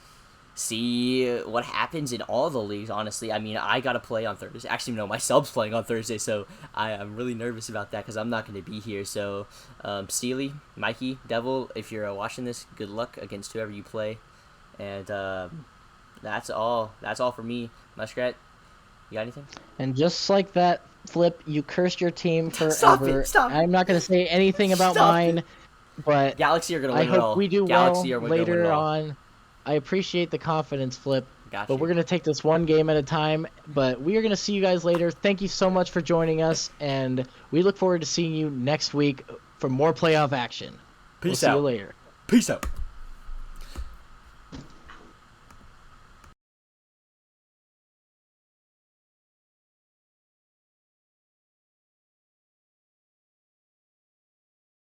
see what happens in all the leagues, honestly. I mean, I gotta play on Thursday. Actually, no, my sub's playing on Thursday, so I'm really nervous about that because I'm not going to be here. So, Steely, Mikey, Devil, if you're watching this, good luck against whoever you play. And that's all. That's all for me. Muskrat, you got anything? And just like that, Flip, you cursed your team forever. Stop it. I'm not going to say anything about mine, but Galaxy are going to I win it all. hope we do Galaxy well are gonna win it later all. on. I appreciate the confidence, Flip, Gotcha. but we're going to take this one game at a time. But we are going to see you guys later. Thank you so much for joining us, and we look forward to seeing you next week for more playoff action. Peace we'll out. See you later. Peace out.